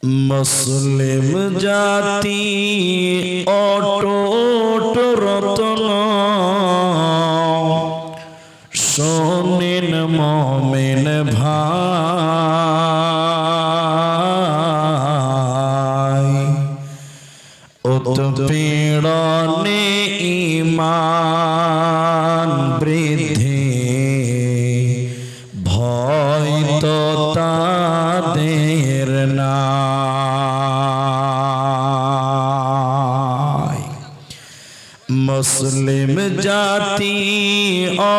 মুসলিম জাতি অটুট রতন শোনেন মুমিন ভাই উৎপীড়নে ঈমান বৃদ্ধি ভয় তো তাদের নাই। মুসলিম জাতি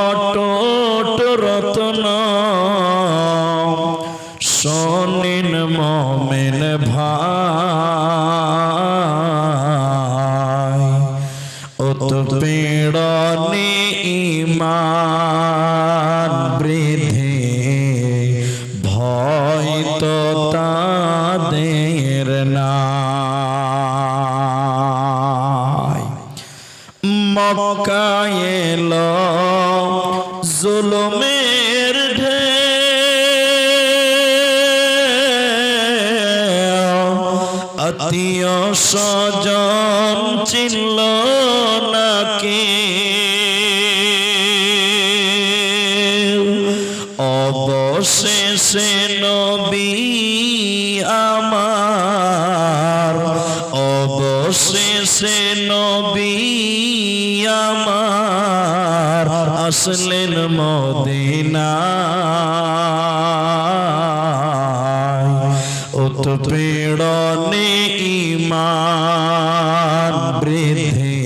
অটুট রতন শোনেন মুমিন ভাই উৎপীড়নে ঈমান বৃদ্ধি ভয় তো তাদের নাই। মক্কায় এলো জুলুমের ঢেউ, আত্মীয় স্বজন চিনল না কেউ। অবশেষে নবী আমার, অবশেষে নবী আমার আসলেন মদিনায়। উৎপীড়নে ঈমান বৃদ্ধি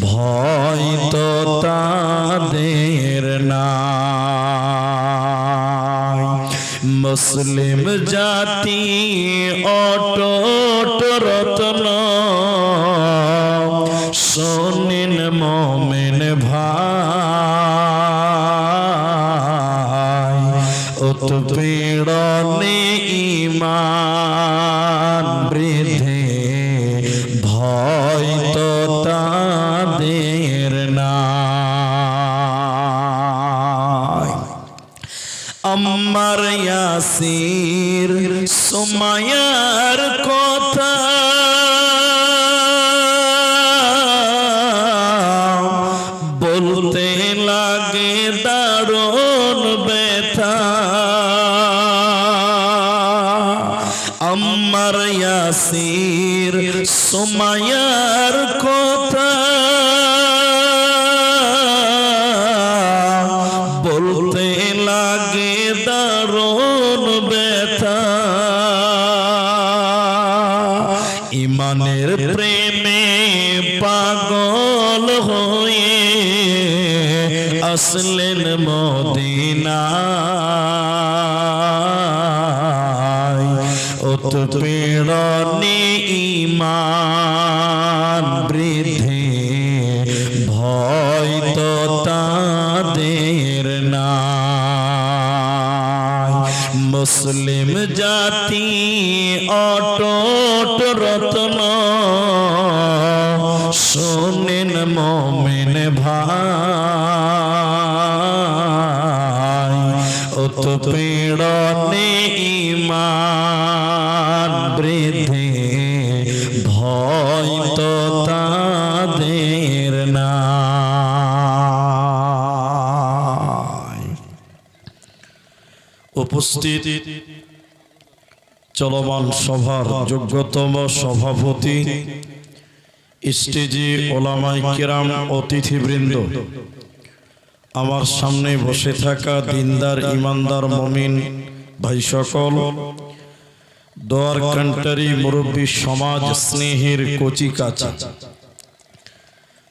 ভয় তো তাদের নাই। মুসলিম জাতি অটুট রতন শোনেন মুমিন ভাই উৎপীড়নে ঈমান বৃদ্ধি ভয় তো তাদের নাই। আম্মার ইয়াসির সুমাইয়ার কথা বলতে লাগে দারুণ ব্যথা। আম্মার ইয়াসির সুমাইয়ার কথা বলতে লাগে দারুণ ব্যথা। ঈমানের প্রেমে পাগল হয়ে আসলেন মদিনায়। উৎপীড়নে ঈমান বৃদ্ধি ভয় তো তাদের নাই। মুসলিম জাতি অটুট রতন শোনেন মুমিন ভাই উৎপীড়নে ঈমান বৃদ্ধি ভয় তো তাদের নাই। উপস্থিত চলমান সভার যোগ্যতম সভাপতি, স্টেজে ওলামায়ে কেরাম, অতিথিবৃন্দ, আমার সামনে বসে থাকা দিনদার ইমানদার মুমিন ভাই সকল, দোয়ার কান্টারি মুরব্বী সমাজ স্নেহের কচি কাচা,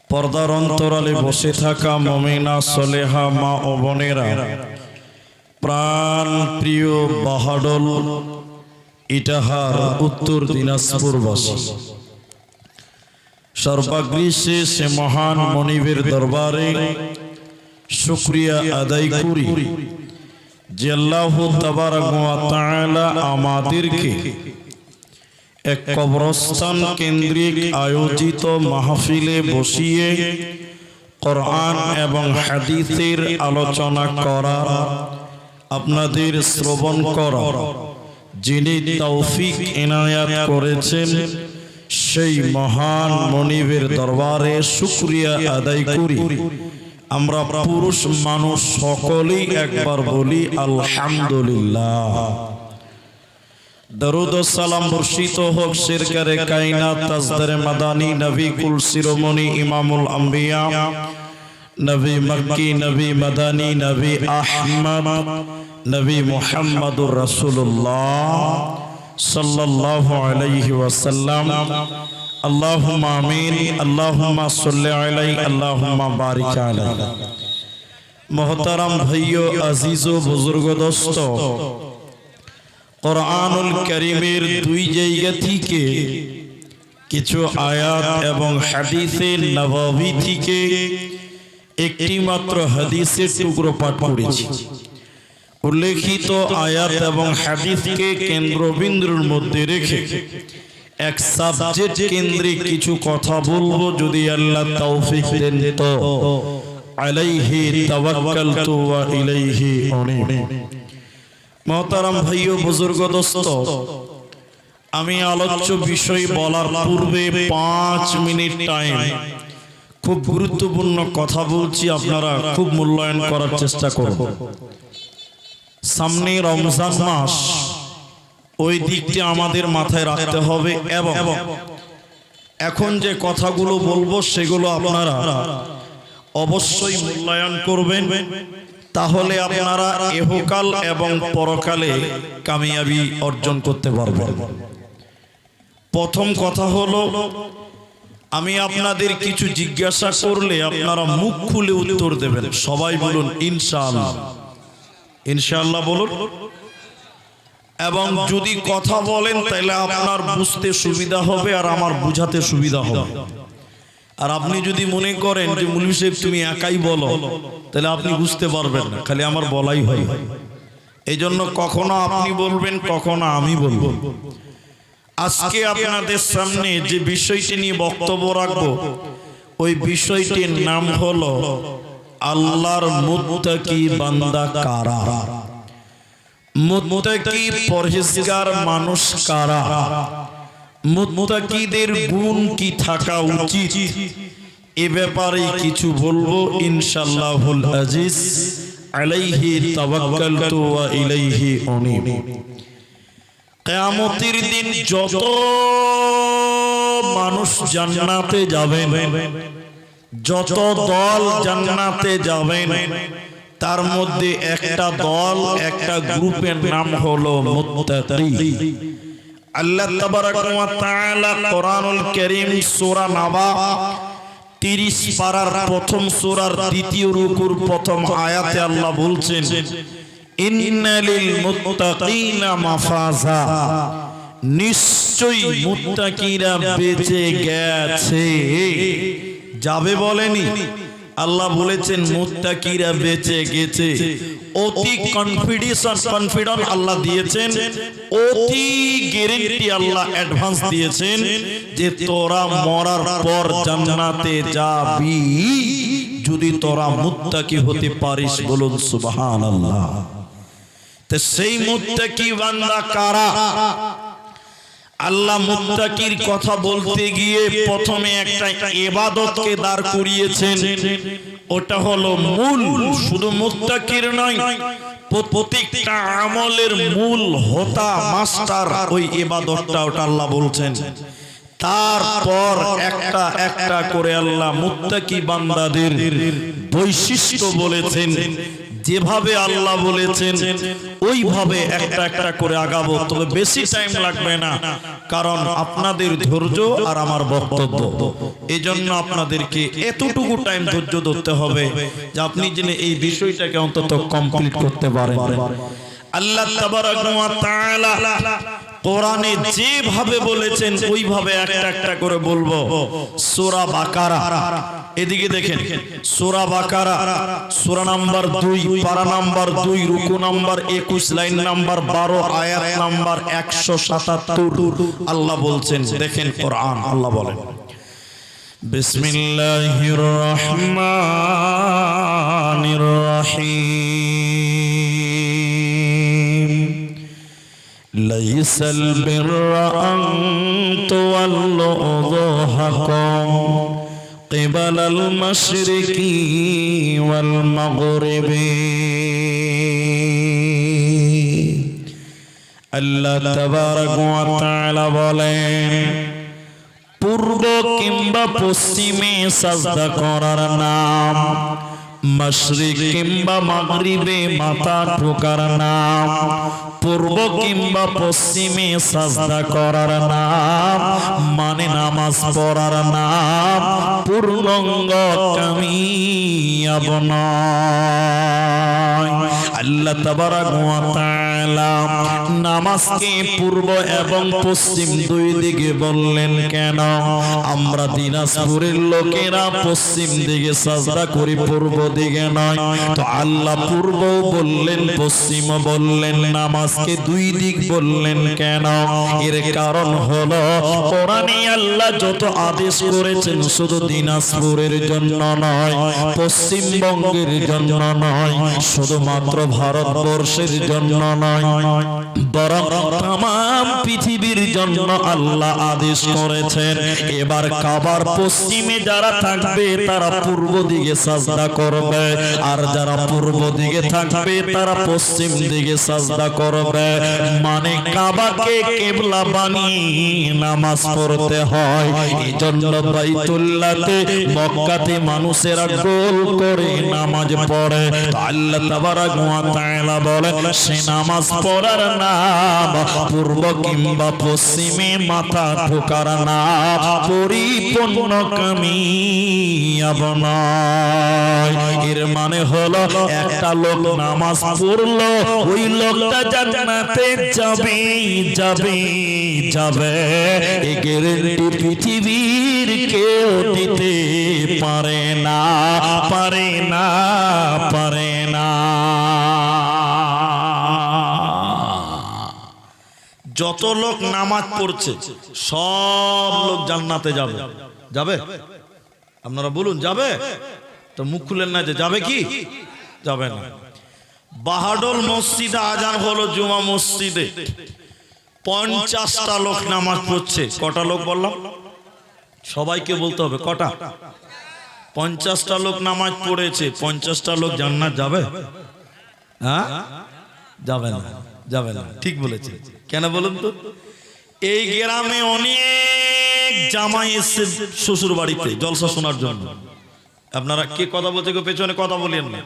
পর্দার অন্তরালে বসে থাকা মুমিনা সলেহা মা ও বোনেরা, প্রাণ প্রিয় বাহাডল ইটাহার উত্তর দিনাজপুরবাসী, সর্বাগ্রে সে মহান মনিবের দরবারে শুকরিয়া আদায় করি যে আল্লাহ তাবারক ওয়া তাআলা আমাদেরকে এক কবরস্থান কেন্দ্রিক আয়োজিত মাহফিলে বসিয়ে কোরআন এবং হাদিসের আলোচনা করা, আপনাদের শ্রবণ করা যিনি তৌফিক ইনায়াত করেছেন সেই মহান মনিবের দরবারে শুকরিয়া আদায় করি। আমরা পুরুষ মানুষ সকলেই একবার বলি আলহামদুলিল্লাহ। দরুদ ও সালাম বর্ষিত হোক সরকারে কায়নাত তাজদারে মাদানী নবী কুল শিরোমণি ইমামুল আম্বিয়া নবী মক্কি নবী মাদানী নবী আহমদ নবী মুহাম্মদুর রাসূলুল্লাহ সাল্লাল্লাহু আলাইহি ওয়াসাল্লাম। আল্লাহুম্মা আমিন। আল্লাহুম্মা সাল্লি আলাইহি আল্লাহুম্মা বারিক আলাইহি। মোহতারাম ভাইও আজিজ ও বুজুর্গ দোস্ত, কোরআনুল কারীমের দুই জায়গা থেকে কিছু আয়াত এবং হাদিসে নববী থেকে একটি মাত্র হাদিসের টুকরো পাঠ করেছি। উল্লেখিত আয়াত এবং হাদিসকে কেন্দ্রবিন্দুর মধ্যে রেখে এক সাবজেক্ট কেন্দ্রিক কিছু কথা বলবো, যদি আল্লাহ তৌফিক দেন তো। আলাইহি তাওয়াক্কালতু ওয়া ইলাইহি উনীব। মোহতারাম ভাইও বুজুর্গ দোস্ত, আমি আলোচ্য বিষয় বলার পূর্বে 5 মিনিট টাইম খুব গুরুত্বপূর্ণ কথা বলছি, আপনারা খুব মূল্যায়ন করার চেষ্টা করুন। সামনে রমজান মাস, ওই দিকটি আমাদের মাথায় রাখতে হবে এবং এখন যে কথাগুলো বলবো সেগুলো আপনারা অবশ্যই মূল্যায়ন করবেন, তাহলে আপনারা ইহকাল এবং পরকালে কামিয়াবি অর্জন করতে পারবেন। প্রথম কথা হলো, আমি আপনাদের কিছু জিজ্ঞাসা করলে আপনারা মুখ খুলে উত্তর দেবেন। সবাই বলুন ইনশাআল্লাহ। ইনশাআল্লাহ বলুন। এবং যদি কথা বলেন তাহলে আপনার বুঝতে সুবিধা হবে আর আমার বুঝাতে সুবিধা হবে। আর আপনি যদি মনে করেন যে মৌলভী সাহেব তুমি একাই বলো, তাহলে আপনি বুঝতে পারবেন না, খালি আমার বলাই হয়। এই জন্য কখনো আপনি বলবেন, কখনো আমি বলবো। আজকে আপনাদের সামনে যে বিষয়টি নিয়ে বক্তব্য রাখবো, ওই বিষয়টির নাম হলো আল্লাহর মুত্তাকি বান্দা কারা, মুত্তাকি পরহেজগার মানুষ কারা, মুত্তাকিদের গুণ কি থাকা উচিত, এ ব্যাপারে কিছু বলবো ইনশাআল্লাহুল আজিজ। আলাইহি তাওয়াক্কালতু ওয়া ইলাইহি উনীব। কিয়ামতের দিন যত মানুষ জান্নাতে যাবেন, যত দল জান্নাতে যাবেন, তার মধ্যে একটা দল, একটা গ্রুপের নাম হলো মুত্তাকি। আল্লাহ তাবারাক ওয়া তাআলা কোরআনুল কারীম সূরা নাবা 30 পারার প্রথম সূরার দ্বিতীয় রুকুর প্রথম আয়াতে আল্লাহ বলছেন, ইন্নালিল মুত্তাকিনা মাফাজা, নিশ্চয়ই মুত্তাকিরা বেঁচে গেছে। যাবে বলেনি, আল্লাহ বলেছেন মুত্তাকিরা বেঁচে গেছে। অতি কনফিডেন্ট আল্লাহ দিয়েছেন, অতি গ্যারান্টি আল্লাহ অ্যাডভান্স দিয়েছেন যে তোরা মরার পর জান্নাতে যাবি যদি তোরা মুত্তাকি হতে পারিস। বলুন সুবহানাল্লাহ। তো সেই মুত্তাকি বান্দা কারা? আল্লাহ মুত্তাকির কথা বলতে গিয়ে প্রথমে একটা ইবাদতকে দাঁড় করিয়েছেন, ওটা হলো মূল। শুধু মুত্তাকির নয়, প্রত্যেকটা আমলের মূল হোতা মাস্টার ওই ইবাদতটা, ওটা আল্লাহ বলছেন। তারপর একটা একটা করে আল্লাহ মুত্তাকি বান্দাদের বৈশিষ্ট্য বলেছেন। যেভাবে আল্লাহ বলেছেন ওইভাবে একটা একটা করে আগাবো, তবে বেশি টাইম লাগবে না, কারণ আপনাদের ধৈর্য আর আমার বক্তব্য, এজন্য আপনাদেরকে এতটুকু টাইম ধৈর্য ধরতে হবে যে আপনি যেন এই বিষয়টাকে অন্তত কমপ্লিট করতে পারেন। আল্লাহ তাবারাক ওয়া তাআলা কোরআনে যেভাবে বলেছেন ওইভাবে একটা একটা করে বলবো। সূরা বাকারা, এদিকে দেখেন, সূরা বাকারা সূরা নাম্বার 2, পারা নাম্বার 2, রুকু নাম্বার 21, লাইন নাম্বার 12, আয়াত নাম্বার 177। আল্লাহ বলছেন, দেখেন কোরআন, আল্লাহ বলেন, বিসমিল্লাহির রহমানির রহিম, লাইসাল বিররা আন তুওয়াল্লু উযুহাকুম কিবালাল মাশরিকি ওয়াল মাগরিবি। আল্লাহ তাবারক ওয়া তাআলা বলেন, পূর্ব কিংবা পশ্চিমে সাজদা করার নাম, মাশরিক কিংবা মাগরিবে মাথা ঠোকার নাম, পূর্ব কিংবা পশ্চিমে সাজদা করার নাম মানে নামাজ পড়ার নাম, পূর্ণাঙ্গ কামিয়াব নয়। আল্লাহ তাবারক ওয়া তাআলা নামাজকে পূর্ব এবং পশ্চিম দুই দিকে বললেন কেন? আমরা দিনাজপুরের লোকেরা পশ্চিম দিকে সাজদা করি, পূর্ব দিকে নয়। তো আল্লাহ পূর্ব বললেন পশ্চিম বললেন, নামাজকে দুই দিক বললেন কেন? এর কারণ হলো কোরআনে আল্লাহ যত আদেশ করেছেন শুধু দিনাজপুরের জন্য নয়, পশ্চিমবঙ্গের জন্য নয়, শুধুমাত্র ভারতবর্ষের জন্য নয়, বরং তামাম পৃথিবীর জন্য আল্লাহ আদেশ করেছেন। এবার কাবার পশ্চিমে যারা থাকবে তারা পূর্ব দিকে সাজদা করবে, আর যারা পূর্ব দিকে থাকবে তারা পশ্চিম দিকে সাজদা করবে। মানে কাবাকে কিবলা বানিয়ে নামাজ পড়তে হয়। এইজন্য বাইতুল্লাহতে মক্কাতে মানুষেরা গোল করে নামাজ পড়ে। আল্লাহ তাবারক ওয়া তাআলা বলে সে নামাজ পড়ার নাম পূর্ব কিংবা পশ্চিমে মাথা ঠোকার নাম পরিপূর্ণ কামিয়াব নয়। এর মানে হলো একটা লোক নামাজ পড়লো, ওই লোকটা জান্নাতে যাবে যাবে যাবে, এই গ্যারান্টি পৃথিবীর কেউ দিতে পারে না, পারে না, পারে না। যত লোক নামাজ পড়ছে সব লোক জান্নাতে যাবে, যাবে? আপনারা বলুন যাবে? তো মুখ খুলেন না যে যাবে কি? যাবে না। বাহাডোল মসজিদে আজান হলো, জুমা মসজিদে 50টা লোক নামাজ পড়ছে। কটা লোক বললাম? সবাইকে বলতে হবে কটা? 50টা লোক নামাজ পড়েছে। 50টা লোক জান্নাত যাবে? হ্যাঁ, যাবে না, যাবে না। ঠিক বলেছে। কেন বলুন তো? এই গ্রামে অনেক জামাই এসছে শ্বশুর বাড়িতে জলসা শোনার জন্য। আপনারা কে কথা বলছে? পেছনে কথা বলেন না,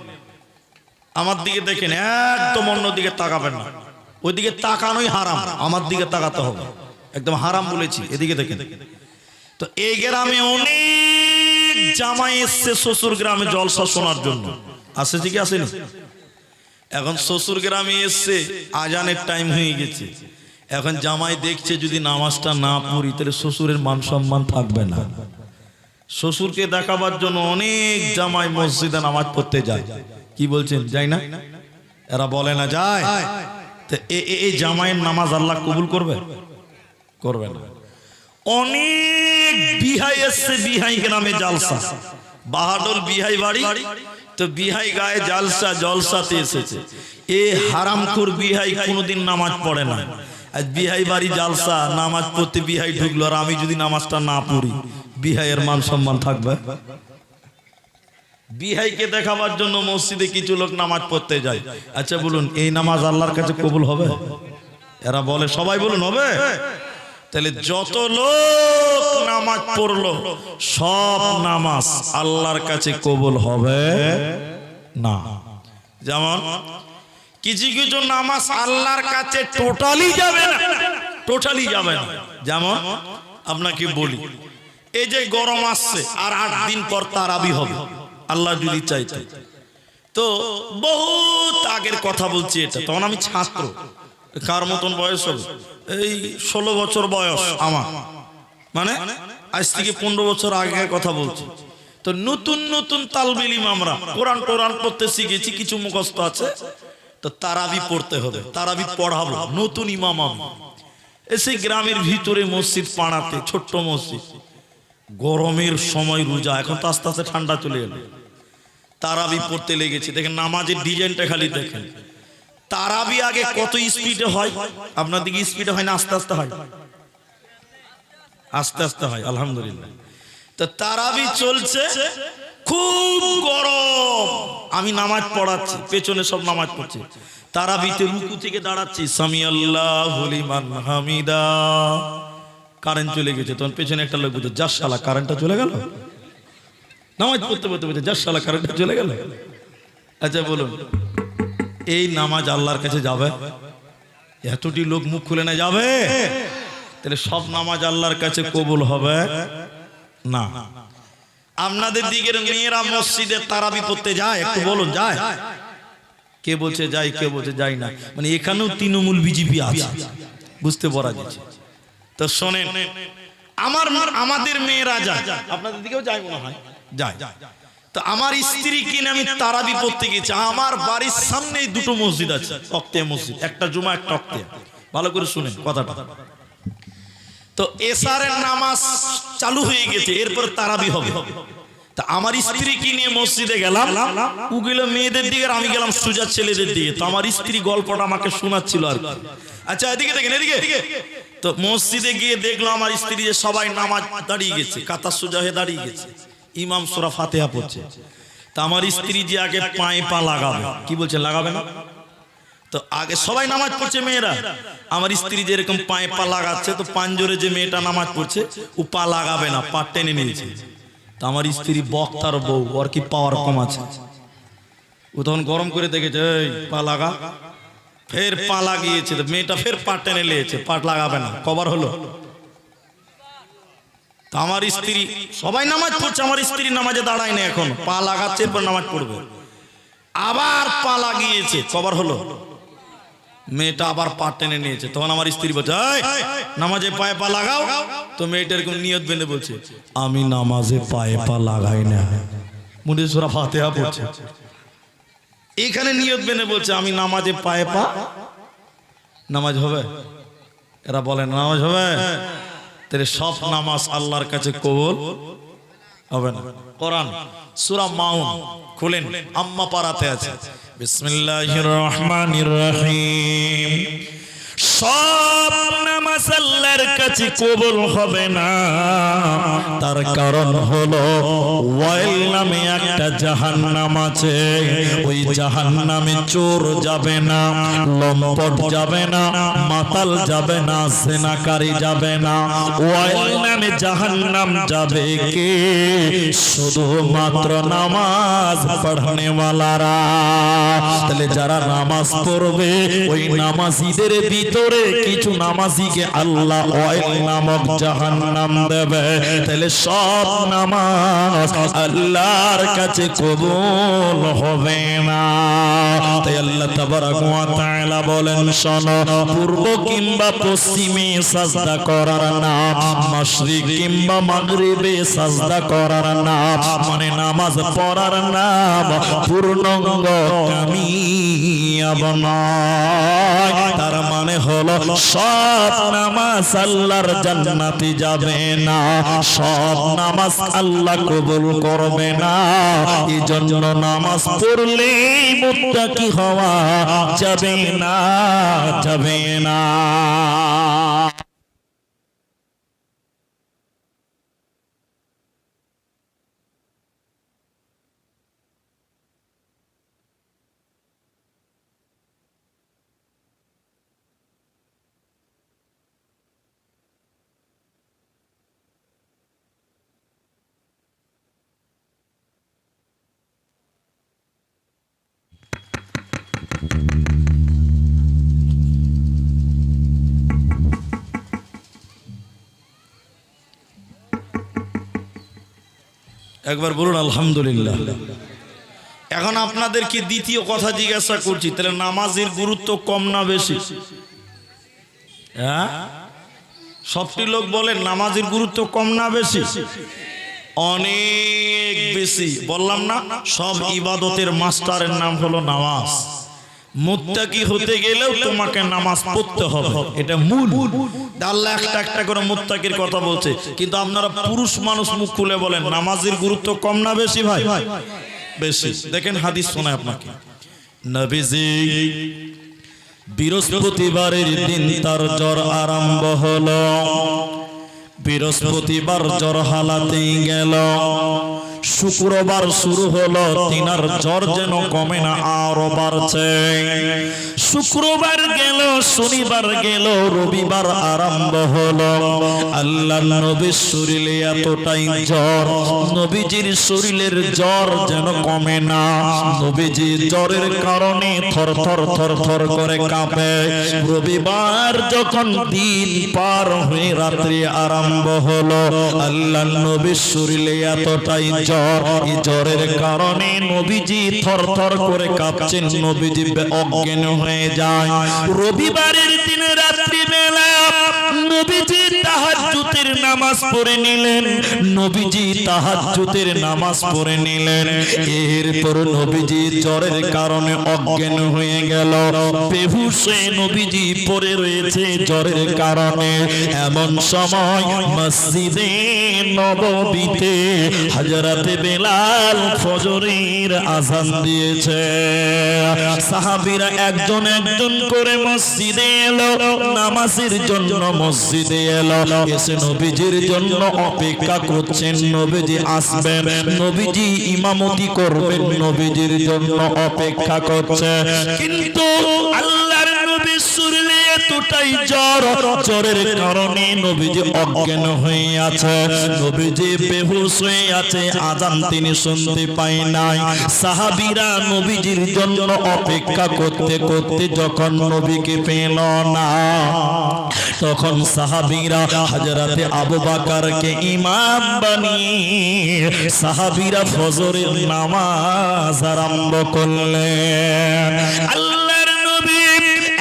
আমার দিকে দেখেন, একদম অন্য দিকে তাকাবেন না। ওইদিকে তাকানোই হারাম, আমার দিকে তাকাতে হবে, একদম হারাম বলেছি। এদিকে দেখেন। তো এই গ্রামে অনেক জামাই এসছে শ্বশুর গ্রামে জলসা শোনার জন্য। আসেছে কি আসেনি? এখন শ্বশুর গ্রামে এসছে, আজানের টাইম হয়ে গেছে। এখন জামাই দেখছে যদি নামাজটা না পড়ি তাহলে শ্বশুরের মান সম্মান থাকবে না। শ্বশুরকে দেখাবার জন্য অনেক জামাই মসজিদে নামাজ পড়তে যায়। কি বলছেন? যাই না? এরা বলে না যায়। এই জামাইয়ের নামাজ আল্লাহ কবুল করবে? করবে না। অনেক বিহাই এসছে, বিহাই গ্রামে জালসা, বাহাদুর বিহাই বাড়ি। তো বিহাই গায়ে জালসা জলসাতে এসেছে। এ হারামখোর বিহাই কোনোদিন নামাজ পড়ে না। আজ বিহাই বাড়ি জালসা, নামাজ পড়তে বিহাই ঢুকলো, আর আমি যদি নামাজটা না পড়ি বিহাইয়ের মান সম্মান থাকবে? বিহাইকে দেখাবার জন্য মসজিদে কিছু লোক নামাজ পড়তে যায়। আচ্ছা বলুন, এই নামাজ আল্লাহর কাছে কবুল হবে? এরা বলে, সবাই বলুন হবে। তাহলে যত লোক নামাজ পড়লো সব নামাজ আল্লাহর কাছে কবুল হবে না। যেমন কিছু কিছু নামাজ আল্লাহর কাছে টোটালি যাবে না, টোটালি যাবে না। যেমন আপনাকে বলি, এই যে গরম আসছে, আর 8 দিন পর তারাবি হবে আল্লাহ যদি চাইতে। তো বহুত আগের কথা বলছি এটা, তখন আমি ছাত্র, কার মতন বয়স হবে, এই 16 বছর বয়স আমার, মানে আজ থেকে 15 বছর আগের কথা বলছি। তো নতুন নতুন তালবিল ইমাম আমরা কোরআন টোরান পড়তে শিখেছি, কিছু মুখস্থ আছে। তো তারাবি পড়তে হবে, তারাবি পড়াবো। নতুন ইমাম আমি এসে গ্রামের ভিতরে মসজিদ পাড়াতে, ছোট্ট মসজিদ, গরমের সময় রোজা, এখন তো আস্তে আস্তে ঠান্ডা চলে এলো। তারাবি পড়তে লেগেছি। দেখেন নামাজের ডিজাইনটা খালি দেখেন, তারাবি আগে কত স্পিডে হয়? আপনার দিকে স্পিডে হয় না আস্তে আস্তে হয়? আস্তে আস্তে হয়, আলহামদুলিল্লাহ। তো তারাবি চলছে, খুব গরম, আমি নামাজ পড়াচ্ছি, পেছনে সব নামাজ পড়ছে, তারাবিতে রুকু থেকে দাঁড়াচ্ছি, সামি আল্লাহু লিমান হামিদা, কারেন্ট চলে গেছে। তখন পেছনে একটা লোক বলছে, যা শালা কারেন্টটা চলে গেল। নামাজ পড়তে পড়তে বলছে, যা শালা কারেন্টটা চলে গেল। আচ্ছা বলুন, এই নামাজ আল্লাহর কাছে যাবে? এতটি লোক মুখ খুলে না যাবে? তাহলে সব নামাজ আল্লাহর কাছে কবুল হবে না। আপনাদের দিকের মেয়েরা মসজিদে তারাবি পড়তে যায়? একটু বলুন, যায়? কে বলছে যাই, কে বলছে যাই না? মানে এখানেও তৃণমূল বিজেপি আছে, বুঝতে পারা যাচ্ছে। তো শোনেন, আমাদের মেয়েরা যায়, আপনাদের দিকেও যায় মনে হয়, যায়। তো আমার স্ত্রী কিনে আমি তারাবি পড়তে গেছি, আমার বাড়ির সামনেই দুটো মসজিদ আছে, অক্তে মসজিদ, একটা জুমা একটা অক্তে। ভালো করে শুনেন কথাটা। তো এশারের নামাজ চালু হয়ে গেছে, এরপর তারাবি হবে। তা আমার স্ত্রী কি নিয়ে মসজিদে গেলাম, ও গেল মেয়েদের দিকে, আমি গেলাম সুজা ছেলেদের দিকে। তো আমার স্ত্রী গল্পটা আমাকে শোনাচ্ছিল আর কি। আচ্ছা এদিকে দেখেন, এদিকে। তো মসজিদে গিয়ে দেখলো আমার স্ত্রী যে সবাই নামাজ দাঁড়িয়ে গেছে, কাতার সোজা হয়ে দাঁড়িয়ে গেছে, ইমাম সূরা ফাতিহা পড়ছে। তা আমার স্ত্রী যে আগে পায়ে পা লাগাবে, কি বলছে লাগাবে না? তো আগে সবাই নামাজ পড়ছে মেয়েরা, আমার স্ত্রী যে এরকম পায়ে পা লাগাচ্ছে, তো পাঞ্জরে যে মেয়েটা নামাজ পড়ছে ও পা লাগাবে না, পা টেনে নিয়েছে। তো আমার স্ত্রী বক্তার বউ, ওর কি পাওয়ার কম আছে? ও তখন গরম করে দেখেছে, এই পা লাগা, ফের পা লাগিয়েছে। তো মেয়েটা ফের পা টেনে নিয়েছে, পা লাগাবে না, কবার হলো? তো আমার স্ত্রী, সবাই নামাজ পড়ছে, আমার স্ত্রী নামাজে দাঁড়ায় না, এখন পা লাগাচ্ছে, এরপর নামাজ পড়বে। আবার পা লাগিয়েছে, কবার হলো? মেয়েটা আবার পা টেনে নিয়েছে। তখন আমার স্ত্রী বলছে, নামাজে পায়ে পা লাগাও। তো মেয়েটা এরকম নিয়ত বেঁধে বলছে, আমি নামাজে পায়ে পা লাগাই না, মুখে সূরা ফাতিহা পড়ছে। এখানে নিয়ত বেঁধে বলছে, আমি নামাজে পায়ে পা, নামাজ হবে? এরা বলে নামাজ হবে? তাহলে সব নামাজ আল্লাহর কাছে কবুল হবে না। কোরআন সূরা মাউন খুলেন, আম্মা পারাতে আছে, বিসমিল্লাহির রহমানির রহিম। সব নামাজ আল্লাহর কাছে কবুল হবে না, তার কারণ হলো ওয়াইল নামে একটা জাহান্নাম আছে। ওই জাহান্নামে চোর যাবে না, লম্পট যাবে না, মাতাল যাবে না, জেনাকারী যাবে না। ওয়াইল নামে জাহান্নাম যাবে কে? শুধুমাত্র নামাজ পড়নে ওয়ালারা। তাহলে যারা নামাজ পড়বে, ওই নামাজীদের ভিতরে কিছু নামাজীকে আল্লাহ ওয়াইল নামক জাহান্নাম দেবে। তাহলে সব নামাজ আল্লাহর কাছে কবুল হবে না। তাই আল্লাহ তাবারক ওয়া তাআলা বলেন, শোনো, পূর্ব কিংবা পশ্চিমে সাজদা করার নাম, মাশরিক কিংবা মাগরিবে সাজদা করার নাম, মানে নামাজ পড়ার নাম পূর্ণাঙ্গ কামিয়াব নয়। তার মানে হলো সব নামাজ আল্লাহর জান্নাতে যাবে না, সব নামাজ আল্লাহ কবুল করবে না। এই জন্য নামাজ পড়লেই মুত্তাকি হওয়া যাবে না, যাবে না। একবার বলুন আলহামদুলিল্লাহ। এখন আপনাদেরকে দ্বিতীয় কথা জিজ্ঞাসা করছি, তাহলে নামাজের গুরুত্ব কম না বেশি? হ্যাঁ, সবটি লোক বলেন নামাজের গুরুত্ব কম না বেশি? অনেক বেশি। বললাম না, সব ইবাদতের মাস্টারের নাম হলো নামাজ। মুত্তাকি হতে গেলেও তোমাকে নামাজ পড়তে হবে, এটা মূল। আল্লাহ একটা একটা করে মুত্তাকির কথা বলছে, কিন্তু আপনারা পুরুষ মানুষ মুখ খুলে বলেন নামাজের গুরুত্ব কম না বেশি? ভাই বেশি। দেখেন হাদিস শোনায় আপনাকে, নবীজি বৃহস্পতিবারের দিন তার জ্বর আরম্ভ হলো। বৃহস্পতিবার জ্বর হালাতেই গেল, শুক্রবার শুরু হলো, তিনার জ্বর যেন কমে না, আরো বাড়ছে। শুক্রবার গেল, শনিবার গেল, রবিবার আরম্ভ হলো। আল্লাহর নবীর শরীরে এতটাই জ্বর, নবীজির শরীরের জ্বর যেন কমে না। নবীজি জ্বরের কারণে থর থর থর থর করে কাঁপে। রবিবার যখন দিন পার হয়ে রাত্রি আরম্ভ হলো, আল্লাহর নবীর শরীরে এতটাই জ্বর, এই জ্বরের কারণে নবীজি থর থর করে কাঁপছেন, নবীজি অজ্ঞান হয়ে যায়। রবিবারের দিনে রাত্রি বেলা নবীজি তাহাজ্জুদের নামাজ পড়ে নিলেন, নবীজি তাহাজ্জুদের নামাজ পড়ে নিলেন। এরপর নবীজি জ্বরের কারণে অজ্ঞান হয়ে গেল, বেহুশ হয়ে নবীজি পড়ে রয়েছে জ্বরের কারণে। এমন সময় মসজিদে নববীতে হযরতে বেলাল ফজরের আযান দিয়েছে। সাহাবীরা একজন একজন করে মসজিদে এলো, নামাজের জন্য মসজিদে এলো, এসে নবীজির জন্য অপেক্ষা করছেন, নবীজি আসবেন, নবীজি ইমামতি করবেন, নবীজির জন্য অপেক্ষা করছে। কিন্তু আল্লাহর নবীর শরীরে এতটাই জ্বর, জ্বরের কারণে নবীজি অজ্ঞান হয়ে আছে, নবীজি বেহুশ হয়ে আছে, আযান তিনি শুনতে পায় নাই। সাহাবীরা নবীজির জন্য অপেক্ষা করতে করতে যখন নবীকে পেল না, তখন সাহাবীরা হযরতে আবু বকরকে ইমাম বানিয়ে সাহাবীরা ফজরের নামাজ আরম্ভ করলেন। আল্লাহর নবী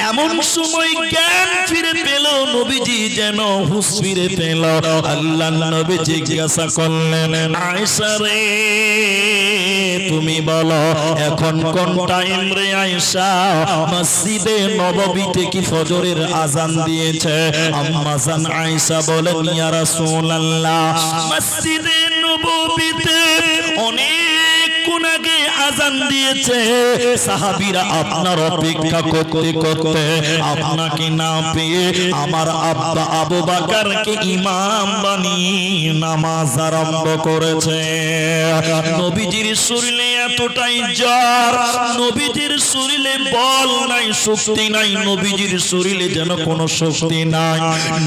এমন সময় জ্ঞান ফিরে পেল, নবীজি যেন হুঁশ ফিরে পেল। আল্লাহর নবী জিজ্ঞাসা করলেন, আয়েশা রে তুমি বলো এখন কোন টাইম রে আয়েশা? মসজিদে নববীতে কি ফজরের আযান দিয়েছে? আম্মা জান আয়েশা বলেন, ইয়া রাসূলুল্লাহ, মসজিদে নববীতে অনেকক্ষণ আগে আযান দিয়েছে। সাহাবীরা আপনার অপেক্ষা করতে করতে আপনাকে না পেয়ে আমার আব্বা আবু বকরকে ইমাম বানিয়ে নামাজ আরম্ভ করেছে। নবীজির শরীরে এতটাই জ্বর, নবীজির শরীরে বল নাই, শক্তি নাই, নবীজির শরীরে যেন কোনো শক্তি নাই,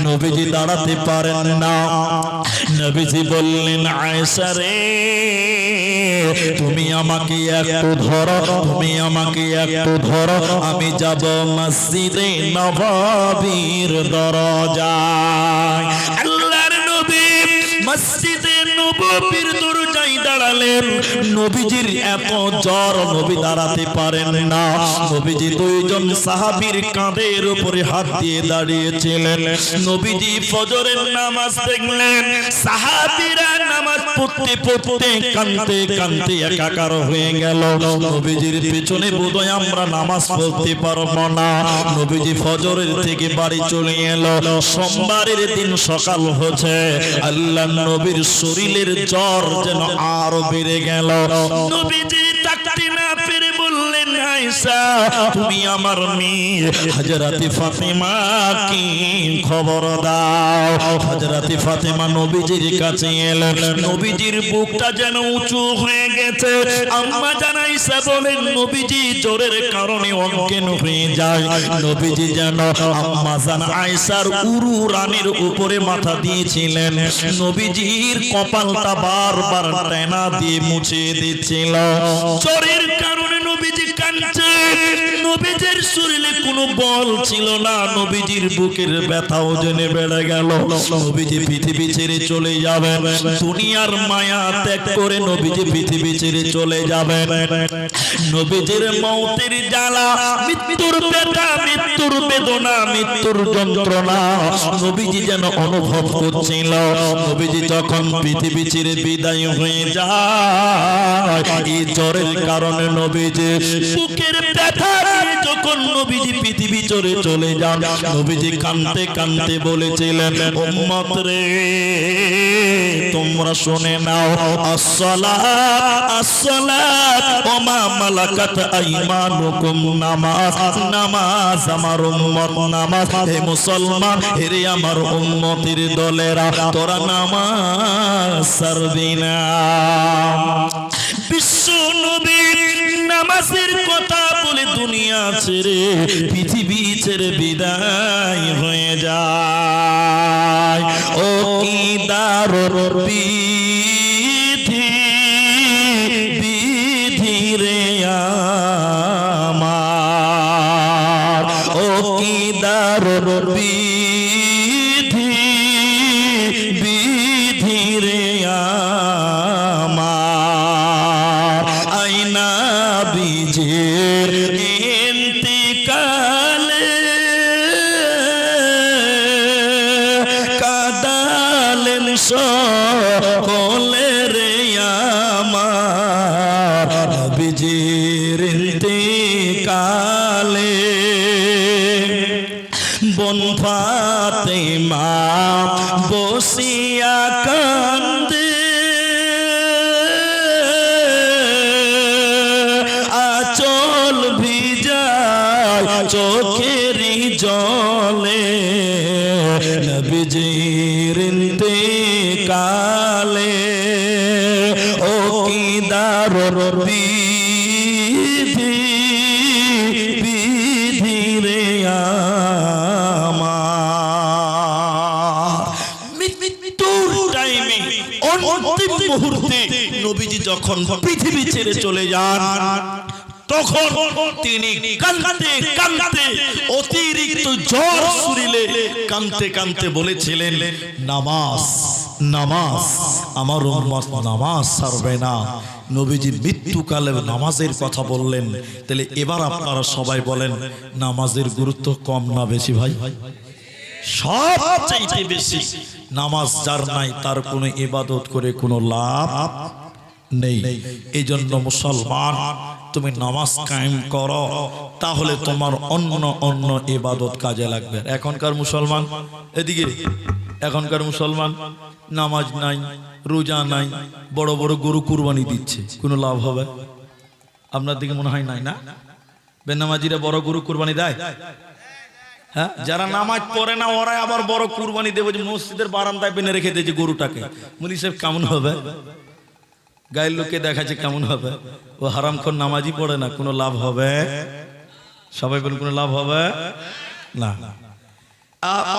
নবীজি দাঁড়াতে পারেন না। নবীজি বললেন, আয়েশা রে তুমি আমাকে একটু ধরো, তুমি আমাকে একটু ধরো, আমি যাব মসজিদে নববীর দরজায়। আল্লাহর নবী মসজিদে নববীর দরজায় দাঁড়ালেন। নবীজির এত জ্বর, নবী দাঁড়াতে পারেন না। নবীজি দুইজন সাহাবীর কাঁধের উপরে হাত দিয়ে দাঁড়িয়েছিলেন। নবীজি ফজরের নামাজ দেখলেন, সাহাবীরা নামাজ পড়তে পড়তে কাঁদতে কাঁদতে একাকার হয়ে গেল। নবীজির পেছনে বোধহয় আমরা নামাজ পড়তে পারবো না। নবীজি ফজরের থেকে বাড়ি চলে এলো। সোমবারের দিন সকাল হচ্ছে, আল্লাহর নবীর শরীরের জ্বর যেন আরো বেড়ে গেল। নবীজি তাকতে না পেরে বললেন, আয়েশা তুমি আমার মেয়ে হযরতে ফাতেমা কি খবর দাও। হযরতে ফাতেমা নবীজির কাছে এলেন, নবীজির বুকটা যেন উঁচু হয়ে গেছে। আম্মা জান আয়েশা বলেন, নবীজি জ্বরের কারণে অজ্ঞান হয়ে যায়। নবীজি যেন আম্মা জান আয়েশার উরু রানের উপরে মাথা দিয়েছিলেন, নবীজির কপালটা বারবার টেনা দিয়ে মুছে দিচ্ছিল। জ্বরের কারণে নবীজি কাঁদছে, নবীজির শরীরে কোনো বল ছিল না, নবীজির বুকের ব্যথাও জেনে বেড়ে গেল। নবীজি পৃথিবী ছেড়ে চলে যাবেন, দুনিয়ার মায়া ত্যাগ করে নবীজি পৃথিবী ছেড়ে চলে যাবেন। নবীজির মওতের জ্বালা, মৃত্যুর ব্যথা, মৃত্যুর বেদনা মৃত্যুর যন্ত্রণা নবীজি যেন অনুভব করছিল। নবীজি যখন পৃথিবী ছেড়ে বিদায় হয়ে যায়, এই জ্বরের কারণে নবীজি বুকের ব্যথা নিয়ে যখন নবীজি পৃথিবী ছেড়ে চলে যান, নবীজি কাঁদতে কাঁদতে বলেছিলেন, উম্মত রে তোমরা শুনে নাও, আসসালাত আসসালাত ওয়া মা মালাকাত আইমানুকুম, নামাজ নামাজ আমার উম্মত নামাজ। হে মুসলমান, হে আমার উম্মতের দলেরা, তোরা নামাজ ছাড়বি না। বিশ্ব নবীর নামাজের কথা বলে দুনিয়া ছেড়ে পৃথিবী ছেড়ে বিদায় হয়ে যায়। ও কি দারুণ বিধি বিধি রে আমার, ও কি দারুণ বিধি বিধি রে আমার, আইনা বিজের ইন্তিকালে কাদালেন সকলে রে আমার, বিজের ইন্তিকালে বন ফাতেমা বসিয়া কান্দে, আচল ভিজায় চোখেরই জলে, নবীজির ইন্তেকালে ও কি দারুণ বিধি বিধি রে অন্তিম মুহূর্তে নবীজি যখন পৃথিবী ছেড়ে চলে যান, তখন তিনি কাঁদতে কাঁদতে অতিরিক্ত জ্বর শরীরে কাঁদতে কাঁদতে বলেছিলেন, নামাজ নামাজ আমার উম্মত নামাজ ছাড়বে না। নবীজি মৃত্যুকালে নামাজের কথা বললেন। তাহলে এবার আপনারা সবাই বলেন, নামাজের গুরুত্ব কম না বেশি ভাই? সবচেয়ে বেশি। নামাজ যার নাই তার কোনো ইবাদত করে কোনো লাভ নেই। এই জন্য মুসলমান, তুমি নামাজ কায়েম করো, তাহলে তোমার অন্য অন্য ইবাদত কাজে লাগবে। এখনকার মুসলমান, এদিকে এখনকার মুসলমান নামাজ নাই, রোজা নাই, বড় বড় গরু কুরবানি দিচ্ছে, কোনো লাভ হবে? আপনার দিকে মনে হয় নাই না? বেনামাজিরা বড় গরু কুরবানি দেয়? হ্যাঁ, যারা নামাজ পড়ে না ওরা আবার বড় কুরবানি দেবে, যে মসজিদের বারান্দায় বেঁধে রেখে দিয়েছে গরুটাকে। মুনি সাহেব কেমন হবে? গায়ের লোকে দেখাচ্ছে কেমন হবে? ও হারামখোর নামাজই পড়ে না, কোনো লাভ হবে? সবাই বলেন কোনো লাভ হবে না।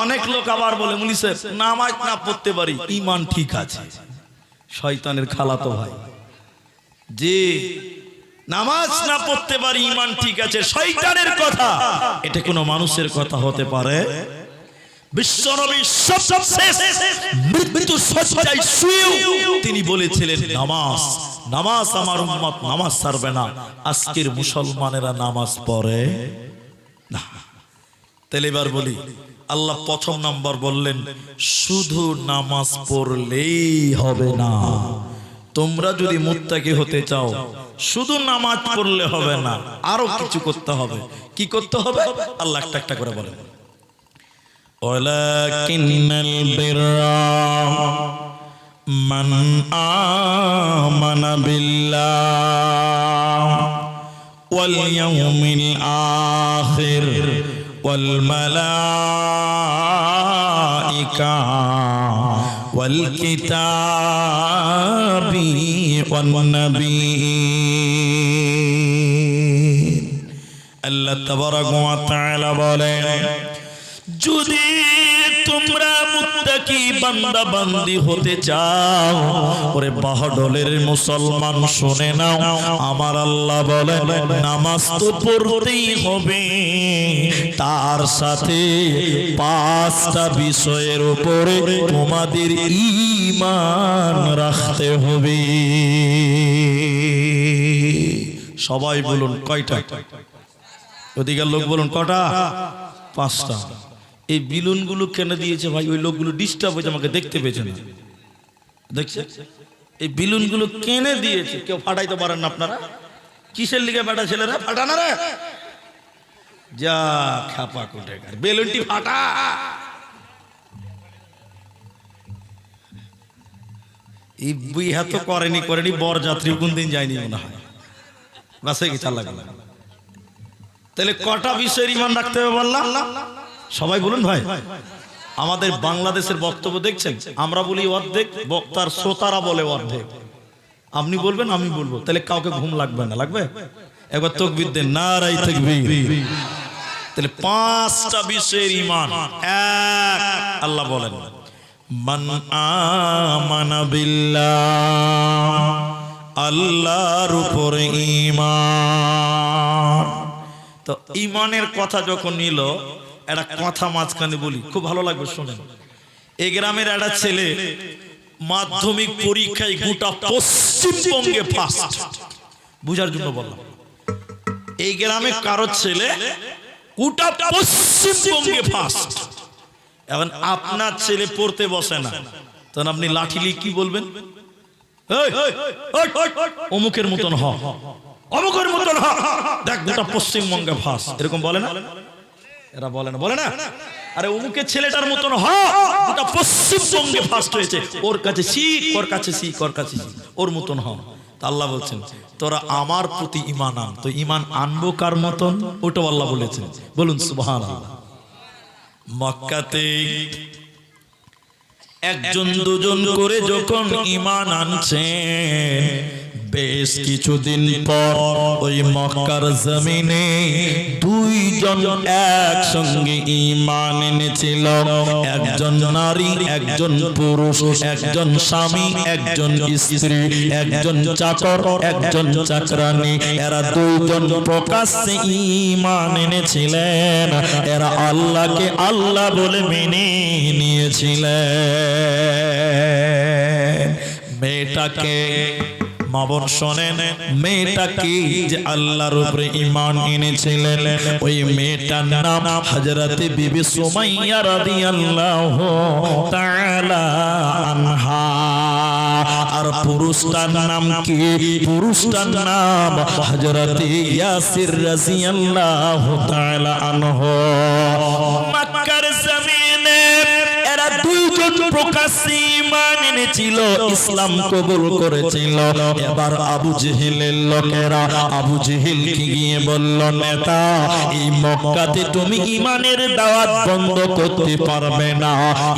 অনেক লোক আবার বলে, মুনি সাহেব নামাজ না পড়তে পারি, ঈমান ঠিক আছে। শয়তানের খালাতো ভাই, যে নামাজ না পড়তে পারি ঈমান ঠিক আছে, শয়তানের কথা। এটা কোনো মানুষের কথা হতে পারে? বিশ্বনবী সবশেষ মৃত্যু শয্যায় শুয়েও তিনি বলেছিলেন, নামাজ নামাজ আমার উম্মত নামাজ ছাড়বে না। আজকের মুসলমানেরা নামাজ পড়ে না। তাহলে এবার বলি, আল্লাহ প্রথম নাম্বার বললেন, শুধু নামাজ পড়লেই হবে না। তোমরা যদি মুত্তাকি হতে চাও, শুধু নামাজ পড়লে হবে না, আরো কিছু করতে হবে। কি করতে হবে? আল্লাহ একটা একটা করে বলেন, ওয়ালাকিন্নাল বিররা মান আমানা বিল্লাহ ওয়াল ইয়াউমিল আখির ওয়াল মালাইকা ওয়াল কিতাবি ওয়ান নাবিয়্যিন। আল্লাহ তাবারাকা ওয়া তাআলা বলেন, যদি তোমরা মুত্তাকি বান্দা বান্দি হতে চাও, ওরে বাহাদুরের মুসলমান শুনে নাও, আমার আল্লাহ বলেন নামাজ তো পড়তেই হবে, তার সাথে 5টা বিষয়ের উপরে তোমাদের ঈমান রাখতে হবে। সবাই বলুন কয়টা? ওদিকের লোক বলুন কটা? 5টা। এই বেলুনগুলো কেন দিয়েছে ভাই? ওই লোকগুলো ডিস্টার্ব হয়েছে, আমাকে দেখতে পেয়েছে না, দেখছে? এই বেলুনগুলো কেনে দিয়েছে, কেউ ফাটাইতে পারেন না আপনারা? কিসের লিগে ফাটা ছেলেরা? ফাটানা রে যা খাপা কোটে, বেলুনটি ফাটা। এই বিহা তো করেনি বরযাত্রী কোন দিন যায়নি মনে হয়, বাসে কি চাল লাগে। তাহলে কটা বিষয়ের ঈমান রাখতে হবে বললাম? সবাই বলুন ভাই। আমাদের বাংলাদেশের বক্তব্য দেখছেন, আমরা বলি অর্ধেক, বক্তার শ্রোতারা বলে অর্ধেক। আপনি বলবেন, আমি বলবো, তাহলে কাউকে ঘুম লাগবে না? লাগবে? একবার তাকবীর দেন, নারায়ে তাকবীর। তাহলে 5টা বিষয়ের ঈমান। এক, আল্লাহ বলেন মান আমানা বিল্লাহ, আল্লাহর উপরে ঈমান। তো ঈমানের কথা যখন নিল, একটা কথা মাঝখানে বলি, খুব ভালো লাগবে শুনেন। এই গ্রামের একটা ছেলে মাধ্যমিক পরীক্ষায় গোটা পশ্চিমবঙ্গে ফার্স্ট। বুঝার জন্য বললাম, এই গ্রামে কারো ছেলে গোটা পশ্চিমবঙ্গে ফার্স্ট। এখন আপনার ছেলে পড়তে বসে না, তখন আপনি লাঠি নিয়ে কি বলবেন? অমুকের মতন হ, অমুকের মতন হ, দেখ গোটা পশ্চিমবঙ্গে ফার্স্ট, এরকম বলে না? এরা বলে না, বলে না? আরে অমুকের ছেলেটার মতন হ, গোটা পশ্চিমবঙ্গে ফার্স্ট হয়েছে, ওর কাছে শিখ, ওর কাছে শিখ, ওর কাছে শিখ, ওর মতন হ। তা আল্লাহ বলছেন তোরা আমার প্রতি ঈমান আন। তো ঈমান আনবো কার মতন? ওটাও আল্লাহ বলেছেন, বলুন সুবহানাল্লাহ। মক্কাতে একজন দুজন করে যখন ঈমান আনছেন, বেশ কিছুদিন পর ওই মক্কার জমিনে 2 জন একসঙ্গে ঈমান এনেছিল। একজন নারী, একজন পুরুষ, একজন স্বামী, একজন স্ত্রী, একজন চাকর, একজন চাকরানী। এরা 2 জন প্রকাশ্যে ঈমান এনেছিলেন। এরা আল্লাহকে আল্লাহ বলে মেনে নিয়েছিলেন। মেয়েটাকে মা বোন শোনেন, মেয়েটা কি যে আল্লাহর উপরে ঈমান এনেছিলেন, ওই মেয়েটার নাম হযরত বিবি সুমাইয়া রাদিয়াল্লাহু তাআলা আনহা। আর পুরুষটার নাম কি? পুরুষটার নাম হযরত ইয়াসির রাদিয়াল্লাহু তাআলা আনহু। মক্কার জমিনে এরা 2 জন প্রকাশ্যে ঈমান এনেছিল, ইসলাম কবুল করেছিল। এবার আবু জেহেলের লোকেরা আবু জেহেলকে গিয়ে বলল, নেতা, এই মক্কাতে তুমি ঈমানের দাওয়াত বন্ধ করতে পারবে না,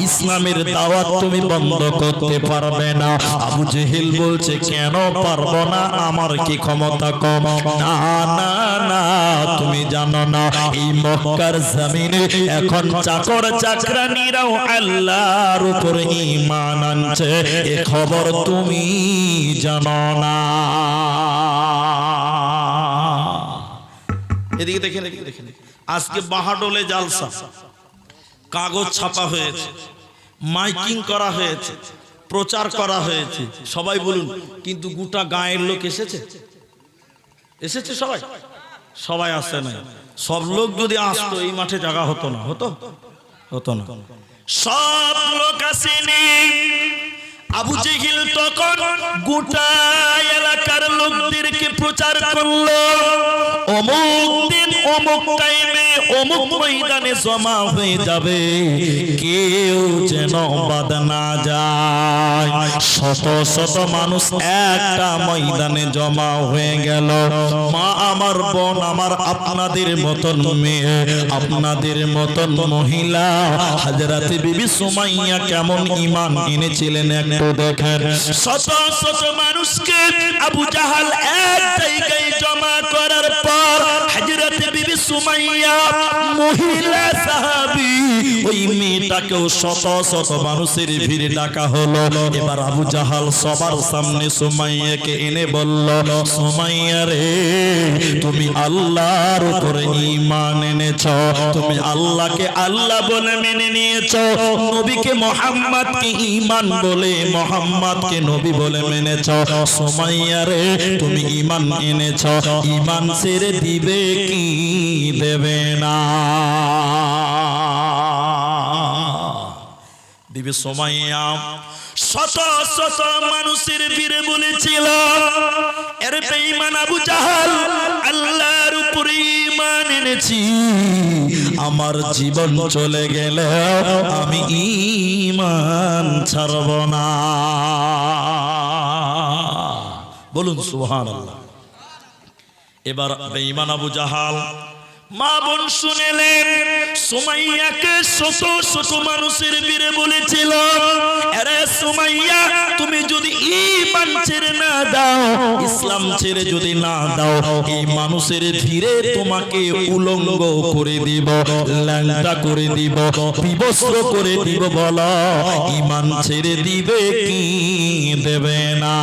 ইসলামের দাওয়াত তুমি বন্ধ করতে পারবে না। আবু জেহেল বলছে, কেন পারবো না? আমার কি ক্ষমতা কম? না না না, তুমি জানো না এই মক্কার জমিনে এখন চাকর চাকরানীরাও আল্লাহর উপরে ঈমান আনছে, এ খবর তুমি জানো না। এদিকে দেখেন, দেখেন, আজকে বাহাডোলে জালসা, কাগজ ছাপা হয়েছে, মাইকিং করা হয়েছে, প্রচার করা হয়েছে। সবাই বলুন, কিন্তু গোটা গায়ের লোক এসেছে? এসেছে সবাই? সবাই আসে না। সব লোক যদি আসতো এই মাঠে জায়গা হতো না, হতো না। সব লোক আসেনি। আবু জেহেল তখন গোটা এলাকার লোকদেরকে প্রচার করলো, অমুক দিন অমুক টাইমে অমুক ময়দানে জমা হয়ে যাবে, কেউ যেন বাদ না যায়। শত শত মানুষ একটা ময়দানে জমা হয়ে গেল। মা আমার, বোন আমার, আপনাদের মতন মেয়ে, আপনাদের মতন মহিলা হযরত বিবি সুমাইয়া কেমন ঈমান এনেছিলেন একটু দেখেন। শত শত মানুষকে আবু জাহাল এক জায়গায় জমা করার পর হযরত বিবি সুমাইয়া মহিলা সাহাবী, ওই মেয়েটাকেও শত শত মানুষের ভিড়ে ডাকা হলো। এবার আবু জাহাল সবার সামনে সুমাইয়াকে এনে বলল, সুমাইয়া রে, তুমি আল্লাহর উপরে ঈমান এনেছো, তুমি আল্লাহকে আল্লাহ বলে মেনে নিয়েছো, নবীকে মুহাম্মদকে ঈমান বলে, মুহাম্মদকে নবী বলে মেনেছো। সুমাইয়া রে, তুমি ঈমান এনেছো, ঈমান ছেড়ে দিবে কি দেবে না? বিবি সুমাইয়া শত শত মানুষের ভিড়ে বলেছিল, এর বেঈমান আবু জাহাল, আল্লাহর উপরে ঈমান এনেছি, আমার জীবন চলে গেলে আমি ঈমান ছাড়ব না। বলুন সুবহানাল্লাহ। এবার বেঈমান আবু জাহাল মা বোন শুনেলেন, সুমাইয়াকে শত শত মানুষের ভিড়ে বলেছিল, আরে সুমাইয়া, তুমি যদি ঈমান ছেড়ে না দাও, ইসলাম ছেড়ে যদি না দাও, এই মানুষের ভিড়ে তোমাকে উলঙ্গ করে দিব, ল্যাংটা করে দিব, বিবস্ত্র করে দিব, বলো ঈমান ছেড়ে দিবে কি দেবে না?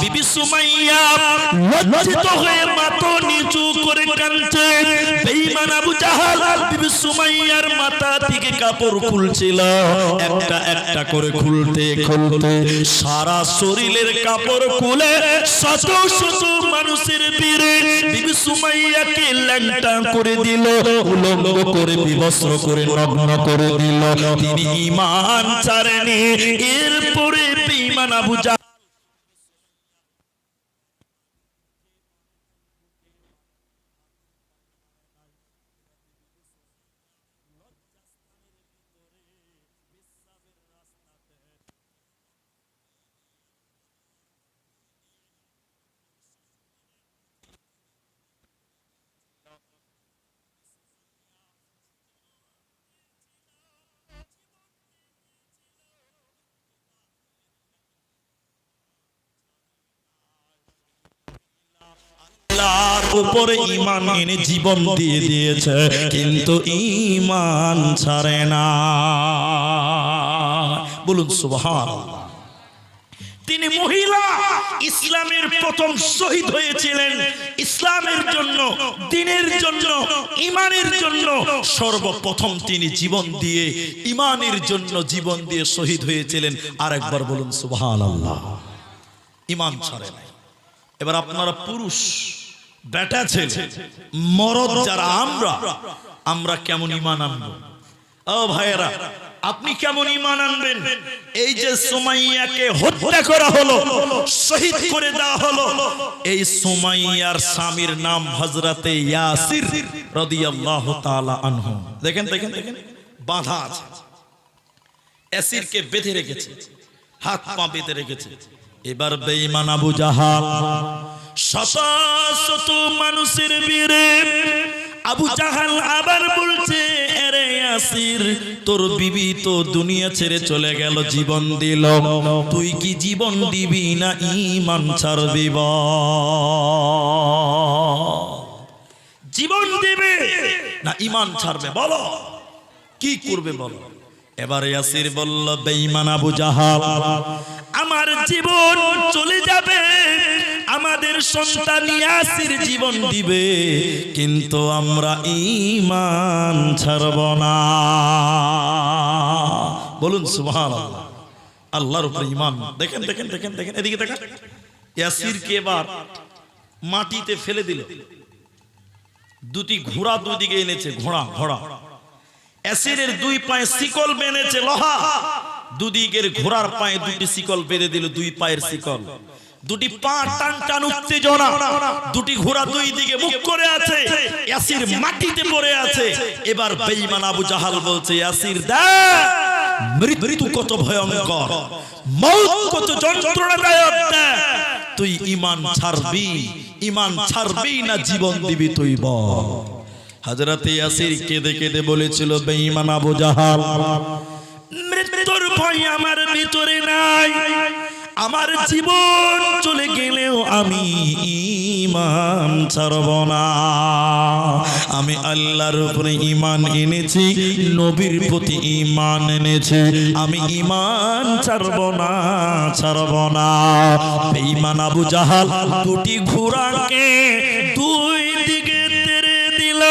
বিবি সুমাইয়া লজ্জিত হয়ে মাথা নিচু করে কাঁদছে। বেঈমান আবু জাহাল বিবি সুমাইয়ার মাথা থেকে কাপড় খুলছিল, একটা একটা করে খুলতে খুলতে সারা শরীরের কাপড় খুলে শত শত মানুষের ভিড়ে বিবি সুমাইয়াকে ল্যাংটা করে দিল, উলঙ্গ করে বিবস্ত্র করে নগ্ন করে দিল। তিনি ঈমান ছাড়েনি। এরপরে বেঈমান আবু জাহাল আল্লাহর উপরে ঈমান এনে জীবন দিয়ে দিয়েছে, কিন্তু ঈমান ছাড়ে না। বলুন সুবহানাল্লাহ। তিনি মহিলা, ইসলামের প্রথম শহীদ হয়েছিলেন ইসলামের জন্য, দ্বীনের জন্য, ঈমানের জন্য। সর্বপ্রথম তিনি জীবন দিয়ে ঈমানের জন্য জীবন দিয়ে শহীদ হয়েছিলেন। আরেকবার বলুন সুবহানাল্লাহ। ঈমান ছাড়ে নাই। এবার আপনারা পুরুষ, বেটা ছেলে, মরদ যারা, আমরা কেমন ঈমান আনবো? ও ভাইয়েরা, আপনি কেমন ঈমান আনবেন? এই যে সুমাইয়াকে হত্যা করা হলো, শহীদ করে দেওয়া হলো, এই সুমাইয়ার স্বামীর নাম হযরতে ইয়াসির রাদিয়াল্লাহু তাআলা আনহু। দেখেন দেখেন দেখেন, বাঁধা আছে, ইয়াসিরকে বেঁধে রেখেছে, হাত পা বেঁধে রেখেছে। এবার বেঈমান আবু জাহাল শত শত মানুষের ভিড়ে আবু জাহাল আবার বলছে, আরে ইয়াসির, তোর বিবি তো দুনিয়া ছেড়ে চলে গেল, জীবন দিল, তুই কি জীবন দিবি না ঈমান ছাড়বি? জীবন দিবে না ঈমান ছাড়বে? বলো কি করবে বলো। এবার ইয়াসির বলল, বেঈমান আবু জাহাল, আমার জীবন চলে যাবে, আমাদের সন্তান ইয়াসির জীবন দিবে, কিন্তু আমরা ঈমান ছাড়ব না। বলুন সুবহানাল্লাহ। আল্লাহর উপরে ঈমান। দেখেন দেখেন দেখেন দেখেন, এদিকে দেখেন। ইয়াসিরকে এবার মাটিতে ফেলে দিল, দুটি ঘোড়া দুদিকে এনেছে, ঘোড়া ঘোড়া। ইয়াসিরের দুই পায়ে শিকল বেঁধেছে লোহা, দুদিকের ঘোড়ার পায়ে দুটি শিকল বেঁধে দিল, দুই পায়ের শিকল, দুটি পা টান টান উত্তেজনা, দুটি ঘোড়া দুই দিকে মুখ করে আছে, ইয়াসির মাটিতে পড়ে আছে। এবার বেঈমান আবু জাহাল বলছে, ইয়াসির দেখ মৃত্যু কত ভয়ঙ্কর, মওত কত যন্ত্রণাদায়ক, দেখ তুই ঈমান ছাড়বি না জীবন দিবি তুই বল। হযরতে ইয়াসির কেঁদে কেঁদে বলেছিল, বেঈমান আবু জাহাল, মৃত্যুর ভয় আমার ভিতরে নাই, আমার জীবন চলে গেলেও আমি ঈমান ছাড়ব না। আমি আল্লাহর উপরে ঈমান এনেছি, নবীর প্রতি ঈমান এনেছি, আমি ঈমান ছাড়ব না। বেঈমান আবু জাহাল দুটি ঘোড়াকে দুই দিকে তেড়ে দিল,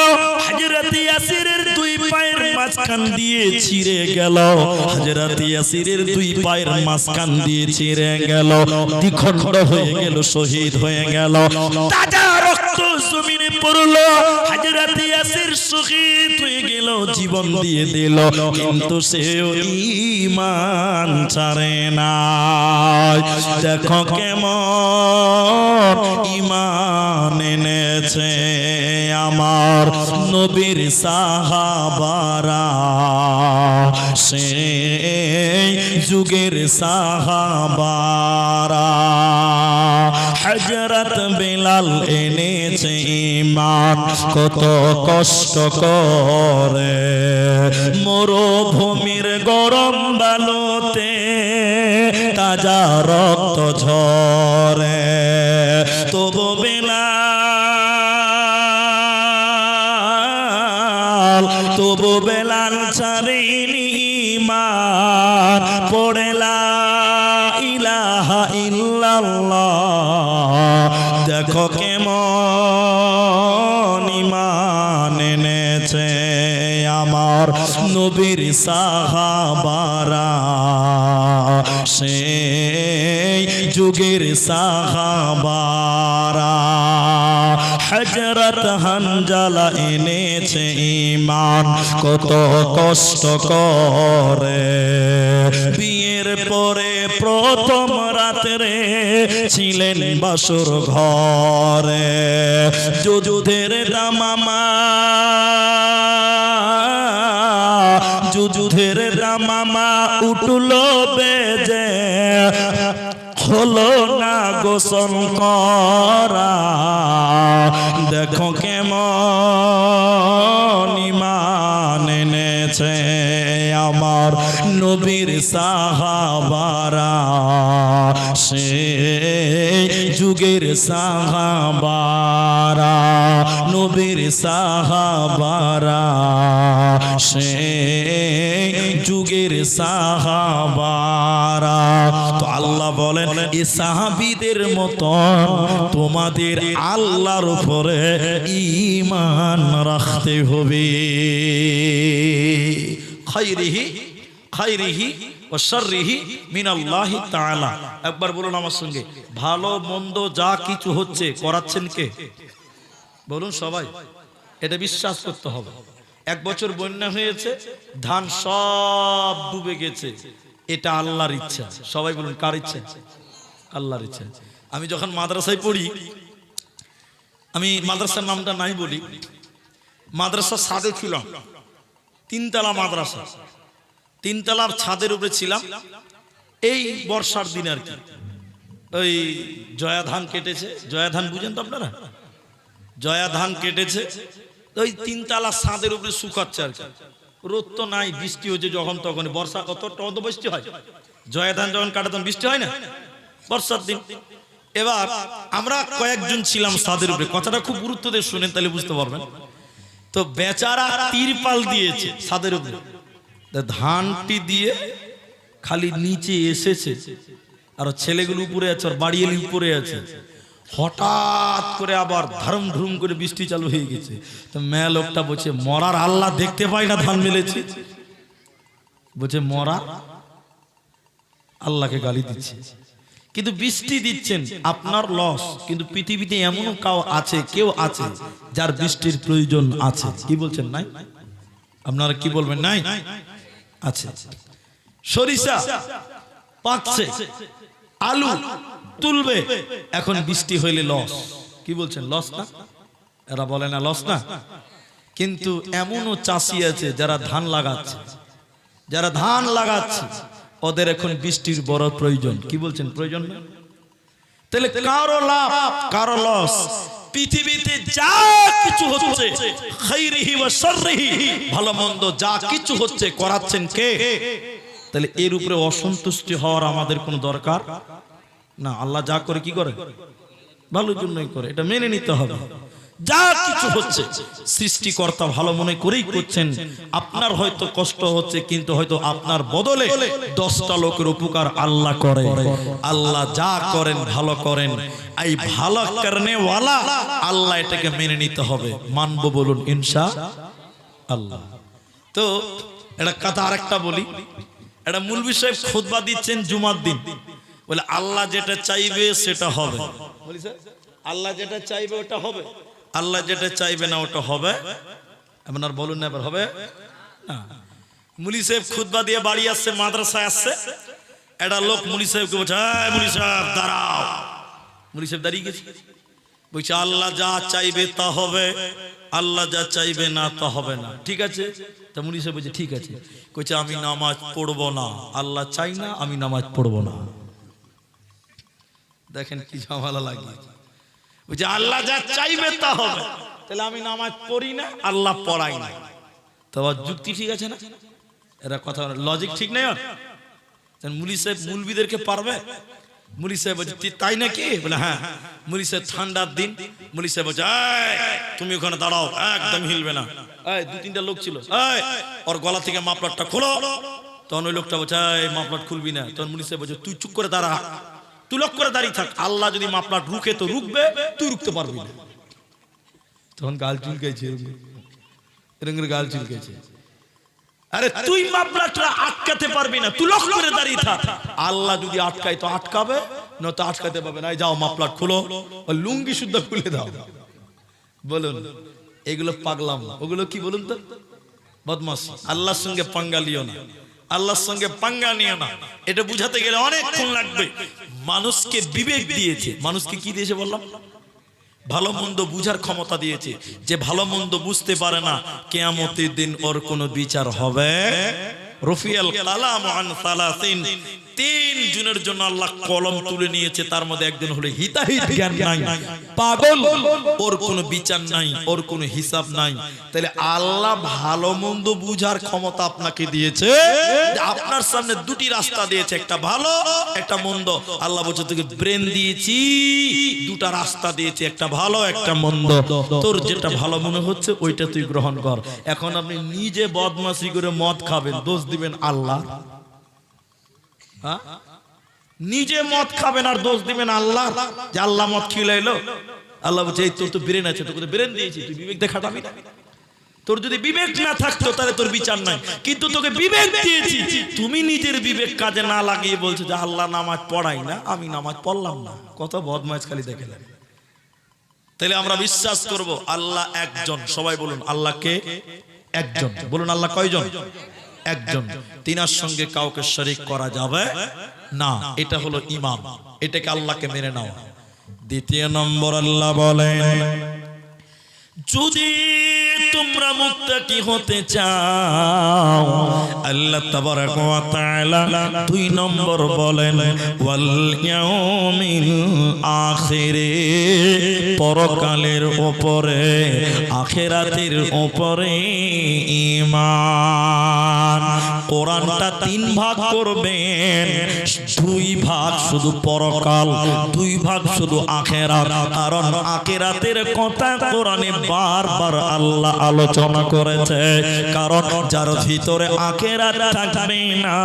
হযরত ইয়াসিরের দুই পায়ের মাঝখান দিয়ে ছিঁড়ে গেল, হযরত ইয়াসিরের দুই পায়ের মাঝখান দিয়ে ছিঁড়ে গেল, দ্বিখণ্ড হয়ে গেল, শহীদ হয়ে গেল, তাজা রক্ত জমিনে পড়লো, হযরত ইয়াসির শহীদ হয়ে গেল, জীবন দিয়ে দিল, কিন্তু সে ঈমান ছাড়ে না। দেখো কেমন ঈমান এনেছে আমার নবীর সাহাবারা, সেই যুগের সাহাবারা। হযরত বিলাল এনেছে ঈমান কত কষ্ট করে, মরুভূমির গরম বালুতে তাজা রক্ত ঝরে, তবু বেলাল ছাড়েনি ঈমান, পড়ে লা ইলাহা ইল্লাল্লাহ। দেখো কেমন ঈমান এনেছে আমার নবীর সাহাবারা, সেই যুগের সাহাবারা। হযরত হানজালা এনেছে ঈমান কত কষ্ট করে, বিয়ের পরে প্রথম রাতে ছিলেন বাসর ঘরে, যুদ্ধের দামামা যুদ্ধের দামামা উঠলো বেজে, হলো না গোসল করা। দেখো কেমন ঈমান এনেছে আমার নবীর সাহাবারা, সেই যুগের সাহাবারা, নবীর সাহাবারা, সেই যুগের সাহাবারা। তো আল্লাহ বলেন এই সাহাবীদের মতো তোমাদের আল্লাহর উপরে ঈমান রাখতে হবে। খায়রিহি খায়রিহি ওয়া শাররিহি মিনাল্লাহি তাআলা। একবার বলুন আমার সঙ্গে, ভালো মন্দ যা কিছু হচ্ছে করাচ্ছেন কে? বলুন সবাই, এটা বিশ্বাস করতে হবে। এক বছর বন্যা হয়েছে, ধান সব ডুবে গেছে, এটা আল্লাহর ইচ্ছা। সবাই বলুন কার ইচ্ছা? আল্লাহর ইচ্ছা। আমি যখন মাদ্রাসায় পড়ি, আমি মাদ্রাসার নামটা নাই বলি, মাদ্রাসার ছাদে ছিলাম, তিনতলা মাদ্রাসা, তিনতলার ছাদের উপরে ছিলাম। এই বর্ষার দিন আর কি, ওই জয়া ধান কেটেছে, জয়া ধান বুঝেন তো আপনারা? জয়া ধান কেটেছে, ওই তিনতলা ছাদের উপরে শুকাচ্ছে আর কি, রোদ তো নাই, বৃষ্টি হচ্ছে যখন তখন, বর্ষা কত বৃষ্টি হয়, জয়া ধান যখন কাটে তখন বৃষ্টি হয় না, বর্ষার দিন। এবার আমরা কয়েকজন ছিলাম ছাদের উপরে, কথাটা খুব গুরুত্ব দিয়ে শুনেন তাহলে বুঝতে পারবেন। তো বেচারা তিরপাল দিয়েছে ছাদের উপরে, ধানটি দিয়ে খালি নিচে এসেছে, আর ছেলেগুলো উপরে আছে, আর বাড়ি এলি উপরে আছে। হঠাৎ করে আবার ধরম ধুম করে বৃষ্টি চালু হয়ে গেছে। তো মেয়ে লোকটা বলছে, মরার আল্লাহ দেখতে পাই না ধান মেলেছে, বলছে মরা আল্লাহকে গালি দিচ্ছে, কিন্তু বৃষ্টি দিচ্ছেন আপনার লস। কিন্তু পৃথিবীতে এমন কেউ আছে যার বৃষ্টির প্রয়োজন আছে, কি বলছেন নাই? আপনারা কি বলবেন নাই? আছে। সরিষা পাকছে, আলু তুলবে, এখন বৃষ্টি হইলে লস, কি বলছেন লস না? এরা বলে না লস না? কিন্তু এমনও চাষি আছে যারা ধান লাগাচ্ছে, ওদের এখন বৃষ্টির বড় প্রয়োজন, কি বলছেন প্রয়োজন না? তাহলে কারো লাভ কারো লস। পৃথিবীতে যা কিছু হচ্ছে, খায়রিহি ওয়া শাররিহি, ভালো মন্দ যা কিছু হচ্ছে করাচ্ছেন কে? তাহলে এর উপরে অসন্তুষ্টি হওয়ার আমাদের কোনো দরকার না। আল্লাহ যা করে কি করে? ভালোর জন্যই করে, এটা মেনে নিতে হবে। যা কিছু হচ্ছে সৃষ্টিকর্তা ভালো মনে করেই করছেন। আপনার হয়তো কষ্ট হচ্ছে, কিন্তু হয়তো আপনার বদলে 10টা লোকের উপকার আল্লাহ করে। আল্লাহ যা করেন ভালো করেন, এই ভালো করনে ওয়ালা আল্লাহ, এটাকে মেনে নিতে হবে। মানবো বলুন ইনশাআল্লাহ। তো এটা কথা আরেকটা বলি, এটা মৌলভী সাহেব খুতবা দিচ্ছেন জুমার দিন, বলে আল্লাহ যেটা চাইবে সেটা হবে। বলি স্যার, আল্লাহ যেটা চাইবে ওটা হবে, আল্লাহ যেটা চাইবে না ওটা হবে। আপনার বলুন না, এবার হবে না। মৌলভী সাহেব খুতবা দিয়ে বাড়ি আসছে, মাদ্রাসায় আসছে, একটা লোক মৌলভী সাহেবকে বলছে, মৌলভী সাহেব দাঁড়াও। মৌলভী সাহেব দাঁড়িয়ে গেছে, বলছে আল্লাহ যা চাইবে তা হবে, আল্লাহ যা চাইবে না তা হবে না। ঠিক আছে? তা মৌলভী সাহেব বলছে ঠিক আছে। কইছে আমি নামাজ পড়বো না, আল্লাহ চাই না আমি নামাজ পড়বো না। দেখেন কি ঝামেলা লাগে। বলছে আল্লাহ যা চাইবে তা হবে, তাহলে আমি নামাজ পড়ি না, আল্লাহ পড়াই না। তো যুক্তি ঠিক আছে না? এরা কথা লজিক ঠিক নেই। মৌলভী সাহেব মৌলভীদেরকে পারবে? মৌলভী সাহেব বলছে তাই নাকি? বলে হ্যাঁ। মৌলভী সাহেব ঠান্ডার দিন, মৌলভী সাহেব বলছে তুমি ওখানে দাঁড়াও, একদম হিলবে না। দু তিনটা লোক ছিল, ওর গলা থেকে মাফলারটা খোলো। তখন ওই লোকটা বলছে মাফলার খুলবি না। তখন মৌলভী সাহেব বলছে তুই চুপ করে দাঁড়া, তুই লক করে দাঁড়িয়ে থাক, আল্লাহ যদি মাফলার রুখে তো রুখবে, তুই রুখতে পারবি না। তখন গাল চুলকাইছে, এরকম গাল চুলকাইছে। আরে তুই মাফলারটা আটকাতে পারবি না, তুই লক করে দাঁড়িয়ে থাক, আল্লাহ যদি আটকায় তো আটকাবে, না তো আটকাতে পারবে না। যাও মাফলার খুলো, লুঙ্গি শুদ্ধ খুলে দাও। বলুন এগুলো পাগলাম, ওগুলো কি বলুন তো? বদমাশি। আল্লাহর সঙ্গে পাঙ্গা লিও না, আল্লাহর সঙ্গে পাঙ্গা নিও না। এটা বুঝাতে গেলে অনেকক্ষণ লাগবে। মানুষকে বিবেক দিয়েছে, মানুষকে কি দিয়েছে বললাম? ভালো মন্দ বুঝার ক্ষমতা দিয়েছে। যে ভালো মন্দ বুঝতে পারে না, কিয়ামতের দিন ওর কোনো বিচার হবে। রফিয়াল কালাম আন সালাসিন, তিন জনের জন্য আল্লাহ কলম তুলে নিয়েছে, তার মধ্যে একজন হলো হিতাহিত জ্ঞান নাই, পাগল, ওর কোনো বিচার নাই, ওর কোনো হিসাব নাই। তাহলে আল্লাহ ভালো মন্দ বুঝার ক্ষমতা আপনাকে দিয়েছে। আপনার সামনে দুটি রাস্তা দিয়েছে, একটা ভালো একটা মন্দ। আল্লাহ বলছে তোকে ব্রেন দিয়েছি, দুটা রাস্তা দিয়েছি, একটা ভালো একটা মন্দ। তোর যেটা ভালো মনে হচ্ছে ওইটা তুই গ্রহণ কর। এখন আপনি নিজে বদমাশি করে মদ খাবেন, দোষ দিবেন আল্লাহ? নিজে মদ খাবেন আর দোষ দিবেন আল্লাহ, যে আল্লাহ মদ খিলাইলো। আল্লাহ বলছে এই তোর তো ব্রেন আছে, তোকে ব্রেন দিয়েছি, তুই বিবেক দিয়ে খাটাবি না। তোর যদি বিবেক না থাকতো তাহলে তোর বিচার নাই, কিন্তু তোকে বিবেক দিয়েছি। তুমি নিজের বিবেক কাজে না লাগিয়ে বলছো যে আল্লাহ নামাজ পড়াই না, আমি নামাজ পড়লাম না। কত বদমাইশ খালি দেখেলেন। তাহলে আমরা বিশ্বাস করব আল্লাহ একজন। সবাই বলুন আল্লাহকে একজন। বলুন আল্লাহ কয়জন? একজন। তিনার সঙ্গে কাউকে শরীক করা যাবে না। এটা হলো ঈমান, এটাকে আল্লাহকে মেনে নাও। দ্বিতীয় নম্বর আল্লাহ বলেন যদি তোমরা মুত্তাকি হতে চাও, আল্লাহ তাবারক ওয়া তাআলা দুই নম্বর বলেন ওয়াল ইয়াউমিল আখিরে, পরকালের উপরে, আখিরাতের উপরে ঈমান। কোরআনটা তিন ভাগ করবেন, দুই ভাগ শুধু পরকাল, দুই ভাগ শুধু আখিরাত। কারণ আখিরাতের কথা কোরআনে বারবার আল্লাহ আলোচনা করেছে। কারণ যার ভিতরে আখিরাত থাকবে না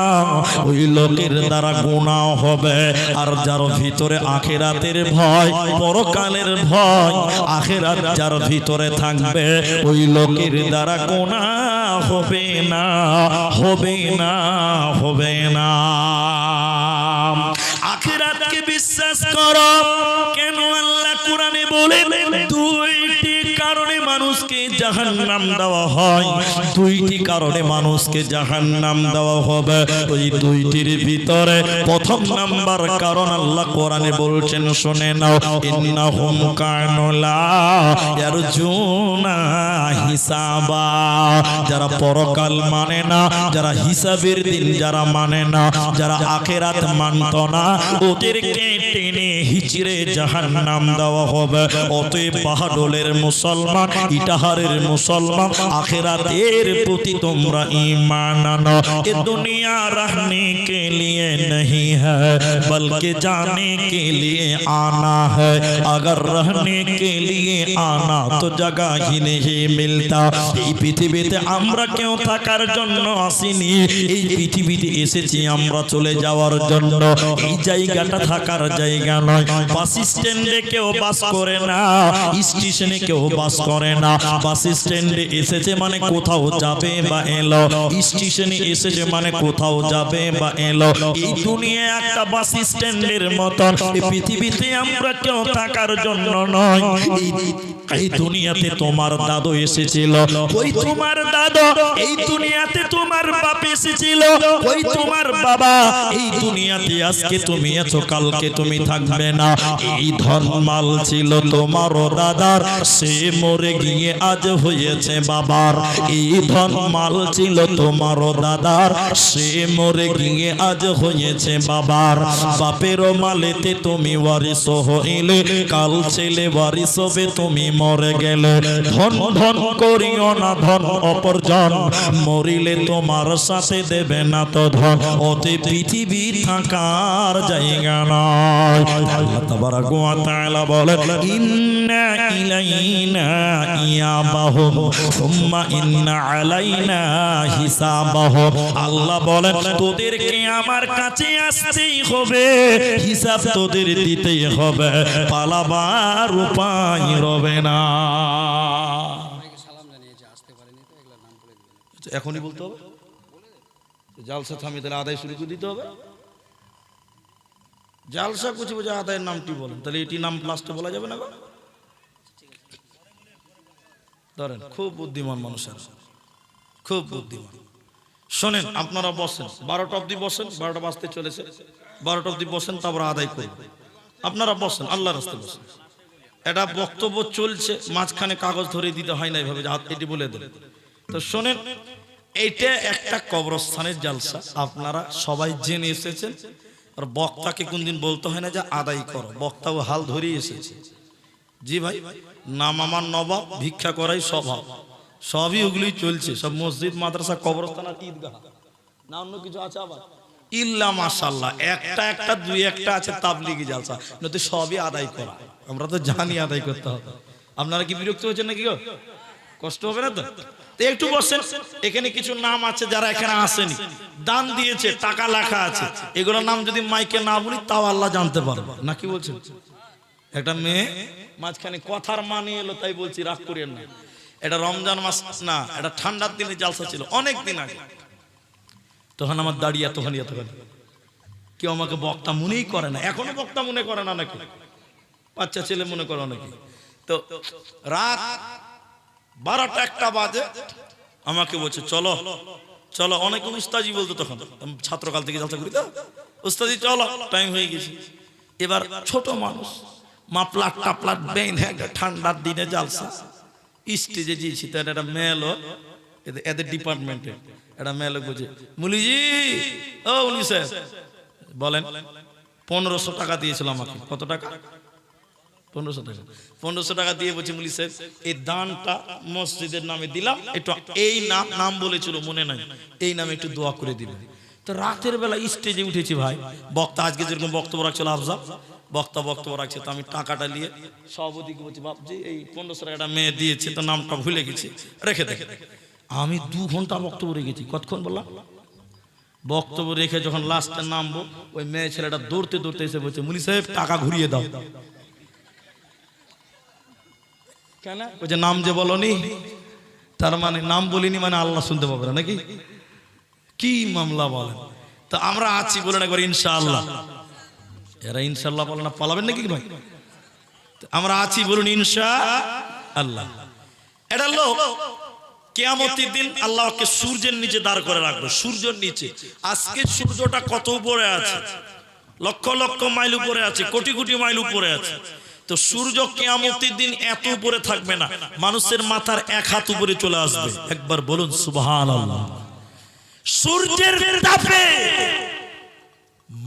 ওই লোকের দ্বারা গুনাহ হবে, আর যার ভিতরে আখিরাতের ভয়, পরকালের ভয়, আখিরাত যার ভিতরে থাকবে ওই লোকের দ্বারা গুনাহ হবে না, হবে না, হবে না। আখিরাতকে বিশ্বাস করো। কেন আল্লাহ কোরআনে বলে দুইটি কারণে মানুষকে জাহান্নাম দেওয়া হয়, দুইটি কারণে মানুষকে জাহান্নাম দেওয়া হবে। ওই দুইটির ভিতরে প্রথম নাম্বার কারণ আল্লাহ কোরআনে বলছেন, শুনে নাও, ইন্নাহুম কানু লা ইয়ারজুনা হিসাবা। যারা পরকাল মানে না, যারা হিসাবের দিন যারা মানে না, যারা আখিরাত মানত না, ওদেরকে টেনে হিচড়ে জাহান্নাম দেওয়া হবে। অতএব বাহাদুরের মুসলমান, ইটাহারের মুসলমান, আখিরাতের প্রতি তোমরা ঈমান আনো। এ দুনিয়া रहने के लिए नहीं है बल्कि जाने के लिए आना है। अगर रहने के लिए आना तो जगह ही नहीं मिलता। এই পৃথিবীতে আমরা কেউ থাকার জন্য আসিনি, এই পৃথিবীতে এসেছি আমরা চলে যাওয়ার জন্য। এই জায়গাটা থাকার জায়গা নয়। বাস স্ট্যান্ডে কেউ বাস করে না, স্টেশনে কেউ বাস করে না। বাস স্ট্যান্ডে এসেছে মানে কোথাও যাবে বা এলো, স্টেশনে এসেছে মানে কোথাও যাবে বা এলো। এই দুনিয়া একটা বাস স্ট্যান্ডের মতন, এই পৃথিবীতে আমরা কেউ থাকার জন্য নয়। এই দুনিয়াতে তোমার দাদু এসেছিল, ওই তোমার দাদু। এই দুনিয়াতে তোমার বাপ এসেছিল, ওই তোমার বাবা। এই দুনিয়াতে আজকে তুমি আছো, কালকে তুমি থাকবে না। এই ধনমাল ছিল তোমারও দাদার, সে মরে গিয়ে আজ হয়েছে বাবার। এই ধনমাল ছিল তোমারও দাদার, সে মরে গিয়ে আজ হয়েছে বাবার। বাপেরও মালেতে তুমি ওয়ারিস হইলে, কাল ছেলে ওয়ারিস হবে তুমি মরে গেলে। ধন ধন করিও না ধন অপরজন, মরিলে তোমার সাথে দেবে না তো ধন। ওতে পৃথিবী থাকার জায়গা নয়। আল্লাহ তাবারাক ওয়া তাআলা বলেন, ইন্না ইলাইনা ইয়াবাহুম সুম্মা ইন্না আলাইনা হিসাবাহুম। আল্লাহ বলেন, তোদেরকে আমার কাছে আসতেই হবে, হিসাব তোদের দিতেই হবে, পালাবার উপায় রবে না। এখনই বলতে হবে, জালসা থামিয়ে তাহলে আদায় শুরু করে দিতে হবে। জালসা কুচি বুঝে আদায়ের নামটি বলেন, তাহলে এটি নাম লাস্টে বলা যাবে না? ধরেন, খুব বুদ্ধিমান মানুষের, খুব বুদ্ধিমান। শোনেন, আপনারা বসেন, 12টা অবধি বসেন, 12টা বাজতে চলেছে, 12টা অবধি বসেন, তারপর আদায় করবেন। আপনারা বসেন, আল্লাহর রাস্তায় বসেন। এটা বক্তব্য চলছে, মাঝখানে কাগজ ধরে দিতে হয় না এইভাবে, এটি বলে দেন। তো শোনেন, এইটা একটা কবরস্থানের জালসা, আপনারা সবাই জেনে এসেছেন। আর বক্তাকে কোনদিন বলতে হয় না যে আদায় করো, বক্তাও হাল ধরেই এসেছে। জি ভাই, নাম আমার নবাব, ভিক্ষা করাই স্বভাব, সবই ওগুলোই চলছে। সব মসজিদ, মাদ্রাসা, কবরস্থান আর ঈদগাহ, না অন্য কিছু আছে আবার? ইল্লা মাশাআল্লাহ একটা একটা দুই একটা আছে তাবলিগি জালসা, নয়তো সবই আদায় করা। আমরা তো জানি আদায় করতে হবে। আপনারা কি বিরক্ত হচ্ছেন নাকি গো? কষ্ট হবে না তো? একটু বসেন। এখানে কিছু নাম আছে যারা এখানে আসেনি, দান দিয়েছে, টাকা লেখা আছে। এগুলোর নাম যদি মাইকে না বলি তাও আল্লাহ জানতে পারবে না। কি বলছেন? একটা মেয়ে মাঝখানে কথার মানে এলো, তাই বলছি, রাগ করিয়েন না। এটা রমজান মাস না, এটা ঠান্ডার দিনে জালসা ছিল অনেক দিন আগে। তখন আমার দাড়ি এতখানি এতখানি, কেউ আমাকে বক্তা মনেই করে না, এখনো বক্তা মনে করে না নাকি, বাচ্চা ছেলে মনে করে নাকি। তো রাত 12টা 1টা বাজে, আমাকে বলছে চলো চলো। অনেক উস্তাজি বলতো তখন, ছাত্রকাল থেকে জালসা করি তো, উস্তাজি চলো, টাইম হয়ে গেছে। এবার ছোট মানুষ, মাপলাট টাপলাট বেঁধে ঠান্ডার দিনে জালসা স্টেজে দিয়েছি। তো একটা মেলো, এদের ডিপার্টমেন্টে একটা মেলো বলছে, মুলিজি ও উনি স্যার বলেন, 1500 টাকা দিয়েছিল আমাকে। কত টাকা? 1500 টাকা। 1500 টাকা দিয়ে বলছি, মুলি সাহেব এই দানটা মসজিদের নামে দিলাম, একটু এই নাম বলেছিল মনে নাই, এই নামে একটু দোয়া করে দিবেন। তো রাতের বেলা স্টেজে উঠেছি ভাই, বক্তা আজকে যেরকম বক্তব্য রাখছিল আফজাল, বক্তা বক্তব্য রাখছে। তো আমি টাকাটা নিয়ে সভাপতিকে বলছি, বাপজি এই 1500 টাকাটা মেয়ে দিয়েছে, তো নামটা ভুলে গেছি, রেখে দেখে। আমি 2 ঘন্টা বক্তব্য রেখেছি। কতক্ষণ বললাম? বক্তব্য রেখে যখন লাস্টে নামবো, ওই মেয়ে ছেলেটা দৌড়তে দৌড়তে এসে বলছে, মুলি সাহেব টাকা ঘুরিয়ে দাও। কেন? ওই যে নাম যে বলনি, তার মানে নাম বলিনি মানে আল্লাহ শুনতে পাবে না নাকি? কি মামলা বলেন? তো আমরা আছি বলেন একবার ইনশাআল্লাহ। এরা ইনশাআল্লাহ বলে না, পালাবেন নাকি ভাই? আমরা আছি বলুন ইনশাআল্লাহ। এটা লোক কিয়ামতের দিন আল্লাহকে সূর্যের নিচে দাঁড় করে রাখবে, সূর্যের নিচে। আজকে সূর্যটা কত উপরে আছে? লক্ষ লক্ষ মাইল উপরে আছে, কোটি কোটি মাইল উপরে আছে। তো সূর্য কিয়ামতের দিন এত উপরে থাকবে না, মানুষের মাথার 1 হাত উপরে চলে আসবে। একবার বলুন সুবহানাল্লাহ। সূর্যের তাপে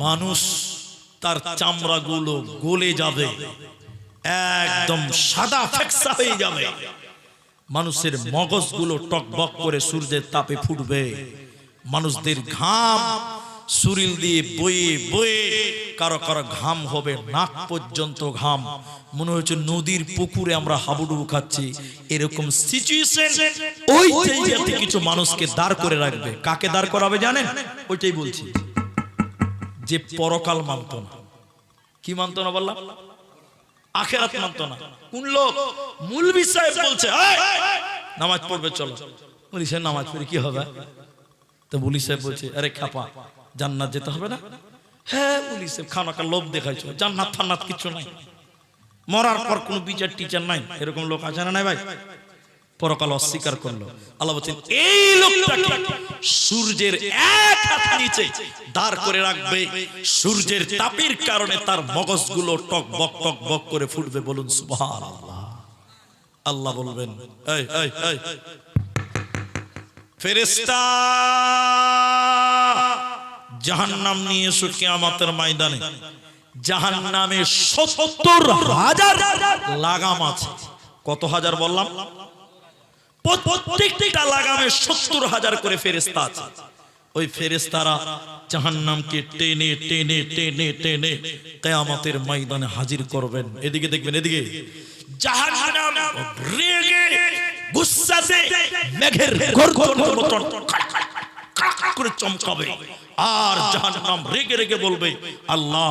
মানুষ তার চামড়াগুলো গলে যাবে, একদম সাদা ফেকসা হয়ে যাবে। মানুষের মগজগুলো টকবক করে সূর্যের তাপে ফুটবে। মানুষদের ঘাম শরীর দিয়ে বয়ে বয়ে, কারো কারো ঘাম হবে নাক পর্যন্ত ঘাম, মনে হচ্ছে নদীর পুকুরে আমরা হাবুডুবু খাচ্ছি। এরকম সিচুয়েশন ওই জায়গাতে কিছু মানুষকে দাঁড় করে রাখবে। কাকে দাঁড় করাবে জানেন? ওইটাই বলছি, যে পরকাল মানত না। কি মানত না বললাম? আখিরাত মানত না। কোন লোক? মুলবি সাহেব বলছে, নামাজ পড়বে চলো। বলি সে নামাজ পড়ে কি হবে? তো বলি সাহেব বলছে আরে খাপা জান্নাত যেতে হবে না? হ্যাঁ বলি সাহেব খানাকা লোভ দেখাইছো, জান্নাত ফান্নাত কিছু নাই, মরার পর কোনো বিচার টিচার নাই, এরকম লোক আছে না নাই ভাই? পরকাল অস্বীকার করলো। আল্লাহ বলছেন এই লোকটাকে সূর্যের এক হাত নিচে দাঁড় করে রাখবে, সূর্যের তাপের কারণে তার মগজগুলো টক বক টক বক করে ফুটবে। বলুন সুবহানাল্লাহ। আল্লাহ বলবেন এই এই এই ফেরেশতা জাহান্নাম নিয়ে এসো কিয়ামতের ময়দানে। জাহান্নামে ৭০,০০০ লাগাম আছে। কত হাজার বললাম? প্রত্যেকটা লাগামে ৭০,০০০ করে ফেরেশতা আছে। ওই ফেরেশতারা জাহান্নামকে টেনে টেনে টেনে টেনে কিয়ামতের ময়দানে হাজির করবেন। এদিকে দেখবেন, এদিকে জাহান্নাম রেগে গুসাতে মেঘের গর্জনের মতন করে চমকাবে, আর জাহান্নাম রেগে রেগে বলবে আল্লাহ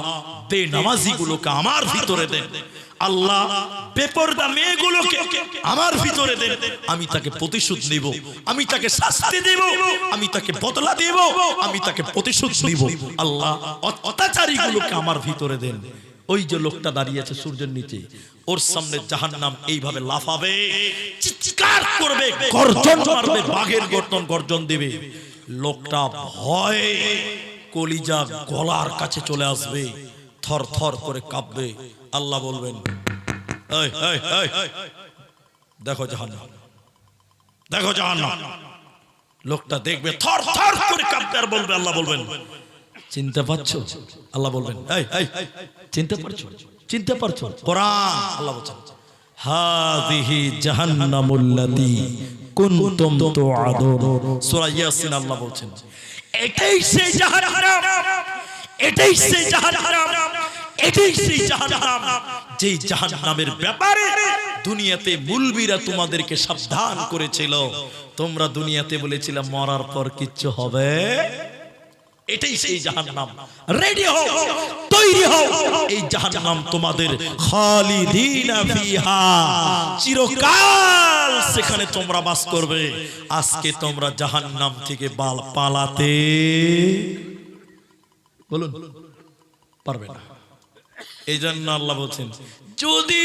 বেনামাজিগুলোকে আমার ভিতরে দেন, আল্লাহ বেপরদা মেয়েগুলোকে আমার ভিতরে দেন, আমি তাকে প্রতিশোধ নিব, আমি তাকে শাস্তি দেব, আমি তাকে বদলা দেব, আমি তাকে প্রতিশোধ নিব, আল্লাহ অত্যাচারীগুলোকে আমার ভিতরে দেন। ওই যে লোকটা দাঁড়িয়ে আছে সূর্যের নিচে, ওর সামনে জাহান্নাম এইভাবে লাফাবে, চিৎকার করবে, গর্জন মারবে, বাঘের গর্জন দেবে। লোকটা ভয়ে কলিজা গলার কাছে চলে আসবে, থর থর করে কাঁপবে। আল্লাহ বলবেন এই এই এই দেখো জাহান্নাম, দেখো জাহান্নাম। লোকটা দেখবে থর থর করে কাঁপবে আর বলবে, আল্লাহ বলবেন চিনতে পারছো? আল্লাহ বলবেন এই এই চিনতে পারছো? চিনতে পারছো? কোরআন আল্লাহ বলছেন হাযিহি জাহান্নামুল্লাতী কুনতুম তুআদুন। সূরা ইয়াসিন আল্লাহ বলছেন এটাই সেই জাহান্নাম, এটাই সেই জাহান্নাম, এটাই সেই জাহান্নাম যেই জাহান্নামের ব্যাপারে দুনিয়াতে মুলবিরা তোমাদেরকে সাবধান করেছিল। তোমরা দুনিয়াতে বলেছিলে মরার পর কিচ্ছু হবে, এটাই সেই জাহান্নাম। রেডি হও, তৈরি হও, এই জাহান্নাম তোমাদের খালিদিনা ফিহা, চিরকাল সেখানে তোমরা বাস করবে। আজকে তোমরা জাহান্নাম থেকে পালাতে বলুন পারবে না। এই জন্য আল্লাহ বলছেন যদি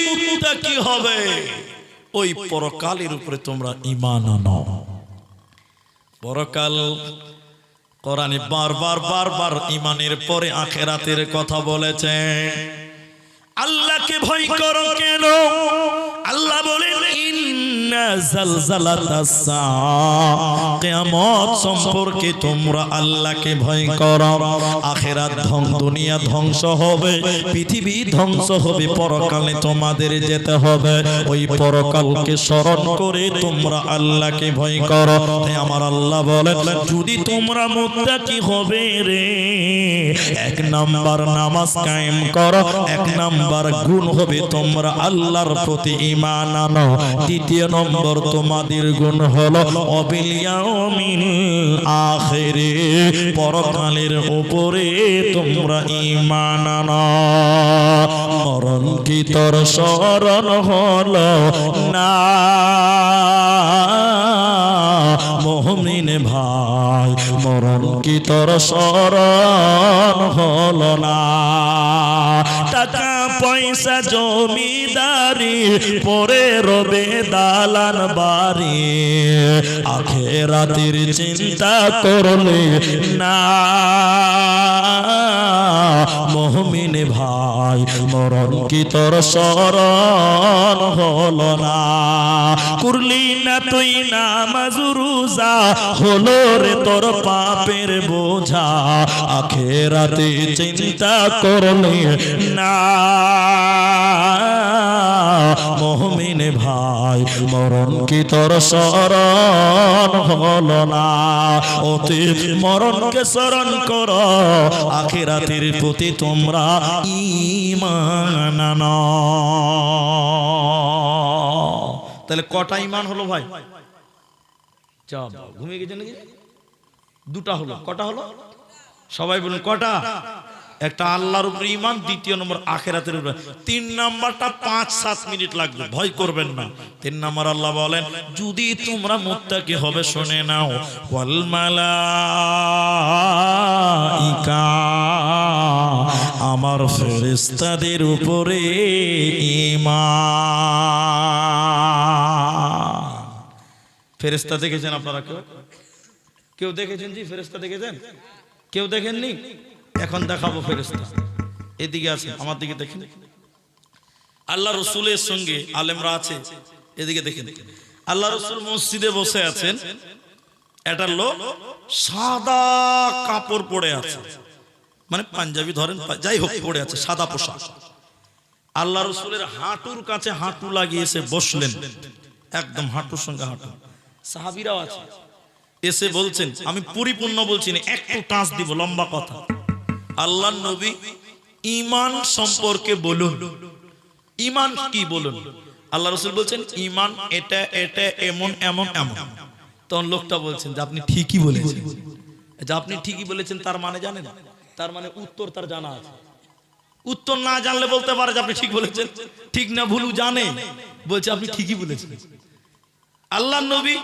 মুত্তাকি হবে ওই পরকালের উপরে তোমরা ঈমান আনো। পরকাল কোরআনে বারবার বারবার ঈমানের পরে আখিরাতের কথা বলেছে। আল্লাহকে ভয় করো কেন? আল্লাহ বলেন ইন্না জালজালাতাস সাআ, কিয়ামত সম্পর্কে তোমরা আল্লাহকে ভয় করো। আখিরাত দুনিয়া ধ্বংস হবে, পৃথিবী ধ্বংস হবে, পরকালে তোমাদের যেতে হবে। ওই পরকালকে স্মরণ করে তোমরা আল্লাহকে ভয় করো। তাই আমার আল্লাহ বলেন যদি তোমরা মুত্তাকি হবে রে, এক নাম্বার নামাজ কায়েম করো, এক নাম্বার গুণ হবে তোমরা আল্লাহর প্রতি ঈমান আনো, দ্বিতীয় নম্বর তোমাদের গুণ হলো অবিল ইয়াউমিল আখিরে, পরকালের উপরে তোমরা ঈমান আনো। মরণ কি তোর স্মরণ হলো না মুমিন ভাই, মরণ কি তোর স্মরণ হলো না? টাকা পয়সা জমিদারি পরে রবে দালান বাড়ি, আখিরাতের চিন্তা করলে না মুমিন ভাই, মরণ কি তোর স্মরণ হলো না? করলি না তুই নামাজ রোজা, হলো রে তোর পাপের বোঝা, আখিরাতে চিন্তা করলে না মুমিন ভাই, মরণ কি তোর স্মরণ হলো না? অতি মরণকে স্মরণ করো, আখিরাতের প্রতি তোমরা ঈমান আনো। তাহলে কটা ঈমান হলো ভাই? ঘুমিয়ে গেছে নাকি? দুটা হলো। কটা হলো? সবাই বলুন কটা? একটা আল্লাহর উপরে ঈমান, দ্বিতীয় নম্বর আখিরাতের উপরে, তিন নাম্বারটা 5-7 মিনিট লাগবে, ভয় করবেন না। তিন নাম্বার আল্লাহ বলেন যদি তোমরা মুত্তাকি হবে, শুনে নাও, ওয়াল মালাইকা, আমার ফেরেশতাদের উপরে ঈমান। ফেরেশতা দেখেছেন আপনারা? কেউ দেখেছেন? জি, ফেরেশতা দেখেছেন? কেউ দেখেননি? এখন দেখাবো ফেরেশতা। এদিকে আছে, আমার দিকে দেখেন। আল্লাহ রসুলের সঙ্গে আলেমরা আছে, এদিকে দেখেন। আল্লাহ রসুল মসজিদে বসে আছেন, একটা লোক সাদা কাপড় পরে আছে, মানে পাঞ্জাবি ধরেন, যাই হোক পরে আছে, সাদা পোশাক। আল্লাহ রসুলের হাঁটুর কাছে হাঁটু লাগিয়েছে বসলেন, একদম হাঁটুর সঙ্গে হাঁটু। সাহাবীরাও আছে, এসে বলছেন, আমি পরিপূর্ণ বলছি না, একটু টাচ দিব, লম্বা কথা। আল্লাহর নবী ঈমান সম্পর্কে বলুন, ঈমান কি বলুন। আল্লাহ রাসূল বলছেন ঈমান এটা এটা এমন এমন এমন। তখন লোকটা বলছেন যে আপনি ঠিকই বলেছেন। যে আপনি ঠিকই বলেছেন তার মানে জানেন? তার মানে উত্তর তার জানা আছে। উত্তর না জানলে বলতে পারে যে আপনি ঠিক বলেছেন, ঠিক না ভুল জানে, বলছে আপনি ঠিকই বলেছেন। আল্লাহর নবী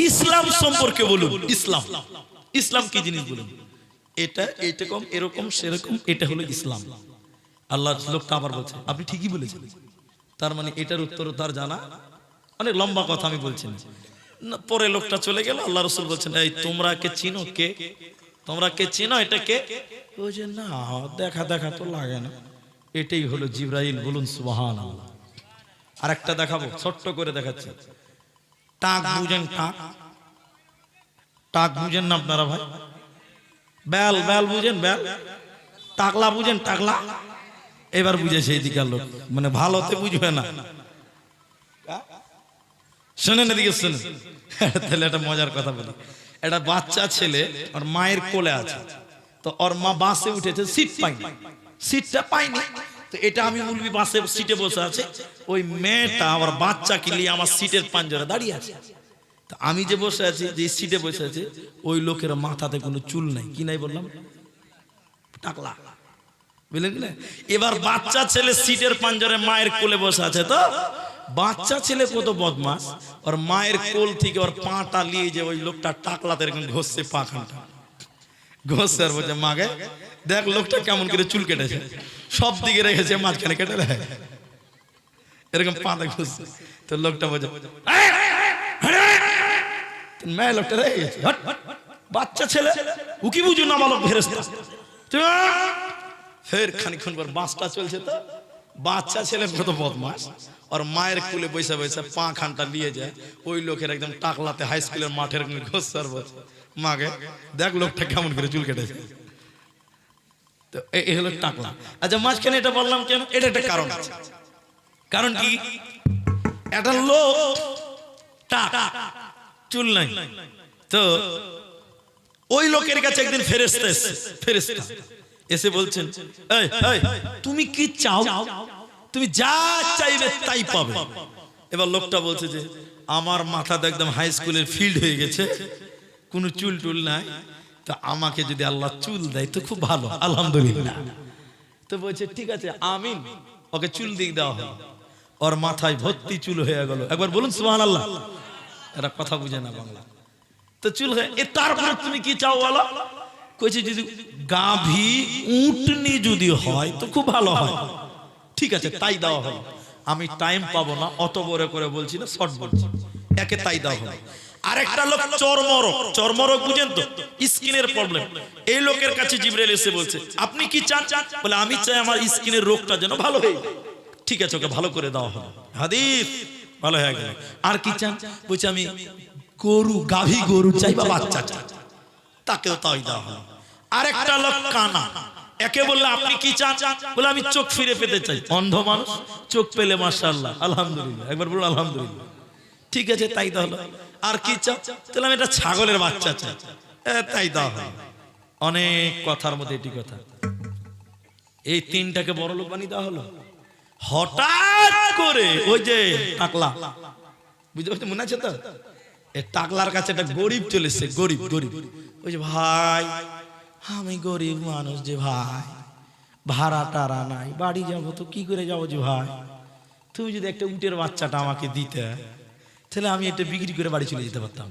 ইসলাম সম্পর্কে বলুন, ইসলাম, ইসলাম কি জিনিস বলুন। এটা এইরকম এরকম সেরকম, এটা হলো ইসলাম। আল্লাহ লোকটা আবার বলছে আপনি ঠিকই বলেছেন, তার মানে এটার উত্তর তার জানা। অনেক লম্বা কথা আমি বলছি না। পরে লোকটা চলে গেল। আল্লাহ রাসূল বলছেন এই তোমরা কে চিনো? কে তোমরা কে চিনো? এটা কে? বলছে না দেখা দেখা তো লাগে না, এটাই হলো জিবরাইল। বলুন সুবহানাল্লাহ। আরেকটা দেখাবো, ছোট্ট করে দেখাচ্ছি। টাক বুঝেন? টাক, টাক বুঝেন না আপনারা ভাই? বেল, বেল বুঝেন? বেল। টাকলা বুঝেন? টাকলা। এবার বুঝেছে এদিকার লোক, মানে ভালোতে বুঝবে না। শোনেন এদিকে, শোনেন। তাহলে একটা মজার কথা বলি। একটা বাচ্চা ছেলে ওর মায়ের কোলে আছে, তো ওর মা বাসে উঠেছে, সিট পাইনি, সিটটা পাইনি। তো এটা আমি মুলবি বাসে সিটে বসে আছে, ওই মেয়েটা আমার বাচ্চাকে নিয়ে আমার সিটের পাঞ্জরে দাঁড়িয়ে আছে। তো আমি যে বসে আছি, যে সিটে বসে আছে, ওই লোকের মাথাতে কোনো চুল নাই। কি নাই বললাম? টাকলা। বুঝলেন কি না? এবার বাচ্চা ছেলে সিটের পাঞ্জরে মায়ের কোলে বসে আছে। তো বাচ্চা ছেলে কত বদমাস, ওর মায়ের কোল থেকে ওর পাটা নিয়ে যে ওই লোকটা টাকলাতে এরকম ঘষছে, পাখানটা ঘষছে, আর বলছে মাগে দেখ লোকটা কেমন করে চুল কেটেছে, সব দিকে রেখেছে, মাঝখানে কেটে দেয়, এরকম পাটা ঘষছে। তো লোকটা বলছে মেয়ে, লোকটা রেখে গেছে। বাচ্চা ছেলে ও কি বুঝুন না, বালক ফেরেশতা। ফের খানিকক্ষণ পর বাসটা চলছে, তো বাচ্চা ছেলে কত বদমাস, আর মায়ের কুলে বৈশা বৈশা পা খানটা নিয়ে যায়, ওই লোকের একদম টাকলাতে হাই স্কুলের মাঠের ঘোষার বলছে মাগে দেখ লোকটা কেমন করে চুল কেটেছে। তো এই হলো টাকলা। আচ্ছা মাঝখানে এটা বললাম কেন? এটা একটা কারণ আছে। কারণ কি? একটা লোক টাক, চুল নাই। তো ওই লোকের কাছে একদিন ফেরেশতা এসেছে। ফেরেশতা এসে বলছেন এই এই তুমি কি চাও? তুমি যা চাইবে তাই পাবে। এবার লোকটা বলছে যে আমার মাথাতে একদম হাই স্কুলের ফিল্ড হয়ে গেছে, কোনো চুল টুল নাই, তো আমাকে যদি আল্লাহ চুল দেয় তো খুব ভালো, আলহামদুলিল্লাহ। তো বলছে ঠিক আছে আমিন। ওকে চুল দিয়ে দেওয়া হলো, ওর মাথায় ভর্তি চুল হয়ে গেল। একবার বলুন সুবহানাল্লাহ। এরা কথা বুঝে না বাংলা। তো চুল হয়ে তারপরে তুমি কি চাও বলো? কইছে যদি গাভী উটনি যদি হয় তো খুব ভালো হয়। ঠিক আছে তাই দেওয়া হলো। আমি টাইম পাবো না, অত বড় করে বলছি না, শর্ট বলছি। একে তাই দেওয়া হলো। আরেকটা লোক চর্মরোগ, চর্মরোগ বুঝেন তো, স্কিনের প্রবলেম। এই লোকের কাছে জিবরাইল এসে বলছে আপনি কি চান? বলে আমি চাই আমার স্কিনের রোগটা যেন ভালো হয়ে যায়। ঠিক আছে ওকে ভালো করে দেওয়া হলো, হাদিস ভালো হয়ে গেল। আর কি চান? বলছে আমি গরু, গাভী গরু চাই বা বাচ্চা চাই, তাকেও তাই দেওয়া হলো। আরেকটা লোক কানা, একে বললে আপনি কি চান? বলে আমি চোখ ফিরে পেতে চাই। অন্ধ মানুষ চোখ পেলে মাশাআল্লাহ আলহামদুলিল্লাহ, একবার বলুন আলহামদুলিল্লাহ। ঠিক আছে তাই দেওয়া হলো। আর কি চাও? তাহলে আমি একটা ছাগলের বাচ্চা চাই, তাই দেওয়া হলো। অনেক কথার মধ্যে এটি কথা। এই তিনটাকে বড় লোক বানিয়ে দেওয়া হলো। হঠাৎ করে ওই যে টাকলা, বুঝতে পারছেন, মনে আছে তো? এই টাকলার কাছে একটা গরিব চলে এসেছে। গরিব গরিব ওই যে ভাই আমি গরিব মানুষ যে ভাই ভাড়া টাড়া নাই, বাড়ি যাবো তো কি করে যাবো যে ভাই, তুমি যদি একটা উটের বাচ্চাটা আমাকে দিতে তাহলে আমি এটা বিক্রি করে বাড়ি চলে যেতে পারতাম।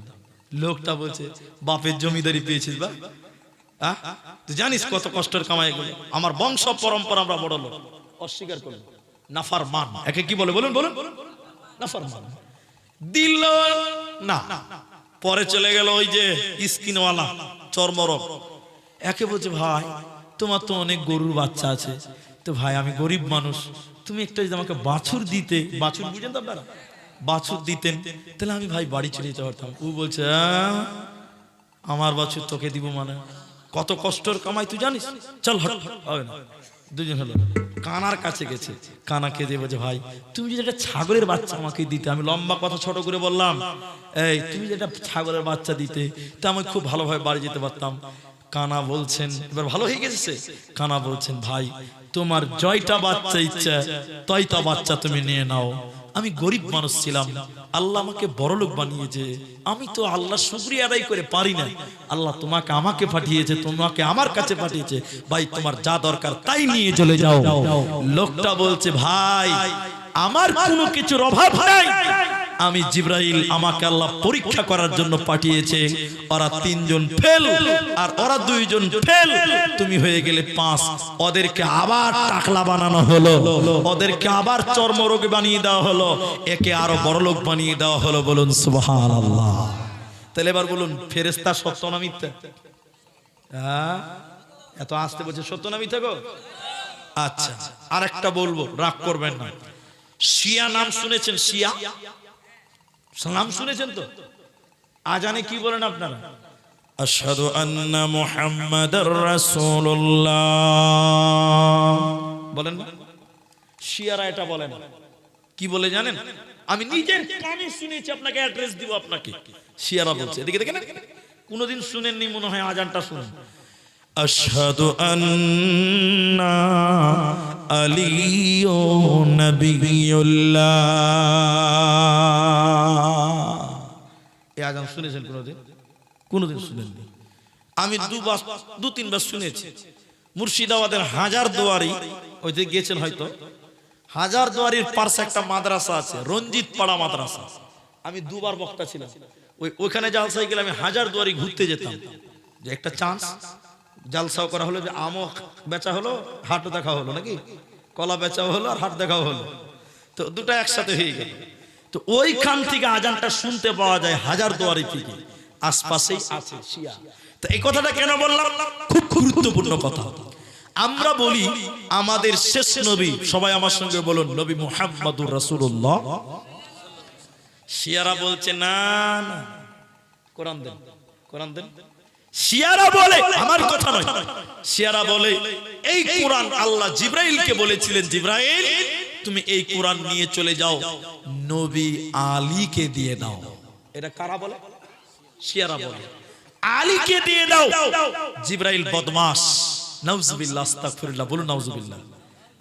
লোকটা বলছে বাপের জমিদারি পেয়েছিস বা, তুই জানিস কত কষ্টের কামাই গুলো, আমার বংশ পরম্পরা আমরা বড় লোক। অস্বীকার করলো, নাফরমান। একে কি বলে বলুন বলুন, নাফরমান। দিল না, পরে চলে গেল ওই যে স্কিনওয়ালা চর্মরোগ, একে বলছে ভাই তোমার তো অনেক গরুর বাচ্চা আছে, তো ভাই আমি গরিব মানুষ, তুমি একটা যদি আমাকে বাছুর দিতে, বাছুর বুঝেন তো আপনারা, বাছুর দিতেন তাহলে আমি ভাই বাড়ি চলে যেতে পারতাম। ও বলছে আমার বাছুর তোকে দিব মানে, কত কষ্টের কামাই তুই জানিস, চল হট, হবে না। দুজন হলো, কানার কাছে গেছে, কানাকে দিয়ে বলছে ভাই তুমি যদি একটা ছাগলের বাচ্চা আমাকে দিতে, আমি লম্বা কথা ছোট করে বললাম, এই তুমি যেটা ছাগলের বাচ্চা দিতে তা আমি খুব ভালোভাবে বাড়ি যেতে পারতাম। কানা বলছেন, এবার ভালো হয়ে গেছে, কানা বলছেন ভাই তোমার জয়টা বাচ্চা ইচ্ছা তয়টা বাচ্চা তুমি নিয়ে নাও, আমি গরিব মানুষ ছিলাম, আল্লাহ আমাকে বড়লোক বানিয়েছে, আমি তো আল্লাহ শুকরিয়া আদায় করে পারি না, আল্লাহ তোমাকে আমাকে পাঠিয়েছে, তোমাকে আমার কাছে পাঠিয়েছে, ভাই তোমার যা দরকার তাই নিয়ে চলে যাও। লোকটা বলছে ভাই আমার কোনো কিছুর অভাব নাই, আমি জিবরাইল, আমাকে আল্লাহ পরীক্ষা করার জন্য পাঠিয়েছে, ওরা 3 জন ফেল আর ওরা 2 জন ফেল, তুমি হয়ে গেলে 5, ওদেরকে আবার টাকলা বানানো হলো, ওদেরকে আবার চর্মরোগ বানিয়ে দেওয়া হলো, একে আরো বড়লোক বানিয়ে দেওয়া হলো। বলুন সুবহানাল্লাহ। তাহলে এবার বলুন ফেরেশতা সত্য না মিথ্যা? এত আসতে বলছে সত্য না মিথ্যা গো? আচ্ছা আরেকটা বলবো, রাগ করবেন না, শিয়া নাম শুনেছেন? শিয়া নাম শুনেছেন তো? আজানে কি বলেন আপনারা? আশহাদু আন্না মুহাম্মাদার রাসূলুল্লাহ বলেন না? শিয়ারা এটা বলে না, কি বলে জানেন? আমি নিজের কানে শুনেছি, আপনাকে অ্যাড্রেস দিব আপনাকে। শিয়ারা বলছে, এদিকে দেখেন, কোনোদিন শুনেননি মনে হয়, আজানটা শুনুন। আশহাদু আন্না আলিয়্যুন নাবিয়্যুল্লাহ। এই আজান শুনেছেন কোনোদিন? কোনোদিন শুনেননি। আমি 2-3 বার শুনেছি। মুর্শিদাবাদের হাজারদুয়ারি, ওই যে গেছেন হয়তো, হাজারদুয়ারির পাশে একটা মাদ্রাসা আছে, রঞ্জিত পাড়া মাদ্রাসা। আমি 2 বার বক্তা ছিলাম, ওইখানে জালসায় গেলে আমি হাজারদুয়ারি ঘুরতে যেতাম, যে একটা চান্স জালসাও করা হলো, যে আমও বেচা হলো, হাটও দেখা হলো, নাকি কলা বেচাও হলো আর হাট দেখাও হলো, তো দুটো একসাথে হয়ে গেল। তো ওইখান থেকে আজানটা শুনতে পাওয়া যায় হাজারদুয়ারি থেকে, আশপাশেই আছে শিয়া। তো এই কথাটা কেন বললাম? খুব গুরুত্বপূর্ণ কথা। আমরা বলি আমাদের শেষ নবী, সবাই আমার সঙ্গে বলুন, নবী মুহাম্মদুর রাসূলুল্লাহ। শিয়ারা বলছে না না, কোরআন দেন, কোরআন দেন। শিয়ারা বলে, আমার কথা নয়, শিয়ারা বলে এই কোরআন আল্লাহ জিবরাইলকে বলেছিলেন, জিবরাইল তুমি এই কোরআন নিয়ে চলে যাও, নবী আলীকে দিয়ে দাও। এটা কারা বলে? শিয়ারা বলে আলীকে দিয়ে দাও। জিবরাইল বদমাশ, নাউজুবিল্লাহ, আস্তাগফিরুল্লাহ, বলুন নাউজুবিল্লাহ।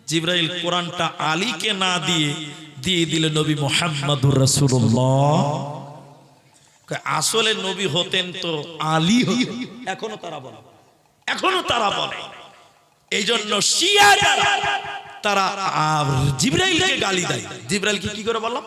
জিবরাইল কোরআনটা আলীকে না দিয়ে দিল নবী মুহাম্মদুর রাসূলুল্লাহ। আসলে নবী হতেন তো আলী হতেন, এখনো তারা বলে, এখনো তারা বলে। এই জন্য শিয়া তারা জিবরাইলকে গালি দেয়। জিবরাইলকে কি করে বললাম?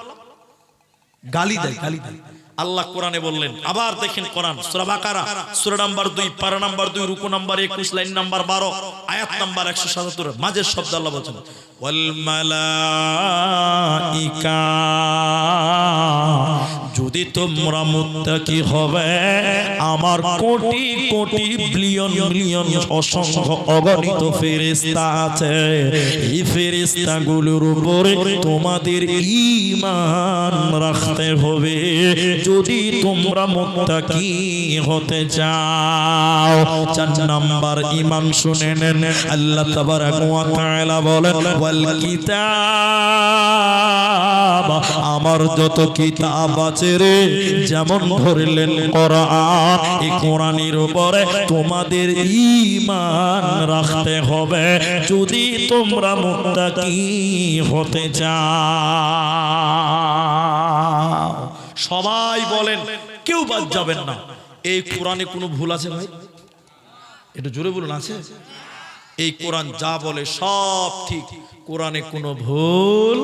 গালি দেয়, গালি দেয়। আল্লাহ কোরআনে বললেন, আবার দেখেন কোরআন সূরা বাকারা সূরা নাম্বার 2 পারা নাম্বার 2 রুকু নাম্বার 21 লাইন নাম্বার 12 আয়াত নাম্বার 177 মাঝের শব্দ আল্লাহ বলেন, ওয়াল মালাইকা, যদি তোমরা মুত্তাকি হবে, আমার কোটি কোটি বিলিয়ন বিলিয়ন অসংখ্য অগণিত ফেরেশতা আছে, এই ফেরেশতাগুলোর উপরে তোমাদের ঈমান রাখতে হবে যদি তোমরা মুত্তাকি হতে চাও। 4 নাম্বার ঈমান শুনে নেন, আল্লাহ তাবারাক ওয়া তাআলা বলেন, ওয়াল কিতাব, আমার যত কিতাব আছে রে, যেমন ধরলেন কোরআন, এই কোরআনের উপরে তোমাদের ঈমান রাখতে হবে যদি তোমরা মুত্তাকি হতে চাও। সবাই বলেন, কেউ বাদ যাবেন না। এই কোরআনে কোনো ভুল আছে ভাই? একটু জোরে বলুন, আছে? এই কোরআন যা বলে সব ঠিক, কোরআনে কোনো ভুল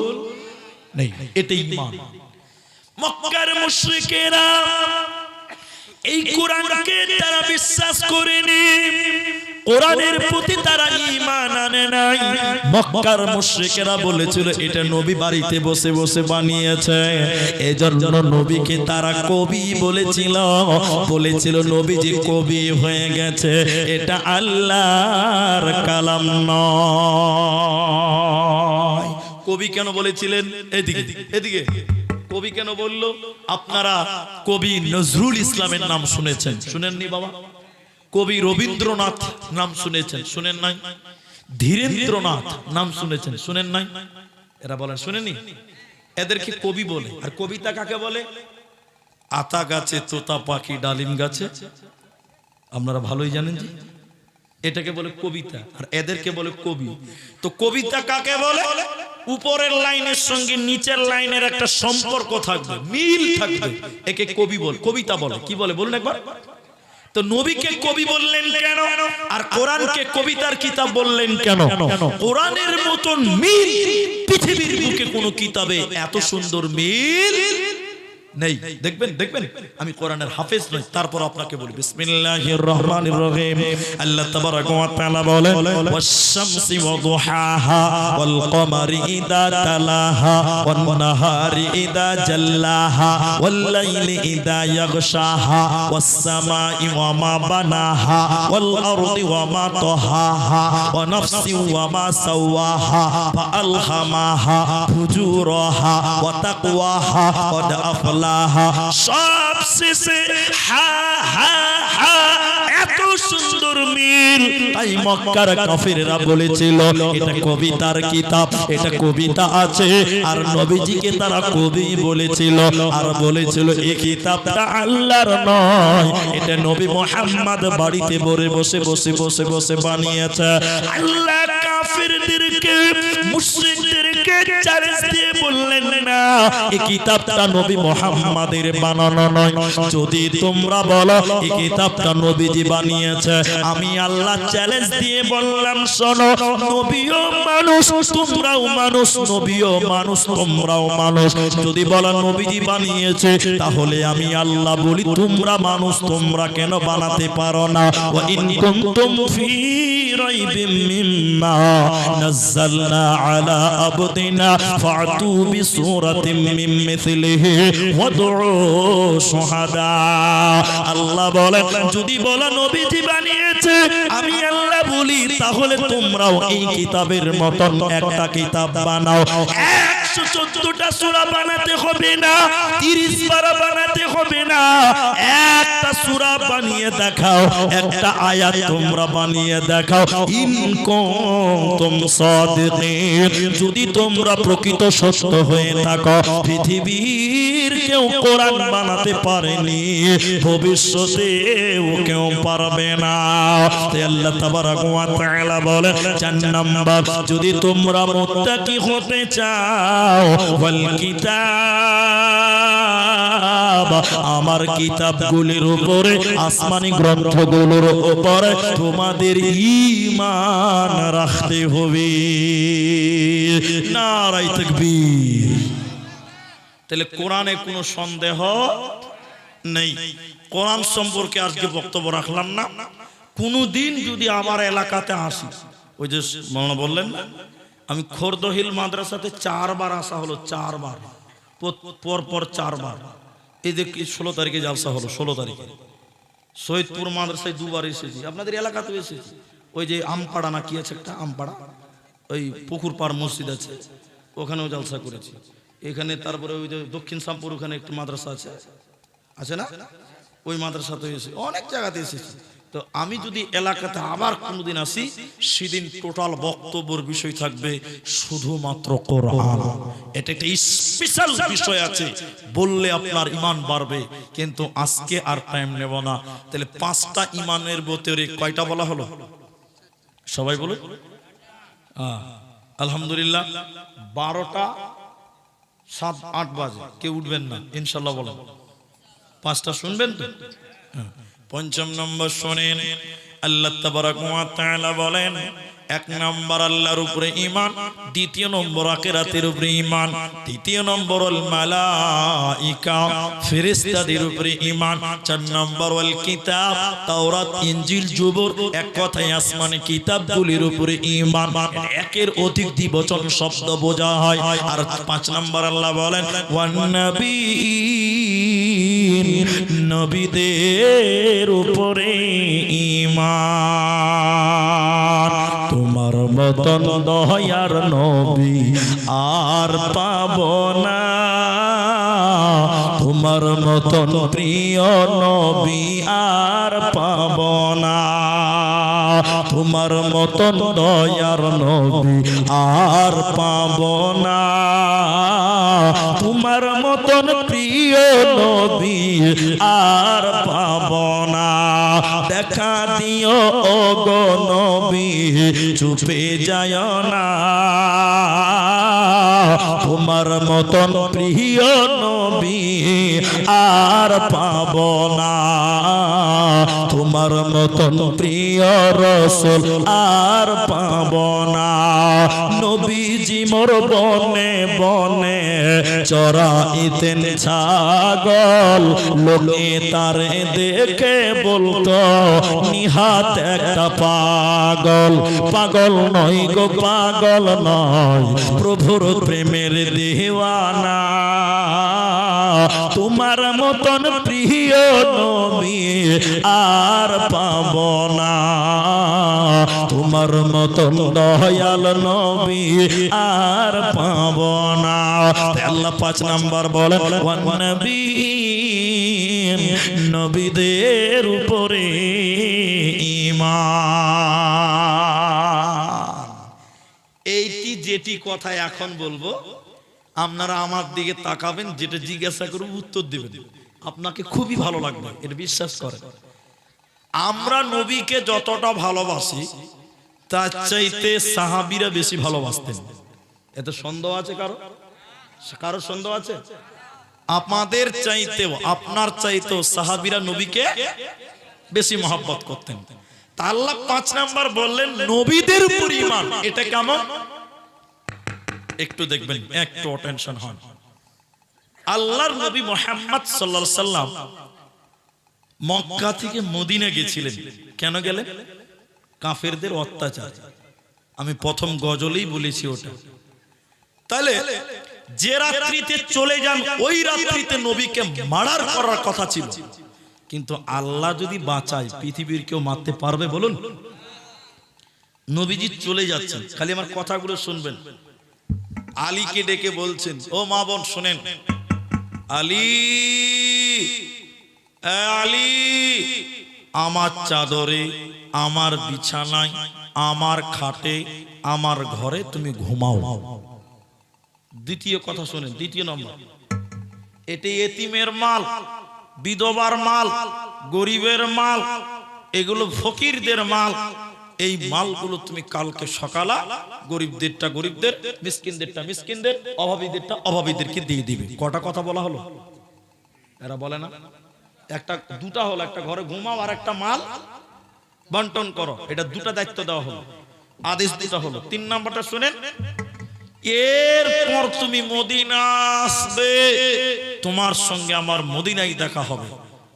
নেই, এটাই ঈমান। মক্কার মুশরিকেরা এই কোরআনকে তারা বিশ্বাস করেনি, কোরআনের প্রতি তারা ঈমান আনে নাই। মক্কার মুশরিকেরা বলেছিল এটা নবী বাড়িতে বসে বসে বানিয়েছে, এজন্য নবীকে তারা কবি বলেছিল নবীজি কবি হয়ে গেছে, এটা আল্লাহর কালাম নয়। কবি কেন বলেছিলেন? এদিকে কবি কেন বলল? আপনারা কবি নজরুল ইসলামের নাম শুনেছেন, শুনেননি বাবা? কবি রবীন্দ্রনাথ নাম শুনেছেন, শুনেন নাই? ধীরেন্দ্রনাথ নাম শুনেছেন, শুনেন নাই? এরা বলেন শুনেনি? এদেরকে কবি বলে। আর কবিতা কাকে বলে? আতা গাছে তোতা পাখি ডালিম গাছে, আপনারা ভালোই জানেন যে এটাকে বলে কবিতা, আর এদেরকে বলে কবি। তো কবিতা কাকে বলে? উপরের লাইনের সঙ্গে নিচের লাইনের একটা সম্পর্ক থাকবে, মিল থাকবে, একে কবি বলে, কবিতা বলে। কি বলে বলুন একবার? তো নবীকে কবি বললেন কেন, আর কোরআনকে কবিতার কিতাব বললেন কেন? কোরআনের মতন মিল পৃথিবীর বুকে কোনো কিতাবে এত সুন্দর মিল নেই। দেখবেন আমি কোরআনের হাফেজ নই, তারপর আপনাকে বলি বিসমিল্লাহির রহমানির রহিম। আল্লাহ তাবারাক ওয়া তাআলা বলেন ওয়াশ-শামসি ওয়া দুহাহা ওয়াল কমারি ইযা তালাহা ওয়ান নাহারি ইযা জাল্লাহা ওয়াল লাইলি ইযা ইয়াগশাহা ওয়াস সামাই ওয়া মা বানাহা ওয়াল আরদি ওয়া মা তাহাহা ওয়া নাফসি ওয়া মা সাওয়াহা ফাআলহামাহা ফুজুরাহা ওয়া তাকওয়াহা কদ আফলা। সব শেষে হা হা হা, এত সুন্দর মিল। তাই মক্কার কাফিররা বলেছিল এটা কবিতার কিতাব, এটা কবিতা আছে, আর নবীজিকে তারা কবি বলেছিল, আর বলেছিল এই কিতাবটা আল্লাহর নয়, এটা নবী মুহাম্মদ বাড়িতে বসে বানিয়েছে। আল্লাহ কাফিরদেরকে মুশরিকদেরকে চ্যালেঞ্জ দিয়ে বললেন না, এই কিতাবটা নবী মুহাম্মাদের বানানো নয়। যদি তোমরা বলো এই কিতাবটা নবীজি বানিয়েছে, আমি আল্লাহ চ্যালেঞ্জ দিয়ে বললাম শোনো, নবীও মানুষ তোমরাও মানুষ, নবীও মানুষ তোমরাও মানুষ। যদি বলো নবীজি বানিয়েছে, তাহলে আমি আল্লাহ বলি তোমরা মানুষ, তোমরা কেন বানাতে পারো না? ওয়া ইন কুনতুম ফি রাইবিম মিম্মা নাযালনা আলা আবদিনা ফাতু বিসূরাতিম মিন মিথলিহি ওয়াদউ শুহাদা। আল্লাহ বলেন যদি বলো নবীজি বানিয়েছে, আমি আল্লাহ বলি তাহলে তোমরাও এই কিতাবের মতন একটা কিতাব বানাও। 114টা সূরা বানাতে হবে না, 30 পারা বানাতে হবে না, একটা সূরা বানিয়ে দেখাও, একটা আয়াত তোমরা বানিয়ে দেখাও। ইন কুনতুম সাদিকিন, যদি তোমরা প্রকৃত সত্য হয়ে থাকো। পৃথিবীর কেউ কোরআন বানাতে পারেনি, ভবিষ্যতেও কেউ পারবে না। আল্লাহ তাবারাক ওয়া তাআলা বলেন 4 নাম্বার, যদি তোমরা মুত্তাকি হতে চাও, ওয়াল কিতাব, আমার কিতাবগুলির উপরে, আসমানি গ্রন্থগুলোর উপরে তোমাদের ঈমান রাখতে হবে। নারায়ে তাকবীর। তাহলে কোরআনে কোনো সন্দেহ নেই। কোরআন সম্পর্কে আজকে বক্তব্য রাখলাম না। কোনদিন যদি আমার এলাকাতে আসি, ওই যে মাওলানা বললেন না, আমি খোরদহিল মাদ্রাসাতে 4 বার আসা হলো, 4 বার পর 4 বার। এই যে 16 তারিখে জালসা হলো, 16 তারিখে শহীদপুর মাদ্রাসায় 2 বার এসেছি, আপনাদের এলাকাতেও এসেছি। ওই যে আমপাড়া না কি আছে একটা, আমপাড়া ওই পুকুর পাড় মসজিদ আছে, ওখানেও জালসা করেছি। এখানে তারপরে ওই যে দক্ষিণ শামপুর ওখানে একটু মাদ্রাসা আছে না, ওই মাদ্রাসাতে এসে অনেক জায়গাতে এসেছি। তো আমি যদি এলাকাতে আবার কোনোদিন আসি, সেদিন টোটাল বক্তব্যের বিষয় থাকবে শুধুমাত্র কোরআন। এটা একটা স্পেশাল বিষয় আছে, বললে আপনার ঈমান বাড়বে। কিন্তু আজকে আর টাইম নেব না। তাহলে 5টা ঈমানের ভিতরে কয়টা বলা হলো? সবাই বলুন আলহামদুলিল্লাহ। 12টা 7-8 বাজে কেউ উঠবেন না ইনশাআল্লাহ, বলেন 5টা শুনবেন তো। 5ম নম্বর শুনেন, আল্লাহ তাবারাক ওয়া তাআলা বলেন এক নম্বর আল্লাহর উপরে ঈমান, দ্বিতীয় নম্বর আখিরাতের উপরে ঈমান, তৃতীয় নম্বর আল মালাইকা ফেরেশতাদের উপরে ঈমান, চার নম্বর আল কিতাব তাওরাত ইনজিল জবুর, এক কথায় আসমানি কিতাবগুলির উপরে ঈমান। একের অধিক দ্বিবচন শব্দ বোঝা হয়। আর পাঁচ নম্বর আল্লাহ বলেন ওয়ান নবীন, নবীদের উপরে ঈমান। তোমার মতন দয়ার নবী আর পাব না, তোমার মতন প্রিয় নবী আর পাব না, তোমার মতন দয়ার নবী আর পাব না, তোমার মতন প্রিয় নবী আর পাব না। দেখা দিও ও গো নবী, চুপে যায় না, তোমার মতন প্রিয় নবী আর পাব না, তোমার মতন প্রিয় রাসূল আর পাব না। নবীজি মোর বনে বনে চরাইতেন ছাগল, লোকে তারে দেখে বলতো নিহাত একটা পাগল। পাগল নয় গো পাগল নয়, প্রভুর প্রেমের দেওয়ানা, তোমার মতন প্রিয় নবী আর পাব না, তোমার মতন দয়াল নবী আর পাব না। আল্লাহ পাঁচ নাম্বার বলেন ওয়ান নবীন, নবীদের উপরে ঈমান। এইটি যেটি কথা এখন বলবো আপনারা আমার দিকে তাকাবেন, যেটা জিজ্ঞাসা করব উত্তর দিবেন, আপনাকে খুবই ভালো লাগবে, এটা বিশ্বাস করেন। আমরা নবীকে যতটা ভালোবাসি তার চাইতে সাহাবীরা বেশি ভালোবাসতেন। এতে সন্দেহ আছে কারো? কারো সন্দেহ আছে? আমাদের চাইতেও আপনার চাইতেও সাহাবীরা নবীকে বেশি মহব্বত করতেন। তা আল্লাহ পাঁচ নাম্বার বললেন নবীদের উপর ঈমান। এটা কেমন একটু দেখবেন, একটু অটেনশন হন। আল্লাহর নবী মুহাম্মদ সাল্লাল্লাহু আলাইহি সাল্লাম মক্কা থেকে মদিনা গেছিলেন। কেন গেলেন? কাফেরদের অত্যাচার। আমি প্রথম গজলেই বলেছি ওটা। তাহলে যে রাত্রিতে চলে যান ওই রাত্রিতে নবীকে মারার করার কথা ছিল, কিন্তু আল্লাহ যদি বাঁচায় পৃথিবীর কেউ মারতে পারবে বলুন? নবীজি চলে যাচ্ছেন, খালি আমার কথাগুলো শুনবেন। আলীকে ডেকে বলছেন, ও মা বোন শোনেন, আলী আলী আমার চাদরে, আমার বিছানায়, আমার খাটে, আমার ঘরে তুমি ঘুমাও। দ্বিতীয় কথা শোনেন, দ্বিতীয় নম্বর, এটি এতিমের মাল, বিধবার মাল, গরিবের মাল, এগুলো ফকিরদের মাল। এই মালগুলো তুমি কালকে সকালা গরিবদেরটা গরিবদের, মিসকিনদেরটা মিসকিনদের, অভাবীদেরটা অভাবীদেরকে দিয়ে দিবে। কটা কথা বলা হলো? এরা বলে না একটা দুটা হলো, একটা ঘরে ঘুমাও আর একটা মাল বন্টন করো, এটা দুটা দায়িত্ব দেওয়া হলো, আদেশ দুটা হলো। তিন নাম্বারটা শুনেন, এরপর তুমি মদিনা আসবে, তোমার সঙ্গে আমার মদিনায় দেখা হবে।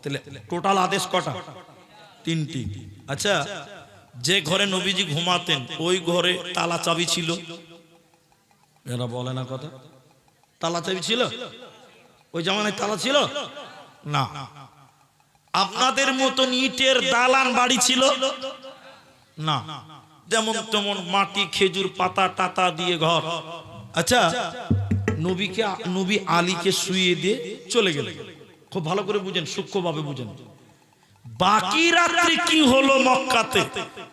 তাহলে টোটাল আদেশ কটা? তিনটি। আচ্ছা, যে ঘরে নবীজি ঘুমাতেন ওই ঘরে তালা চাবি ছিল? এরা বলে না কথা। তালা চাবি ছিল? ওই জামানায় তালা ছিল না। আপনাদের মতন ইটের দালান বাড়ি ছিল না, যেমন তেমন মাটি খেজুর পাতা টাতা দিয়ে ঘর। আচ্ছা, নবীকে নবী আলীকে শুইয়ে দিয়ে চলে গেলেন। খুব ভালো করে বুঝেন, সূক্ষ্মভাবে বুঝেন। বাকি রাত্রি কি হলো মক্কাতে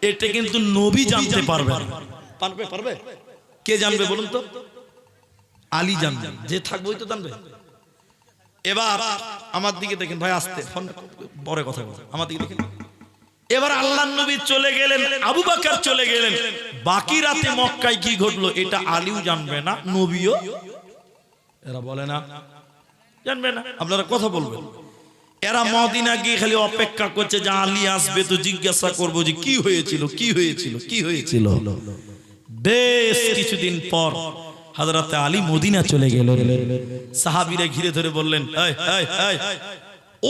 এটা কিন্তু নবী জানতে পারবে না। পারবে? কে জানবে বলুন তো? আলী জানবে, যে থাকবে ওই তো জানবে। এবার আমার দিকে দেখেন ভাই, আসতে ফোন পরে কথা বলবো, আমার দিকে দেখেন। এবার আল্লাহর নবী চলে গেলেন, আবু বকর চলে গেলেন। বাকি রাতে মক্কায় কি ঘটলো এটা আলীও জানবে না, নবীও এরা বলে না জানবে না। আপনারা কথা বলবেন। এরা মদিনা গিয়ে খালি অপেক্ষা করছে যে আলী আসবে তো জিজ্ঞাসা করবো যে কি হয়েছিল কি হয়েছিল কি হয়েছিল। বেশ কিছুদিন পর হযরত আলী মদিনা চলে গেল। সাহাবীরা ঘিরে ধরে বললেন, এই এই এই,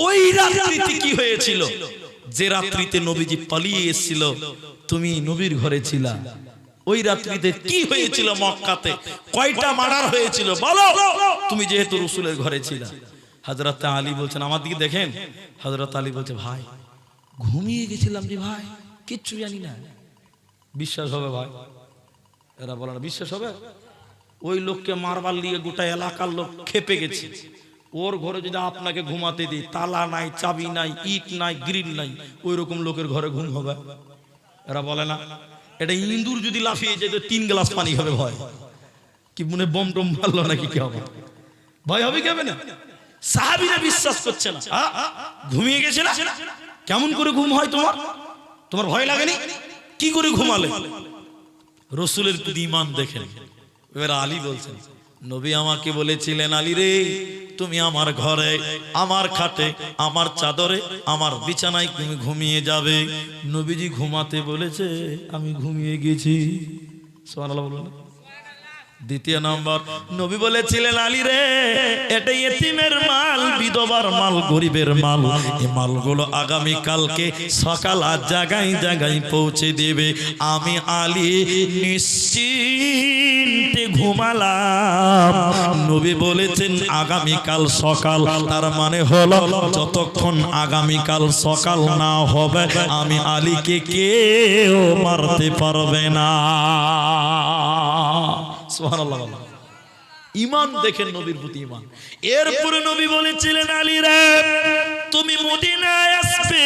ওই রাত্রিতে কি হয়েছিল যে রাত্রিতে নবীজি পালিয়ে এসেছিল, তুমি নবীর ঘরে ছিলা, ওই রাত্রিতে কি হয়েছিল মক্কাতে, কয়টা মার্ডার হয়েছিল বলো, তুমি যেহেতু রাসূলের ঘরে ছিলা। হযরত আলী বলছেন, আমার দিকে দেখেন। হযরত আলী বলছে, ভাই ঘুমিয়ে গেছিলাম রে ভাই, কিচ্ছু জানি না। বিশ্বাস হবে ভাই? এরা বলে না বিশ্বাস হবে? ওই লোককে মারবার লিয়ে গোটা এলাকার লোক খেপে গেছে। ওর ঘরে যদি আপনাকে ঘুমাতে দিই, তালা নাই, চাবি নাই, ইট নাই, গ্রিল নাই, ওই রকম লোকের ঘরে ঘুম হবে? এরা বলে না এটা ইন্দুর যদি লাফিয়ে যেত 3 গ্লাস পানি হবে। ভয় কি মনে বম টম মারলো নাকি কি হবে? ভয় হবে কি হবে না? সাহাবীরা বিশ্বাস করছে না। ঘুমিয়ে গেছে না? কেমন করে ঘুম হয় তোমার? তোমার ভয় লাগেনি? কি করে ঘুমালে? রাসূলের প্রতি ঈমান দেখেন। এবার আলী বলছেন, নবী আমাকে বলেছিলেন, আলী রে তুমি আমার ঘরে, আমার খাটে, আমার চাদরে, আমার বিছানায় তুমি ঘুমিয়ে যাবে। নবীজি ঘুমাতে বলেছে, আমি ঘুমিয়ে গেছি। সুবহানাল্লাহ বলুন। দ্বিতীয় নম্বর, নবী বলেছিলেন, আলী রে এটা ইতিমের মাল, বিধবার মাল, গরিবের মাল, এই মালগুলো আগামী কালকে সকাল আর জায়গায় জায়গায় পৌঁছে দেবে। আমি আলী নিশ্চিন্তে ঘুমালাম। নবী বলেছেন আগামীকাল সকাল, তার মানে হলো যতক্ষণ আগামীকাল সকাল না হবে আমি আলীকে কেউ মারতে পারবে না। সুবহানাল্লাহ। ঈমান দেখেন, নবীর প্রতি ঈমান। এরপরে নবী বলেছিলেন, আলী রে তুমি মদিনায় আসবে,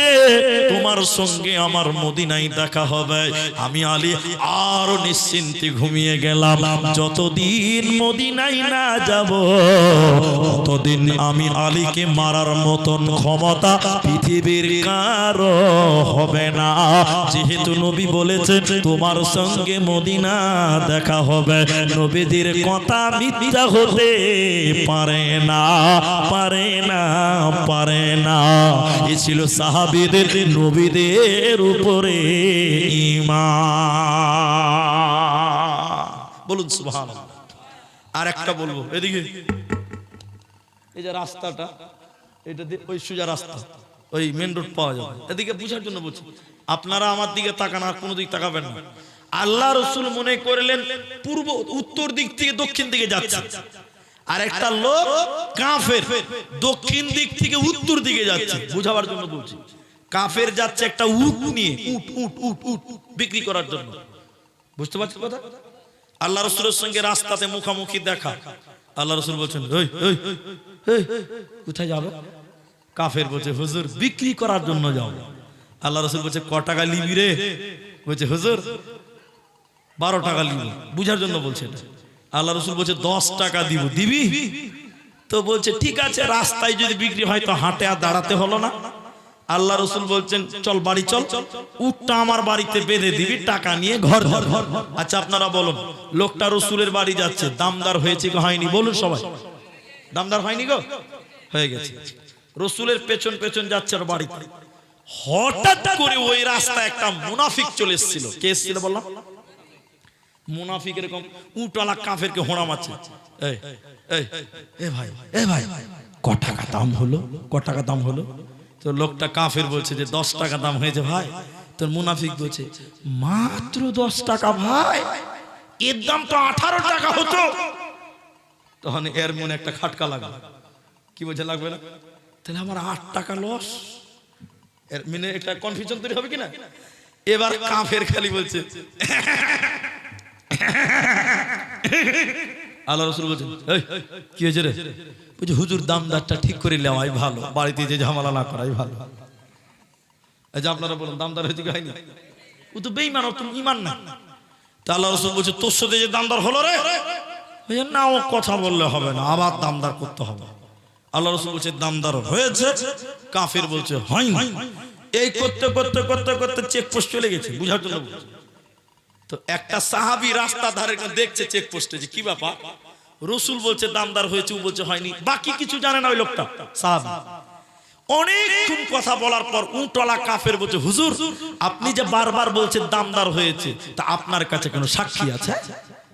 তোমার সঙ্গে আমার মদিনায় দেখা হবে। আমি আলী আর নিশ্চিন্তে ঘুমিয়ে গেলাম। যতদিন মদিনায় না যাব ততদিন আমি আলীকে মারার মতন ক্ষমতা পৃথিবীর কারো হবে না। যেহেতু নবী বলেছেন তোমার সঙ্গে মদিনা দেখা হবে, নবীদের কথা মিথ্যা হতে পারে না, পারে না, পারে না। এ ছিল সাহাবীদের নবীদের উপরে ঈমান। বলুন সুবহানাল্লাহ। আর একটা বলবো, এদিকে এই যে রাস্তাটা, এটা ওই সোজা রাস্তা, ওই মেন রোড পাওয়া যাবে, এদিকে বুঝার জন্য বলছি। আপনারা আমার দিকে তাকান, আর কোনো দিক তাকাবেন না। আল্লাহ রাসূল মনে করলেন পূর্ব উত্তর দিক থেকে দক্ষিণ দিকে যাচ্ছে, আর একটা লোক কাফের দক্ষিণ দিক থেকে উত্তর দিকে যাচ্ছে। বুঝাবার জন্য বলছি, কাফের যাচ্ছে একটা উট নিয়ে, উট উট উট উট বিক্রি করার জন্য। বুঝতে পারছেন কথা? আল্লাহ রাসূলের সঙ্গে রাস্তাতে মুখামুখি দেখা। আল্লাহ রাসূল বলছেন, এই এই এই কোথায় যাবে? কাফের বলছে, হুজুর বিক্রি করার জন্য যাও। আল্লাহ রাসূল বলছে, ক টাকা নিবি রে? বলছে, হুজুর 12 টাকা নিব। বুঝার জন্য বলছে। আল্লাহ রাসূল বলছে, 10 টাকা দিব, দিবি? তো বলছে, ঠিক আছে, রাস্তায় যদি বিক্রি হয় তো হাটে আর দাঁড়াতে হলো না। আল্লাহ রাসূল বলছেন, চল বাড়ি চল, উটটা আমার বাড়িতে বেঁধে দিবি, টাকা নিয়ে ঘর ঘর। আচ্ছা আপনারা বলুন, লোকটা রাসূলের বাড়ি যাচ্ছে, দামদার হয়েছে কি হয়নি? বলুন সবাই, দামদার হয়নি গো? হয়ে গেছে। রাসূলের পেছন পেছন যাচ্ছে আর বাড়িতে। হঠাৎ করে ওই রাস্তায় একটা মুনাফিক চলে এসেছিল। কে এসেছিল বললাম? মুনাফিক এরকম উটওয়ালা কাফেরকে হোঁড়া মারছে। এই এই এ ভাই, এ ভাই, ক টাকা দাম হলো? ক টাকা দাম হলো? তো লোকটা কাফের বলছে যে 10 টাকা দাম হয়েছে ভাই। তোর মুনাফিক বলছে, মাত্র 10 টাকা ভাই, এর দাম তো 18 টাকা হতো। তখন এর মনে একটা খাটকা লাগলো। কি বলছে, লাগবে না? তাহলে আমার 8 টাকা লস। এর মানে একটা কনফিউশন তৈরি হবে কিনা? এবার কাফের খালি বলছে। আল্লাহ রাসূল বলছেন, এই কি হয়েছে রে? বলছে, হুজুর দামদারটা ঠিক করে নেওয়াই ভালো, বাড়িতে যে ঝামেলা না করাই ভালো। এই যে আপনারা বলুন দামদার হয়েছে কি হয়নি? ও তো বেঈমান, ও তো ঈমান না। তা আল্লাহ রাসূল বলছে, তোর সাথে যে দামদার হলো রে, না ও কথা বললে হবে না, আবার দামদার করতে হবে। আল্লাহ রাসূল বলছে, দামদার হয়েছে। কাফের বলছে, হয়নি। এই করতে করতে করতে করতে চেকপোস্ট চলে গেছে। বুঝার জন্য বলছে। তো একটা সাহাবী রাস্তা ধারে দেখছে চেকপোস্টে যে কি ব্যাপার। রাসূল বলছে দামদার হয়েছে, ও বলছে হয়নি। বাকি কিছু জানে না ওই লোকটা সাহাবী। অনেকক্ষণ কথা বলার পর উটওয়ালা কাফের বলছে, হুজুর আপনি যে বারবার বলছেন দামদার হয়েছে, তা আপনার কাছে কোনো সাক্ষী আছে?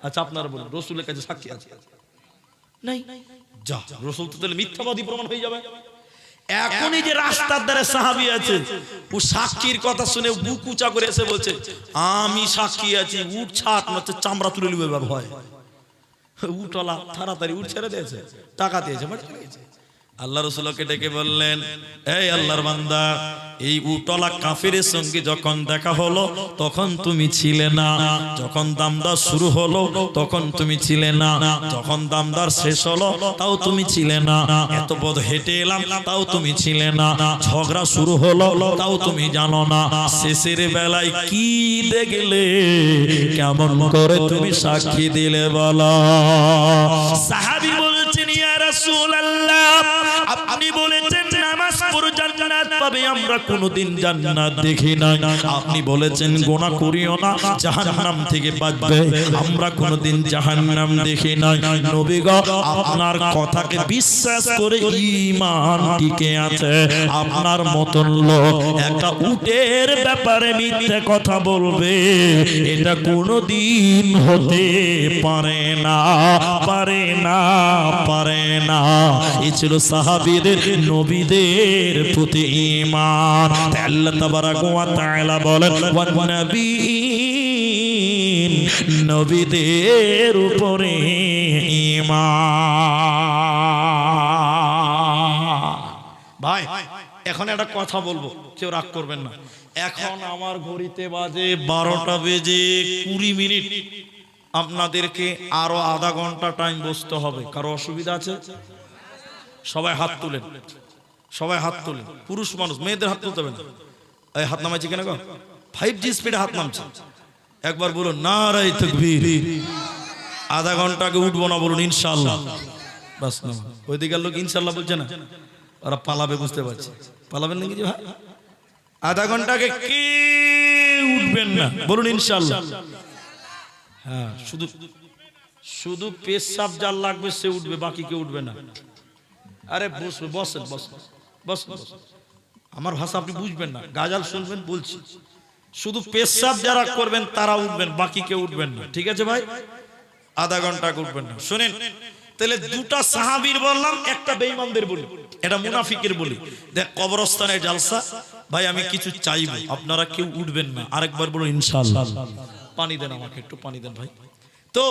আচ্ছা আপনারা বলুন, রসুলের কাছে সাক্ষী আছে? নাই। যা, রসুল তো তাহলে মিথ্যাবাদী প্রমাণ হয়ে যাবে। এখনই যে রাস্তার ধারে সাহাবী আছে, ও সাক্ষীর কথা শুনে বুক উঁচা করে এসে বলছে আমি সাক্ষী আছি, উট ছাট হচ্ছে চামড়া তুলে নিবে ভয়। উটওয়ালা তাড়াতাড়ি উট ছেড়ে দিয়েছে, টাকা দিয়েছে, আল্লাহ রাসূলকে ডেকে বললেন, এই আল্লাহর বান্দা, এই উটওয়ালা কাফেরের সঙ্গে যখন দেখা হলো তখন তুমি ছিলে না, যখন দামদার শুরু হলো তখন তুমি ছিলে না, যখন দামদার শেষ হলো তাও তুমি ছিলে না, এত পথ হেঁটে এলাম তাও তুমি ছিলে না, ঝগড়া শুরু হলো তাও তুমি জানো না, শেষের বেলায় কি দেখলে, কেমন করে তুমি সাক্ষী দিলে বলো? সাহাবী বলছেন, ইয়া রাসূলুল্লাহ, আপনি বলেছেন নামাজ পড়ো জান্নাত পাবে, আমরা কোনোদিন জান্নাত দেখি নাই। আপনি বলেছেন গুনাহ করিও না, জাহান্নাম থেকে বাঁচবে, আমরা কোনোদিন জাহান্নাম দেখি নাই। নবী গো, আপনার কথাকে বিশ্বাস করে ঈমান টিকে আছে। আপনার মতন লোক একটা উটের ব্যাপারে মিথ্যে কথা বলবে, এটা কোনোদিন হতে পারে না, পারে না, পারে না। এই ছিল সাহাবীদের, নবীদের প্রতি ঈমান। আল্লাহ তাবারাক ওয়া তাআলা বলেন, ওয়ান নাবিয়্যিন, নবীদের উপরে ঈমান। ভাই এখন একটা কথা বলবো, কেউ রাগ করবেন না। এখন আমার ঘড়িতে বাজে 12টা বেজে 20 মিনিট। আপনাদেরকে আরো আধা ঘন্টা টাইম বসতে হবে। কারো অসুবিধা আছে? সবাই হাত তুলেন, সবাই হাত তুলেন। পুরুষ মানুষ, মেয়েদের হাত তুলতে হবে না। এই হাত নামাইছে কেন গো? 5G স্পিডে হাত নামছে। একবার বলুন নারায়ে তাকবীর। আধা ঘন্টা আগে উঠবো না, বলুন ইনশাআল্লাহ। বাস না, ওইদিকের লোক ইনশাআল্লাহ বলছে না, ওরা পালাবে, বুঝতে পারছে। পালাবেন নাকি যে ভাই? আধা ঘন্টা আগে কে উঠবেন না, বলুন ইনশাআল্লাহ। হ্যাঁ, শুধু শুধু পেশাব যার লাগবে সে উঠবে, বাকি কেউ উঠবে না। আরে বসেন, বসেন, বসেন। আমার ভাষা আপনি বুঝবেন না, গাজাল শুনবেন বলছি। শুধু পেশাব যারা করবেন তারা উঠবেন, বাকি কেউ উঠবেন না, ঠিক আছে ভাই? আধা ঘন্টা উঠবেন না। শুনেন তাহলে, দুটা সাহাবীর বললাম, একটা বেঈমানদের বলি, এটা মুনাফিকের বলি। দেখ, কবরস্থানের জালসা, ভাই আমি কিছু চাইবো, আপনারা কেউ উঠবেন না। আরেকবার বলুন ইনশাআল্লাহ। পানি দেন আমাকে, একটু পানি দেন ভাই। তো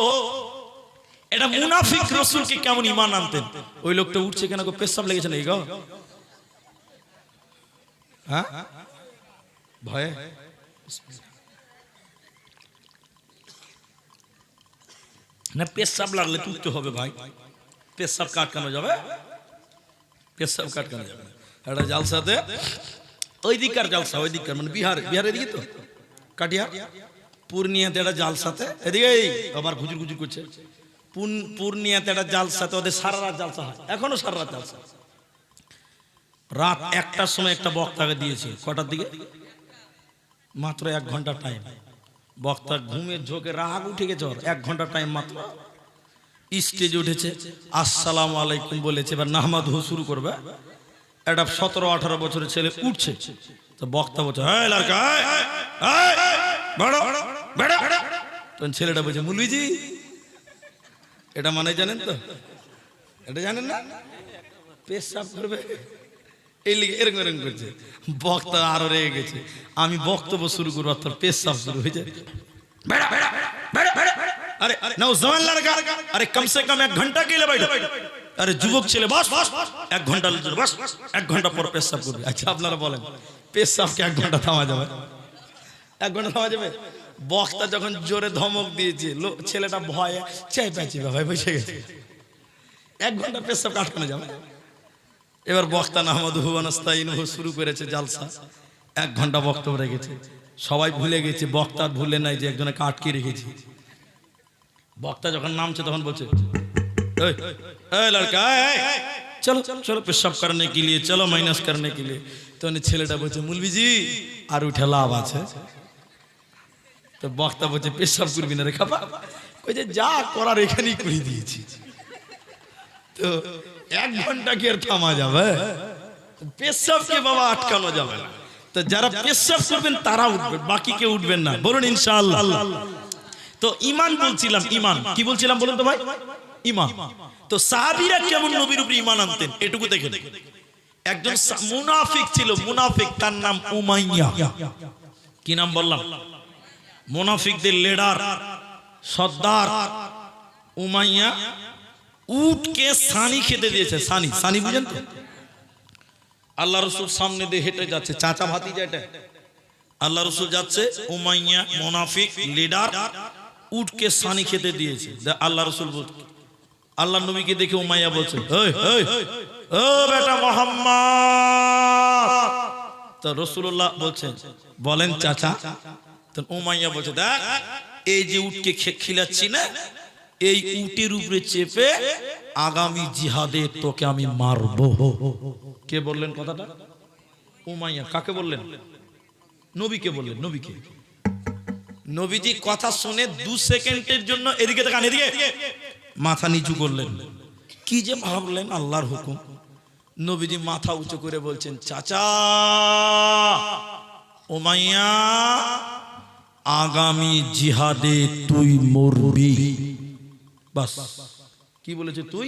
এটা মুনাফিক রাসূলকে কেমন ঈমান আনতেন। ওই লোকটা উঠছে কেন গো? পেশাব লেগেছে নাকি গো? হ্যাঁ, ভয়ে না, পেশাব লাগলে তুলতে হবে ভাই। পেশাব কাটকানো যাবে, পেশাব কাটকানো যাবে। একটা জালসাতে, ওই দিককার জালসা, ওই দিককার মানে বিহারের দিকে তো, কাটিহার পূর্ণিয়াতে একটা জালসাতে, এদিকে আবার ঘুজুর ঘুজুর করছে। পূর্ণিয়াতে একটা জালসাতে ওদের সারা রাত জালসা হয়, এখনো সারা রাত জালসা। রাত 1টার সময় একটা বক্তাকে দিয়েছে। কটার দিকে? মাত্র 1 ঘন্টা টাইম। বক্তা ঘুমের ঝোঁকে রাগ উঠে গেছে, 1 ঘন্টা টাইম মাত্র। স্টেজে উঠেছে, আসসালামু আলাইকুম বলেছে, এবার নাহমাদহু শুরু করবে। একটা 17-18 বছরের ছেলে উঠছে, তো বক্তা বলছে, হ্যাঁ লড়কা, তখন ছেলেটা বলছে, মুলবিজি এটা মানে জানেন তো? এটা জানেন না? পেশাব করবে, এই লিগে এরকম এরকম করছে। বক্তা আরো রেগে গেছে, আমি বক্তব্য শুরু করবো, তোর পেশাব শুরু হয়েছে। আরে নওজওয়ান লড়কা, আরে কম সে কম 1 ঘন্টা के लिए बैठो। আরে যুবক ছেলে, বস 1 ঘন্টা, বস 1 ঘন্টা পর পেশাব করবে। আচ্ছা আপনারা বলেন, পেশাবকে 1 ঘন্টা থামা যাবে? 1 ঘন্টা থামা যাবে? বক্তা যখন জোরে ধমক দিয়েছে, ছেলেটা ভয়ে চেঁচাচ্ছি, ভাই বসে গেছে। 1 ঘন্টা পেশাব কাটকানো যাবে? এবার বক্তা নাহমাদুহু ওয়া নাস্তাইনুহু শুরু করেছে জালসা। 1 ঘন্টা বক্তব্য রেখেছে, সবাই ভুলে গেছে, বক্তা ভুলে নাই যে একজনকে আটকে রেখেছি। বক্তা যখন নামছে তখন বলছে, এই লড়কা, চলো চলো পেশাব करने के लिए, চলো মাইনাস करने के लिए। তো ছেলেটা বলছে, মুলবিজি আর উঠে লাভ আছে? তো বক্তা বলছে, পেশাব করবি না রে খাপা? কইছে, যা করার এখানেই করে দিয়েছি। তো 1 ঘন্টা কি আর থামা যাবে? পেশাবকে বাবা আটকানো যাবে না। তো যারা পেশাব করবেন তারা উঠবেন, বাকি কেউ উঠবেন না, বলুন ইনশাআল্লাহ। তো ঈমান বলছিলাম, ঈমান কি বলছিলাম বলুন তো ভাই? ঈমান। তো সাহাবীরা কেমন নবীর উপরে ঈমান আনতেন এটুকু দেখেন। একজন মুনাফিক ছিল, মুনাফিক, তার নাম উমাইয়া। কি নাম বললাম? মুনাফিকদের লিডার, সর্দার উমাইয়া। উটকে সানি খেতে দিয়েছে। সানি, সানি বুঝেন তো? আল্লাহ রসুল সামনে দিয়ে হেঁটে যাচ্ছে, চাচা ভাতিজা এটা। আল্লাহ রসুল যাচ্ছে, উমাইয়া মুনাফিক লিডার উটকে সানি খেতে দিয়েছে। আল্লাহ রসুল বলছে, আল্লাহ নবীকে দেখে উমাইয়া বলছে, ও বেটা মুহাম্মদ। তো রাসূলুল্লাহ বলছেন, বলেন চাচা। তো উমাইয়া বলছে, দেখ এই যে উটকে খিলাচ্ছি না, এই উটের উপরে চেপে আগামী জিহাদে তোকে আমি মারবো। কে বললেন কথাটা? উমাইয়া। কাকে বললেন? নবীকে বললেন। নবীকে। নবীজি কথা শুনে 2 সেকেন্ডের জন্য এদিকে তাকান, এদিকে মাথা নিচু করলেন। কি যে ভাবলেন, আল্লাহর হুকুম। নবীজি মাথা উঁচু করে বলছেন, চাচা উমাইয়া, আগামী জিহাদে তুই মরবি। বাস। কি বলেছে? তুই।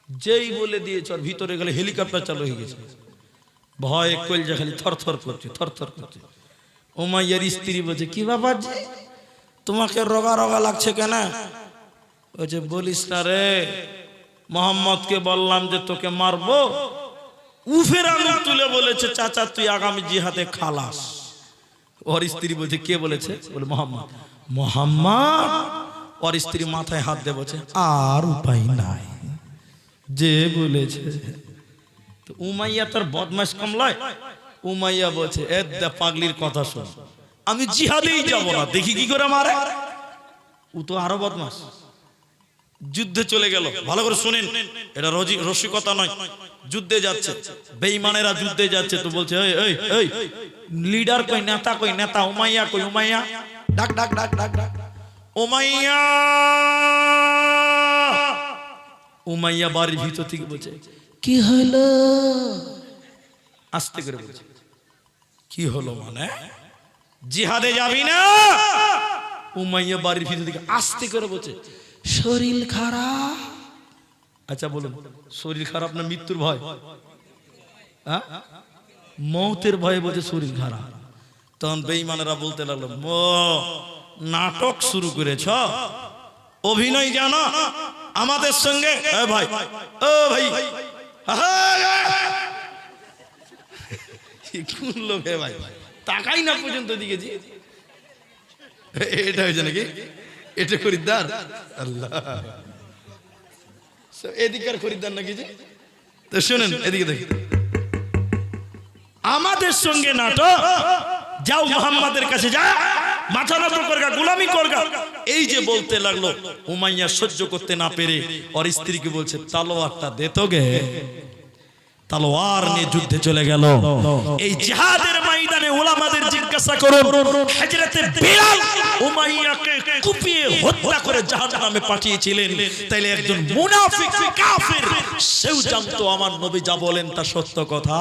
যেই বলে দিয়েছ, আর ভিতরে গেলে হেলিকপ্টার চালু হয়ে গেছে। ভয়ে কলজা খালি থরথর করছে, থরথর করছে। উমাইয়ার স্ত্রী বলছে, কি ব্যাপার জি, তোমাকে রোগা রোগা লাগছে কেন? বলছে, বলিস না রে, মোহাম্মদকে বললাম যে তোকে মারবো, উফের আঙুল তুলে বলেছে চাচা তুই আগামী জিহাদে খালাস। ওর স্ত্রী বলছে, কে বলেছে? বলে মোহাম্মদ। মোহাম্মদ। ওর স্ত্রী মাথায় হাত দিয়ে বলছে, আর উপায় নাই, যে বলেছে। তো উমাইয়া তার বদমাশ কামলায়। উমাইয়া বলছে, এ দা পাগলির কথা শোন, আমি জিহাদেই যাব না, দেখি কি করে মারে। ও তো আরো বদমাশ। যুদ্ধে চলে গেল। ভালো করে শুনেন, এটা রসিকতা নয়। যুদ্ধে যাচ্ছে, বেঈমানেরা যুদ্ধে যাচ্ছে। তো বলছে, এই এই লিডার কই, নেতা কই, নেতা উমাইয়া কই, উমাইয়া ডাক ডাক ডাক ডাক ডাক, উমাইয়া। উমাইয়া বাড়ির ভিতর থেকে বলছে, কি হলো? আস্তে করে বলছে, কি হলো মানে? জিহাদে যাবি না? উমাইয়া বাড়ির ভিতর থেকে আস্তে করে বলছে, শরীর খারাপ। আচ্ছা বলুন, শরীর খারাপ না মৃত্যুর ভয়? মৌতের ভয়ে বলছে শরীর খারাপ। তখন বেঈমানেরা বলতে লাগলো, নাটক শুরু করেছ, অভিনয় জানো আমাদের সঙ্গে? ভাই, ও ভাই, কোন লোক হে ভাই, তাকাই না পর্যন্ত দিকে। এটা হয়েছে নাকি? এটা খরিদ্দার? আল্লাহ, এদিকার খরিদ্দার নাকি? তো শুনেন, এদিকে দেখি, আমাদের সঙ্গে নাটক, যাও মুহাম্মাদের কাছে যা, মাথা নত করগা, গোলামি করগা। এই যে বলতে লাগলো, উমাইয়া সহ্য করতে না পেরে ওর স্ত্রীকে বলছে, তলোয়ারটা দে তো গে। তলোয়ার নিয়ে যুদ্ধে চলে গেল। এই জিহাদের ময়দানে উলামাদের জিজ্ঞাসা করুন, হযরতে বিলাল উমাইয়াকে কুপিয়ে হত্যা করে জাহান্নামে পাঠিয়েছিলেন। তাইলে একজন মুনাফিক কাফির সেও জানতো আমার নবী যা বলেন তা সত্য কথা।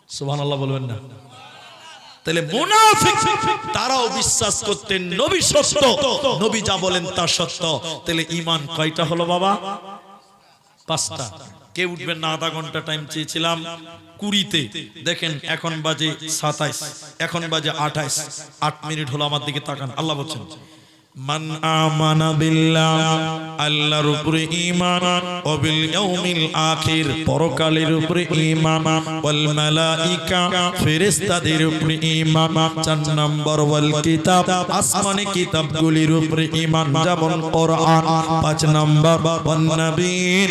সুবহানাল্লাহ বলবেন না? তাহলে মুনাফিক তারাও বিশ্বাস করতেন নবী সত্য, নবী যা বলেন তা সত্য। তাহলে ঈমান কয়টা হলো বাবা? 5টা। কে উঠবেন না? আধা ঘন্টা টাইম চেয়েছিলাম 20-তে। দেখেন এখন বাজে 27, এখন বাজে 28, 8 মিনিট হলো। আমার দিকে তাকান। আল্লাহ বলছেন, মান আমানা বিল্লাহ, আল্লাহর উপরে ঈমান, ও বিল ইয়াউমিল আখির, পরকালের উপরে ঈমান, ওয়াল মালাইকা, ফেরেশতাদের উপরে ঈমান, 4 নম্বর ওয়াল কিতাব, আসমানি কিতাবগুলির উপরে ঈমান যেমন কোরআন, 5 নম্বর ওয়ান নবীর,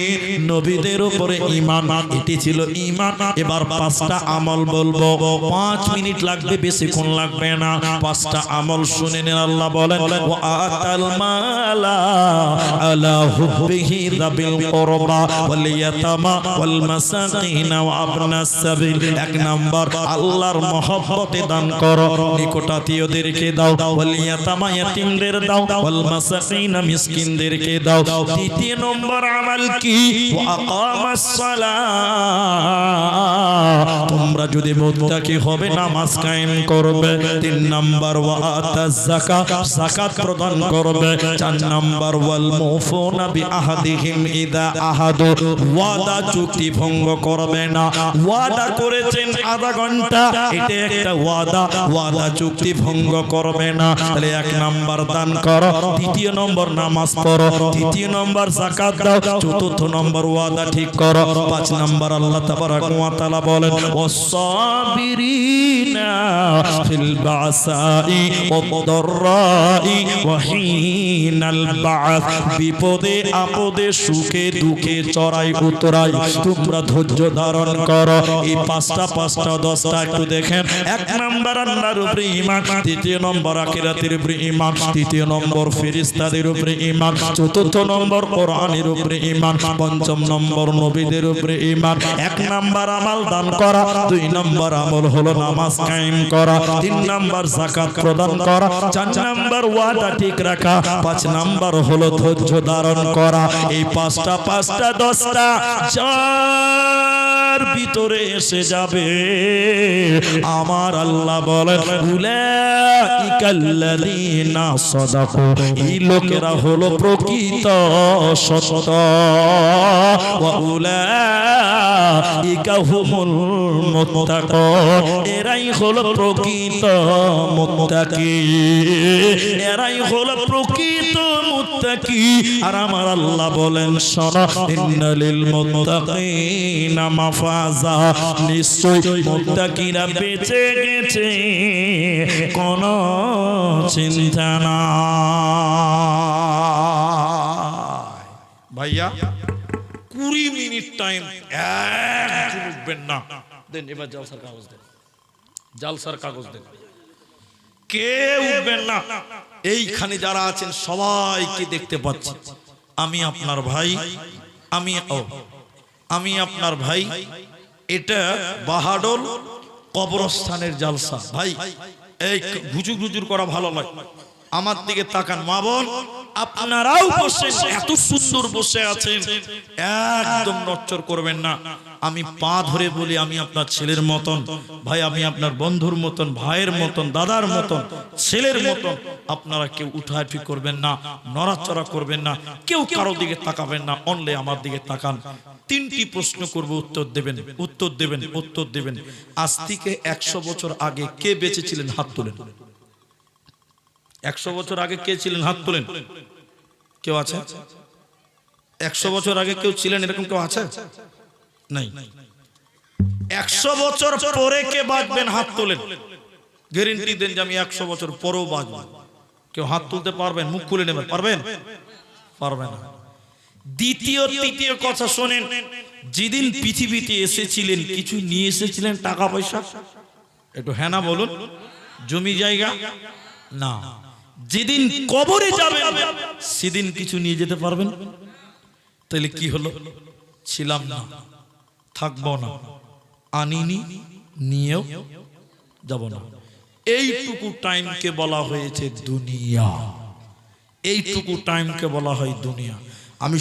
নবীদের উপরে ঈমান। এটি ছিল ঈমান। এবার 5টা আমল বলবো, 5 মিনিট লাগবে, বেশিক্ষণ লাগবে না। 5টা আমল শুনে নেন। আল্লাহ বলেন, ওয়া আতাল মালা আলা হুব্বিহি যাবিল কুরবা ওয়াল ইয়াতামা ওয়াল মাসাকিন ওয়া আবনাস সাবিল। এক নাম্বার আল্লাহর মহব্বতে দান করো, নিকটাত্মীয়দেরকে দাও, ওয়াল ইয়াতামা ইয়াতীমদের দাও, ওয়াল মাসাকিন মিসকিনদেরকে দাও। দ্বিতীয় নম্বর আমল কি? ওয়া আকামাস সালাহ, তোমরা যদি মুত্তাকি হবে নামাজ কায়েম করবে। তিন নাম্বার ওয়া আতাজ যাকাত, যাকাত প্রদান করবে। চার নাম্বার ওয়াল মুফুনা বিআহদিহিম ইযা আহাদু, ওয়াদা চুক্তি ভঙ্গ করবে না। ওয়াদা করেছেন আধা ঘন্টা, এটা একটা ওয়াদা, ওয়াদা চুক্তি ভঙ্গ করবে না। তাহলে এক নাম্বার দান করো, দ্বিতীয় নম্বর নামাজ পড়ো, তৃতীয় নম্বর যাকাত দাও, চতুর্থ নম্বর ওয়াদা ঠিক করো, পাঁচ নাম্বার আল্লাহ তাবারাক ওয়া তাআলা বলেন ওয়াস-সাবিরিনা ফিল বাসাই ওয়াদ-দাররাই ওয়া হিনাল বা'স, বিপদে আপদে সুখে দুঃখে চড়াই উতরাই তোমরা ধৈর্য ধারণ করো। এই পাঁচটা 10টা একটু দেখেন। এক নাম্বার আল্লাহর উপরে ঈমান, দ্বিতীয় নম্বর আখিরাতের উপরে ঈমান, তৃতীয় নম্বর ফেরেশতাদের উপরে ঈমান, চতুর্থ নম্বর কোরআনের উপরে ঈমান, পঞ্চম নম্বর নবীদের উপরে ঈমান। এক নাম্বার আমল দান করা, দুই নাম্বার আমল হলো নামাজ কায়েম করা, তিন নাম্বার যাকাত প্রদান করা, চার নাম্বার ওয়াদা ঠিক রাখা, পাঁচ নাম্বার হলো ধৈর্য ধারণ করা। এই পাঁচটা 10টা যার ভিতরে এসে যাবে আমার আল্লাহ বলেন উলাইকাল্লাযীনা সাদাকু, এই লোকেরা হলো প্রকৃত সৎ, ওয়া উলাইকা হুমুল মুত্তাকুন, এরাই হলো প্রকৃত মুত্তাকি, এরাই হলো প্রকৃত মুত্তাকি। আর আমার আল্লাহ বলেন শোনো, ইন্নালিল মুত্তাকিনা মাফাজা, নিশ্চয় মুত্তাকিরা বেঁচে গেছে, কোনো চিন্তা না। ভাইয়া 20 মিনিট টাইম, একটু উঠবেন না। দেন এবার জালসার কাগজ দেন, জালসার কাগজ দেন, কে উঠবেন না। এইখানে যারা আছেন সবাইকে দেখতে পাচ্ছি। আমি আপনার ভাই, আমি আপনার ভাই। এটা বাহাডোল কবরস্থানের জালসা। ভাই এই ঘুজুর ঘুজুর করা ভালো লাগে, আমার দিকে তাকান। মা বোন আপনারাও বসে এত সুন্দর বসে আছেন, একদম নড়চড় করবেন না। আমি পা ধরে বলি, আমি আপনার ছেলের মতন ভাই, আমি আপনার বন্ধুর মতন, ভাইয়ের মতন, দাদার মতন, ছেলের মতন। আপনারা কেউ উঠাউঠি করবেন না, নড়াচড়া করবেন না, কেউ কারো দিকে তাকাবেন না, অনলি আমার দিকে তাকান। 3টি প্রশ্ন করব, উত্তর দেবেন, উত্তর দেবেন, উত্তর দেবেন। আজ থেকে 100 বছর আগে কে বেঁচে ছিলেন? হাত তোলেন। 100 বছর আগে কে ছিলেন? হাত তোলেন। কেউ আছে? 100 বছর আগে কেউ ছিলেন এরকম কেউ আছে? নাই। 100 বছর পরে কে বাঁচবেন? হাত তোলেন। গ্যারান্টি দেন যে আমি 100 বছর পরেও বাঁচব। কেউ হাত তুলতে পারবেন? মুখ খুলে নেবেন, পারবেন? পারবেন না। দ্বিতীয় তৃতীয় কথা শোনেন, যেদিন পৃথিবীতে এসেছিলেন কিছু নিয়ে এসেছিলেন? টাকা পয়সা? একটু হ্যাঁ না বলুন। জমি জায়গা? না। যেদিন কবরে যাবেন সেদিন কিছু নিয়ে যেতে পারবেন? তাহলে কি হলো? ছিলাম না, থাকবো না, আনিনি, নিয়েও যাব না। এইটুকু টাইমকে বলা হয়েছে দুনিয়া। এইটুকু টাইমকে বলা হয় দুনিয়া। আমি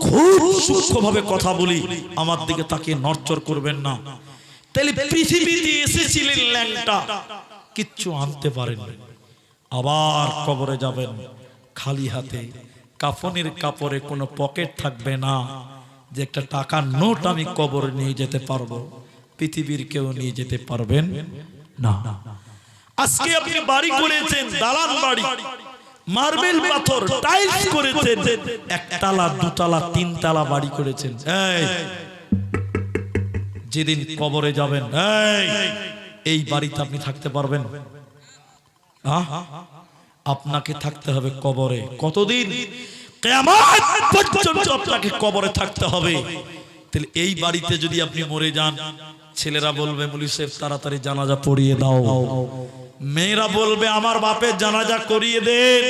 খুব সূক্ষ্মভাবে কথা বলি, আমার দিকে তাকিয়ে নড়চড় করবেন না। তাহলে পৃথিবীতে এসেছিলেন ল্যাংটা, কিচ্ছু আনতে পারেন, আবার কবরে যাবেন খালি হাতে, কাফনের কাপড়ে কোনো পকেট থাকবে না যে একটা টাকার নোট আমি কবরে নিয়ে যেতে পারবো। পৃথিবীর কেউ নিয়ে যেতে পারবেন না। আজকে আপনি বাড়ি করেছেন, দালান বাড়ি, মার্বেল পাথর, টাইলস করেছেন, একতলা, দুতলা, তিনতলা বাড়ি করেছেন। যেদিন কবরে যাবেন এই বাড়িতে আপনি থাকতে পারবেন? আপনাকে থাকতে হবে কবরে। কতদিন? কিয়ামত পর্যন্ত আপনাকে কবরে থাকতে হবে। তাহলে এই বাড়িতে যদি আপনি মরে যান, ছেলেরা বলবে মুলি সাহেব তাড়াতাড়ি জানাজা পড়িয়ে দাও, মেয়েরা বলবে আমার বাপের জানাজা করিয়ে দেন,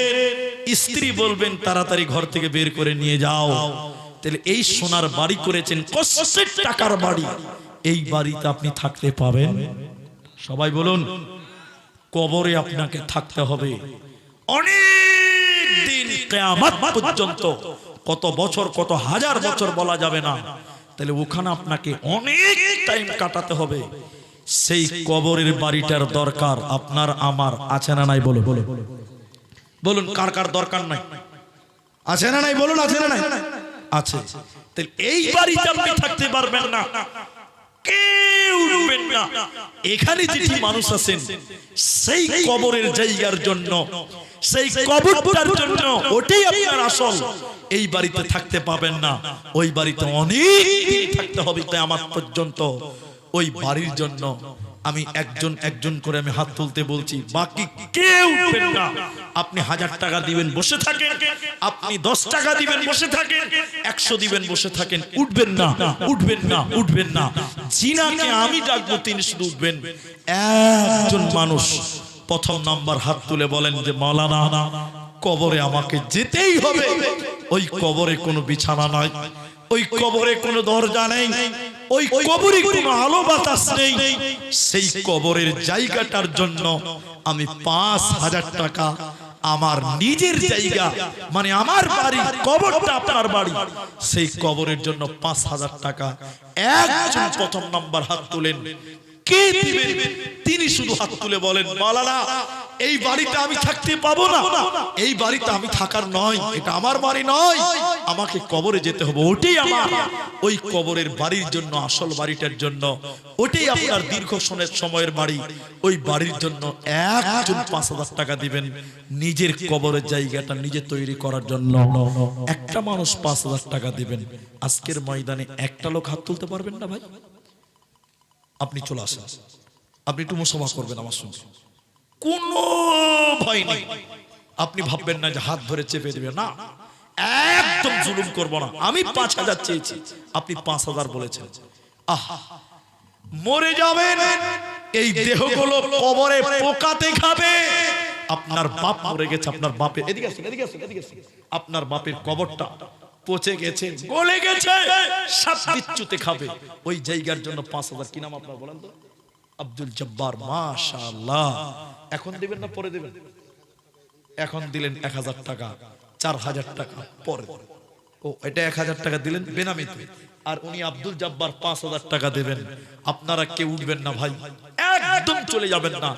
স্ত্রী বলবেন তাড়াতাড়ি ঘর থেকে বের করে নিয়ে যাও। তাহলে এই সোনার বাড়ি করেছেন, কষ্টের টাকার বাড়ি, এই বাড়িতে আপনি থাকতে পাবেন? সবাই বলুন। কবরে আপনাকে থাকতে হবে অনেক দিন, কিয়ামত পর্যন্ত, কত বছর, কত হাজার বছর বলা যাবে না। তাহলে ওখানে আপনাকে অনেক টাইম কাটাতে হবে। সেই কবরের বাড়িটার দরকার আপনার আমার আছে না নাই? বলুন বলুন, কার কার দরকার নাই? আছে না নাই? বলুন, আছে না নাই? আছে। তাহলে এই বাড়িতে আপনি থাকতে পারবেন না, কেউ উঠবেন না। এখানে যেটি মানুষ আছেন সেই কবরের জায়গার জন্য, সেই কবরটার জন্য, ওটাই আপনার আসল। এই বাড়িতে থাকতে পাবেন না, ওই বাড়িতে অনেক দিন থাকতে হবে কিয়ামত পর্যন্ত। ওই বাড়ির জন্য আমি একজন একজন করে আমি হাত তুলতে বলছি, বাকি কেউ উঠবেন না। আপনি 1000 টাকা দিবেন, বসে থাকেন। আপনি 10 টাকা দিবেন, বসে থাকেন। 100 দিবেন, বসে থাকেন। উঠবেন না, উঠবেন না, উঠবেন না। জিনাকে আমি ডাকবো, তিনি শুধু উঠবেন। একজন মানুষ প্রথম নাম্বার হাত তুলে বলেন যে মাওলানা, কবরে আমাকে যেতেই হবে। ওই কবরে কোনো বিছানা নাই, ওই কবরে কোনো দরজা নেই, ওই কবরে কোনো আলো বাতাস নেই। সেই কবরের জায়গাটার জন্য আমি 5000 টাকা, আমার নিজের জায়গা মানে আমার বাড়ি, কবরটা আপনার বাড়ি, সেই কবরের জন্য 5000 টাকা। একজন প্রথম নাম্বার হাত তুলেন। কে দিবেন? তিনি শুধু হাত তুলে বলেন, মাওলানা, এই বাড়িতে আমি থাকতে পাবো না, এই বাড়িতে আমি থাকার নয়, এটা আমার বাড়ি নয়, আমাকে কবরে যেতে হবে, ওটাই আমার। ওই কবরের বাড়ির জন্য, আসল বাড়িটার জন্য, ওটাই আপনার দীর্ঘ সময়ের বাড়ি, ওই বাড়ির জন্য একজন 5000 টাকা দিবেন, নিজের কবরের জায়গাটা নিজে তৈরি করার জন্য। একটা মানুষ 5000 টাকা দিবেন। আজকের ময়দানে একটা লোক হাত তুলতে পারবেন না ভাই? আপনি চলে আসেন, আপনি একটু মুসাফা করবেন আমার সঙ্গে, কোনো ভয় নেই। আপনি ভাববেন না যে হাত ধরে চেপে দেবে, না, একদম জুলুম করব না। আমি 5000 চেয়েছি, আপনি 5000 বলেছেন। মরে যাবেন, এই দেহগুলো কবরে পোকাতে খাবে। আপনার বাপ মরে গেছে, আপনার বাপের, এদিকে আসেন, এদিকে আসেন, এদিকে আসেন, আপনার বাপের কবরটা পচে গেছে, গলে গেছে, সাপ বিচ্ছুতে খাবে। ওই জায়গার জন্য 5000। কি নাম আপনার বলেন তো? আব্দুল জব্বার। মাশাআল্লাহ। এখন দিবেন না পরে দিবেন? এখন দিলেন 1000 টাকা, 4000 টাকা পরে। ও, এটা 1000 টাকা দিলেন বেনামিতে, আর উনি আব্দুল জব্বার 5000 টাকা দেবেন। আপনারা কেউ উঠবেন না ভাই, একদম চলে যাবেন না।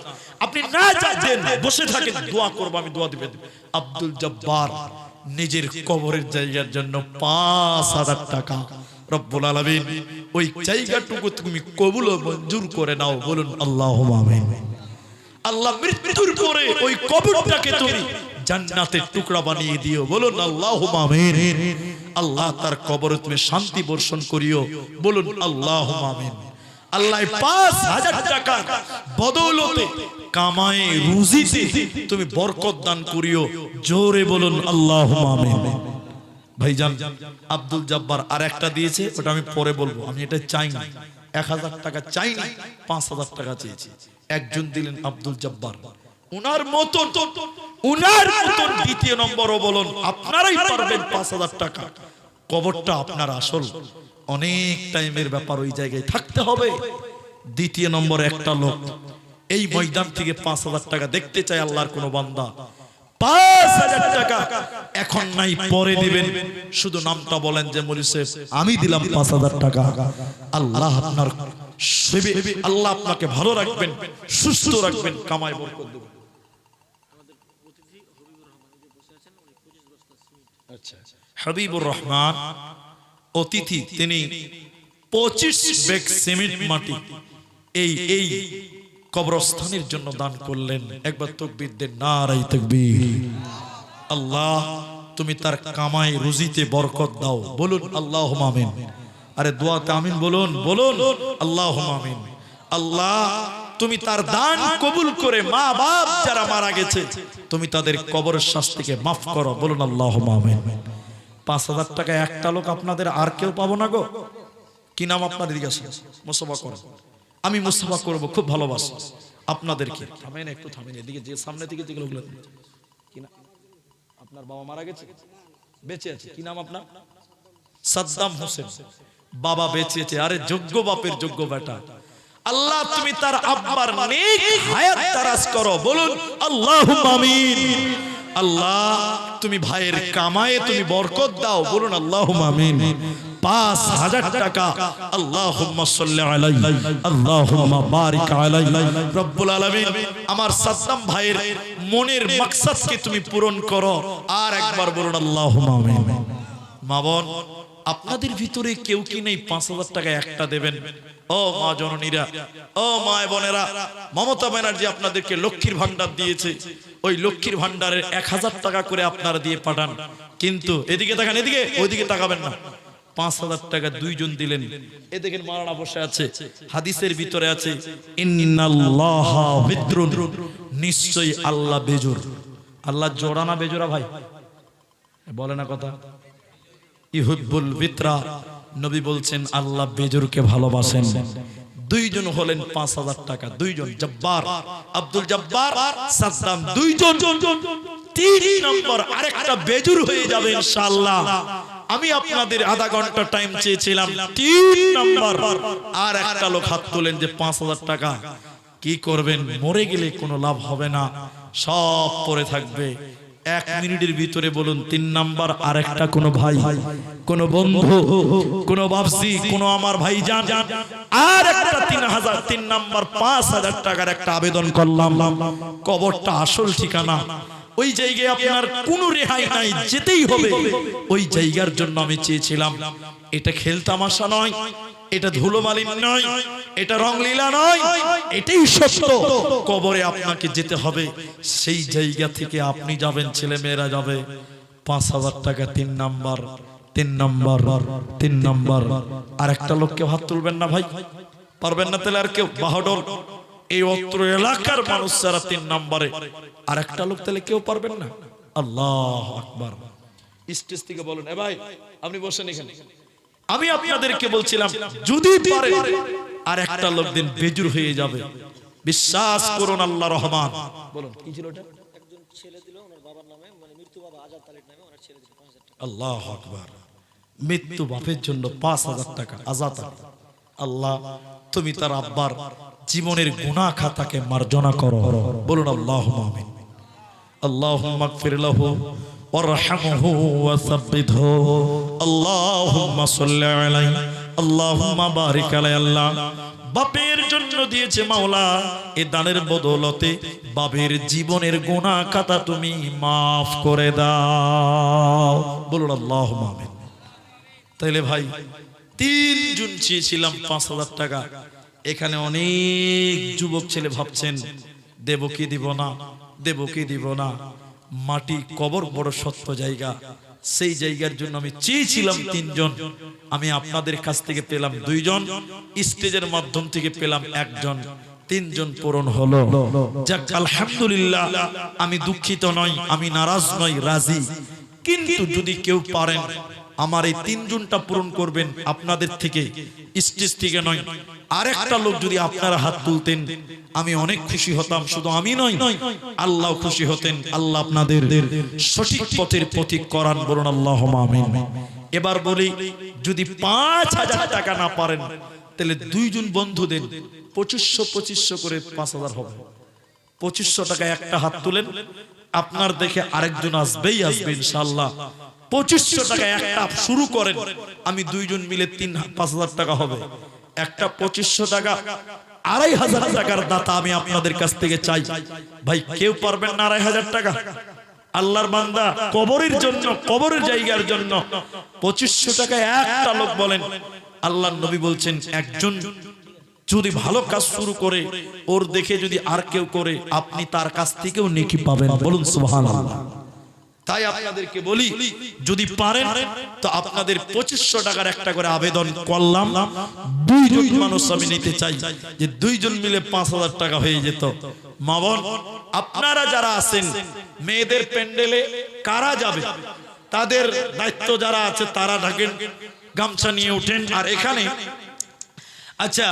আপনি না যাবেন, বসে থাকেন, দোয়া করব, আমি দোয়া দিবেন। আব্দুল জব্বার নিজের কবরের জায়গার জন্য 5000 টাকা। রব্বুল আলামিন ওই জায়গাটুকু তুমি কবুল ও মঞ্জুর করে নাও। বলুন আল্লাহুম্মা আমিন। আল্লাহ মৃত্যুর পরে ওই কবরটাকে তুমি জান্নাতের টুকরা বানিয়ে দিও। বলুন আল্লাহুম্মা আমিন। আল্লাহ তার কবরে তুমি শান্তি বর্ষণ করিও। বলুন আল্লাহুম্মা আমিন। আল্লাহ 5000 টাকা বদৌলতে, কামায়ে রুজিতে তুমি বরকত দান করিও। জোরে বলুন আল্লাহুম্মা আমিন। ভাইজান আব্দুল জব্বার আর একটা দিয়েছে, ওটা আমি পরে বলবো। আমি এটা চাই না, 1000 টাকা চাই না, 5000 টাকা চেয়েছি। একজন দিলেন আব্দুল জব্বার। উনার মতন দ্বিতীয় নম্বরও বলুন, আপনারাই পারবেন 5000 টাকা। কবরটা আপনার আসল, অনেক টাইমের ব্যাপার, ওই জায়গায় থাকতে হবে। দ্বিতীয় নম্বর একটা লোক এই ময়দান থেকে 5000 টাকা দেখতে চায় আল্লাহর কোন বান্দা। 5000 টাকা এখন নাই, পরে দিবেন। শুধু নামটা বলেন যে মৌলভী সাহেব আমি দিলাম 5000 টাকা। আল্লাহ আপনার আল্লাহ আপনাকে ভালো রাখবেন, সুস্থ রাখবেন, কামায় বরকত দেবেন। আচ্ছা, হাবিবুর রহমান অতিথি, তিনি 25 ব্যাগ সিমেন্ট মাটি এই কবরস্থানের জন্য দান করলেন। একবার তাকবীর দেন, নারায়ে তাকবীর। আল্লাহ তুমি তার কামাই রুজিতে বরকত দাও। বলুন আল্লাহুম্মা আমিন। আরে দোয়াতে আমিন বলুন, বলুন আল্লাহুম্মা আমিন। আল্লাহ তুমি তার দান কবুল করে মা বাপ যারা মারা গেছে তুমি তাদের কবরের শাস্তিকে মাফ করো। বলুন আল্লাহুম্মা আমিন। 5000 টাকা একটা লোক, আপনাদের আর কেউ পাবো না গো। কি নাম আপনার? এদিকে আসেন, মুসাফা করেন। আমি মুসাফা করব, খুব ভালোবাসি। আপনাদেরকে থামেন, একটু থামেন, এদিকে যে সামনে থেকে যেগুলো কি না, আপনার বাবা মারা গেছে, বেঁচে আছে, কি নাম আপনার? সাদ্দাম হোসেন। বাবা বেঁচে আছে, আরে যোগ্য বাপের যোগ্য বেটা। আল্লাহ তুমি তার আব্বার নেক হায়াত দারাজ করো, বলুন আল্লাহুম্মা আমিন। আল্লাহ তুমি ভাইয়ের কামায়ে তুমি বরকত দাও, বলুন আল্লাহুম্মা আমিন। 5000 টাকা আল্লাহুম্মা সাল্লি আলাইহি আল্লাহুম্মা বারিক আলাইহি। রব্বুল আলামিন আমার সাদ্দাম ভাইয়ের মনের মাকসাদকে তুমি পূরণ করো, আর একবার বলুন আল্লাহুম্মা আমিন। মা বোন, আপনাদের ভিতরে কেউ কি নেই 5000 টাকা একটা দেবেন? ও মা জননীরা, ও মা বোনেরা, মমতা ব্যানার্জি আপনাদেরকে লক্ষ্মীর ভান্ডার দিয়েছে, ওই লক্ষ্মীর ভান্ডারের 1000 টাকা করে আপনারা দিয়ে পাঠান। কিন্তু এদিকে তাকান, এদিকে ওইদিকে তাকাবেন না। 5000 টাকা দুইজন দিলেন। এ দেখেন মাওলানা বসে আছে, হাদিসের ভিতরে আছে ইন্নাল্লাহা বিদ্রুন, নিশ্চয়ই আল্লাহ বেজোর। আল্লাহ জোড়া না বেজোড়া ভাই? বলে না কথা। ইহুব্বুল বিতরা, নবী বলছেন আল্লাহ বেজোরকে ভালোবাসেন। দুইজন হলেন 5000 টাকা, দুইজন জব্বার, আব্দুল জব্বার, সাদ্দাম, দুইজন। 3 নম্বর আরেকটা বেজোর হয়ে যাবে ইনশাআল্লাহ। আমি আপনাদের আধা ঘন্টা টাইম চেয়েছিলাম, 3 নম্বর আর একটা লোক হাত তোলেন যে 5000 টাকা কি করবেন? মরে গেলে কোনো লাভ হবে না, সব পড়ে থাকবে। 1 মিনিটের ভিতরে বলুন 3 নাম্বার আরেকটা কোন ভাই, কোন বন্ধু, কোন বাপসি, কোন আমার ভাই জান আর একটা 3000, 3 নাম্বার 5000 টাকার একটা আবেদন করলাম। কবরটা আসল ঠিকানা, ওই জায়গায় আপনার কোনো রেহাই নাই, যেতেই হবে। ওই জায়গার জন্য আমি চেয়েছিলাম। এটা খেলতামাশা নয়, এটা ধুলোমালিন নয়, এটা রংলীলা নয়, এটাই সত্য। কবরে আপনাকে যেতে হবে, সেই জায়গা থেকে আপনি যাবেন, ছেলে মেয়েরা যাবে। 5000 টাকা 3 নাম্বার, 3 নাম্বার, 3 নাম্বার। আর একটা লোককে হাত তুলবেন না ভাই? পারবেন না? তাহলে আর কেউ বাহাদুর এই অত্র এলাকার মানুষ যারা 3 নম্বরে, আর একটা লোক তাহলে কেউ পারবেন না? আল্লাহু আকবার। স্টেজ থেকে বলুন, এ ভাই আপনি বসেন এখানে। আমি আপনাদেরকে বলছিলাম যদি পারে আর একটা লোক দিন বেজুর হয়ে যাবে, বিশ্বাস করুন আল্লাহ রহমান। বলুন কি ছিল ওটা? একজন ছেলে দিল ওনার বাবার নামে, মানে মৃত্যু বাবা আজাদ তালিক নামে ওনার ছেলে দিল 5000 টাকা। আল্লাহু আকবার। মৃত্যু বাপের জন্য 5000 টাকা আজাদ। আল্লাহ তুমি তার আব্বার জীবনের গুনাহ খাতাকে মার্জনা করো, বলুন আল্লাহুম্মা আমিন। আল্লাহুম্মা গফির লাহু ওয়ারহামহু ওয়া সাব্বিতহু, আল্লাহুম্মা সাল্লি আলাইহি, আল্লাহুম্মা বারিক আলাইহি। আল্লাহ বাপের জন্য দিয়েছে মাওলা, এই দানের বদৌলতে বাপের জীবনের গুনাহ খাতা তুমি maaf করে দাও, বলুন আল্লাহুম্মা আমিন। তাইলে ভাই 3 জন চেয়েছিলাম 5000 টাকা। এখানে অনেক যুবক ছেলে ভাবছেন দেব কি দিব না, দেব কি দিব না। মাটি কবর বড় সত্য জায়গা, সেই জায়গার জন্য আমি চেয়েছিলাম 3 জন। আমি আপনাদের কাছ থেকে পেলাম 2 জন, স্টেজের মাধ্যম থেকে পেলাম 1 জন, 3 জন পূরণ হলো। যাক আলহামদুলিল্লাহ। আমি দুঃখিত নই, আমি নারাজ নই, রাজি। কিন্তু যদি কেউ পারেন আমার এই 3 জনটা পূরণ করবেন আপনাদের থেকে, স্টেজ থেকে নয়। আরেকটা লোক যদি আপনারা হাত তুলতেন আমি অনেক খুশি হতাম। শুধু আমি নয়, আল্লাহ খুশি হতেন। আল্লাহ আপনাদের সঠিক পথের পথিক করান, বলুন আল্লাহুম্মা আমিন। এবার বলি, যদি 5000 টাকা না পারেন তাহলে 2 জন বন্ধু দেন, 2500 করে 5000 হবে। 2500 টাকা একটা হাত তুলেন, আপনার দেখে আরেকজন আসবেই আসবে ইনশাআল্লাহ। 2500 টাকা একটা শুরু করেন, আমি 2 জন মিলে 5000 টাকা হবে। একটা 2500 টাকা, 2500 টাকার দাতা আমি আপনাদের কাছ থেকে চাই। ভাই কেউ পারবেন না 2500 টাকা? আল্লাহর বান্দা কবরের জন্য, কবরের জায়গার জন্য 2500 টাকা একটা লোক বলেন। আল্লাহর নবী বলছেন একজন যদি ভালো কাজ শুরু করে ওর দেখে যদি আর কেউ করে আপনি তার কাছ থেকেও নেকি পাবেন, বলুন সুবহানাল্লাহ। তাই আপনাদেরকে বলি যদি পারেন তো আপনাদের 2500 টাকার একটা করে আবেদন করলাম। 2 জন মানুষ আমি নিতে চাই, যে 2 জন মিলে 5000 টাকা হয়ে যেত। মা বোন আপনারা যারা আছেন মেয়েদের প্যান্ডেলে কারা যাবে, তাদের দায়িত্ব যারা আছে তারা ঢাকেন, গামছা নিয়ে ওঠেন। আর এখানে আচ্ছা,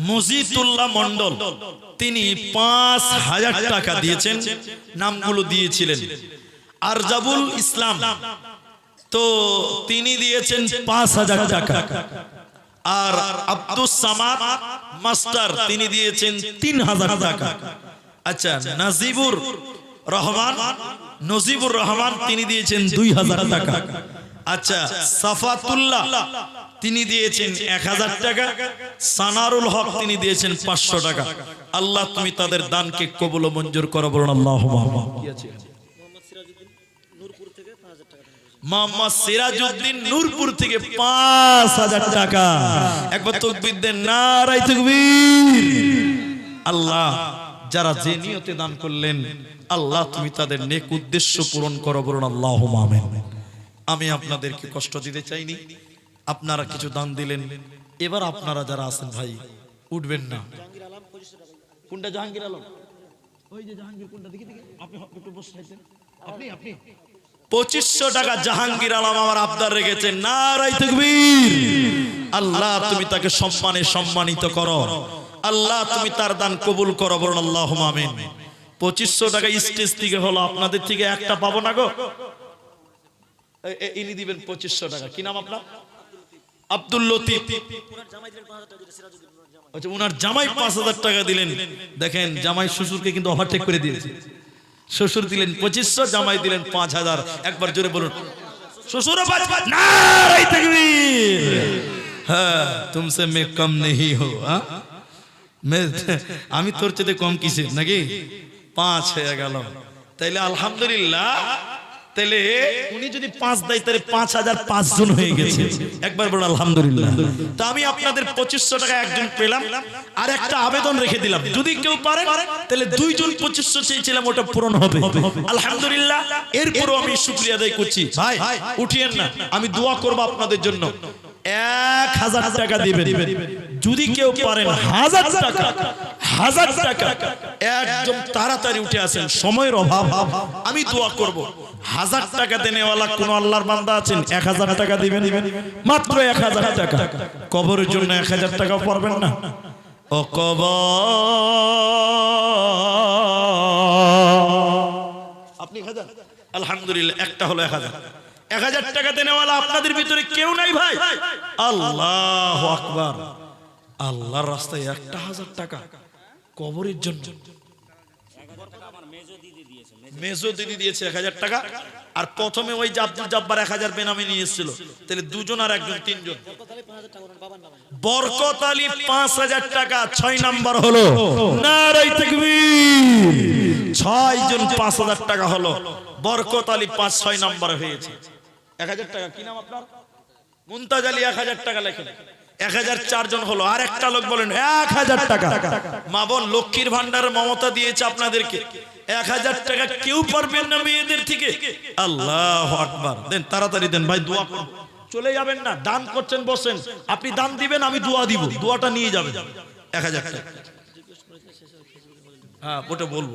মজিদুল্লাহ মন্ডল তিনি ৫,০০০ টাকা দিয়েছেন, নামগুলো দিয়েছিলেন। আরজাবুল ইসলাম তো তিনি দিয়েছেন ৫,০০০ টাকা। আর আব্দুস সামাদ মাস্টার তিনি দিয়েছেন ৩,০০০ টাকা। আচ্ছা, নজিবুর রহমান তিনি দিয়েছেন ২,০০০ টাকা। আচ্ছা, সাফাতুল্লাহ তিনি দিয়েছেন ১,০০০ টাকা। সানারুল হক তিনি দিয়েছেন ৫০০ টাকা। আল্লাহ তুমি তাদের দানকে কবুল ও মঞ্জুর করো, বলুন আল্লাহুম্মা আমিন। মোহাম্মদ সিরাজউদ্দিন নূরপুর থেকে ৫,০০০ টাকা। একবার তাকবীর দেন, নারায়ে তাকবীর। আল্লাহ যারা যে নিয়তে দান করলেন, আল্লাহ তুমি তাদের নেক উদ্দেশ্য পূরণ করো, বলুন আল্লাহুম্মা আমিন। আমি আপনাদেরকে কষ্ট দিতে চাইনি, আপনারা কিছু দান দিলেন। এবার আপনারা যারা আছেন ভাই উঠবেন না। কোনটা জাহাঙ্গীর আলম? ওই যে জাহাঙ্গীর কোনটা দেখি আপনি একটু বসে আছেন। আপনি ২৫০০ টাকা জাহাঙ্গীর আলম আমার আবদার রেখেছেন, নারায়ে তাকবীর। আল্লাহ তুমি তাকে সম্মানে সম্মানিত করো, আল্লাহ তুমি তার দান কবুল করো, বলুন আল্লাহুম্মা আমিন। ২৫০০ টাকা স্টেজ থেকে হলো, আপনাদের থেকে একটা পাবো না গো। ইনি দিবেন ২৫০০ টাকা। কি নাম আপনার? আব্দুল লতিফ। আচ্ছা, উনার জামাই ৫,০০০ টাকা দিলেন। দেখেন, জামাই শ্বশুরকে কিন্তু ওভারটেক করে দিয়েছে। শ্বশুর দিলেন ২৫০০, জামাই দিলেন ৫,০০০। একবার জোরে বলুন, শ্বশুর নারায়ে তাকবীর। হ্যাঁ, তুমসে মে কম নেহি হো। আমি তোর চেয়ে কম কিসে নাকি? ৫ হয়ে গেল। তাইলে আলহামদুলিল্লাহ, তাহলে উনি যদি ৫ দেয় তাহলে ৫,০০০ ৫ জন হয়ে গেছে। একবার বলুন আলহামদুলিল্লাহ। তা আমি আপনাদের ২৫০০ টাকা একজন পেলাম, আর একটা আবেদন রেখে দিলাম, যদি কেউ পারে তাহলে ২ জন ২৫০০ চেয়েছিলাম, ওটা পূরণ হবে আলহামদুলিল্লাহ। এরপরও আমি শুকরিয়া আদায় করছি। ভাই উঠিয়েন না, আমি দোয়া করব আপনাদের জন্য। ১,০০০ টাকা দিবেন, যদি কেউ পারেন ১,০০০ টাকা, ১,০০০ টাকা একদম তাড়াতাড়ি উঠে আসেন, সময়ের অভাব। আমি দোয়া করব। ১,০০০ টাকা দেনেওয়ালা কোন আল্লাহর বান্দা আছেন? ১,০০০ টাকা দিবেন, মাত্র ১,০০০ টাকা। কবরের জন্য ১,০০০ টাকা পারবেন না? ও কবর আপনি ১,০০০, আলহামদুলিল্লাহ একটা হলো ১,০০০। ১,০০০ টাকা দেনেওয়ালা আপনাদের ভিতরে কেউ নাই ভাই? আল্লাহু আকবার। আল্লাহর রাস্তায় ১,০০০ টাকা কবরের জন্য। মেজো দিদি দিয়েছে ১,০০০ টাকা। আর প্রথমে ওই আব্দুল জব্বার ১,০০০ বেনামে নিয়ে এসেছিল, তাহলে দুজন আর একজন, তিনজন। বরকত আলী ৫,০০০ টাকা, ৬ নাম্বার হলো, নারায়ে তাকবীর। ৬ জন ৫,০০০ টাকা হলো। বরকত আলী ৫, ৬ নাম্বার হয়েছে। ১,০০০ টাকা। কি নাম আপনার? মুনতাজ আলী ১,০০০ টাকা লেখেন। ১,০০৪ জন হলো। আর একটা লোক বলেন ১,০০০ টাকা। মা বোন, লক্ষ্মীর ভান্ডার মমতা দিয়েছে আপনাদেরকে। ১,০০০ টাকা কেউ পারবেন না মেয়েদের থেকে? আল্লাহু আকবার। দেন, তাড়াতাড়ি দেন ভাই, দোয়া করব। চলে যাবেন না, দান করছেন বসেন, আপনি দান দিবেন, আমি দোয়া দিব, দোয়াটা নিয়ে যাবেন। ১,০০০ টাকা। হ্যাঁ, ওটা বলবো।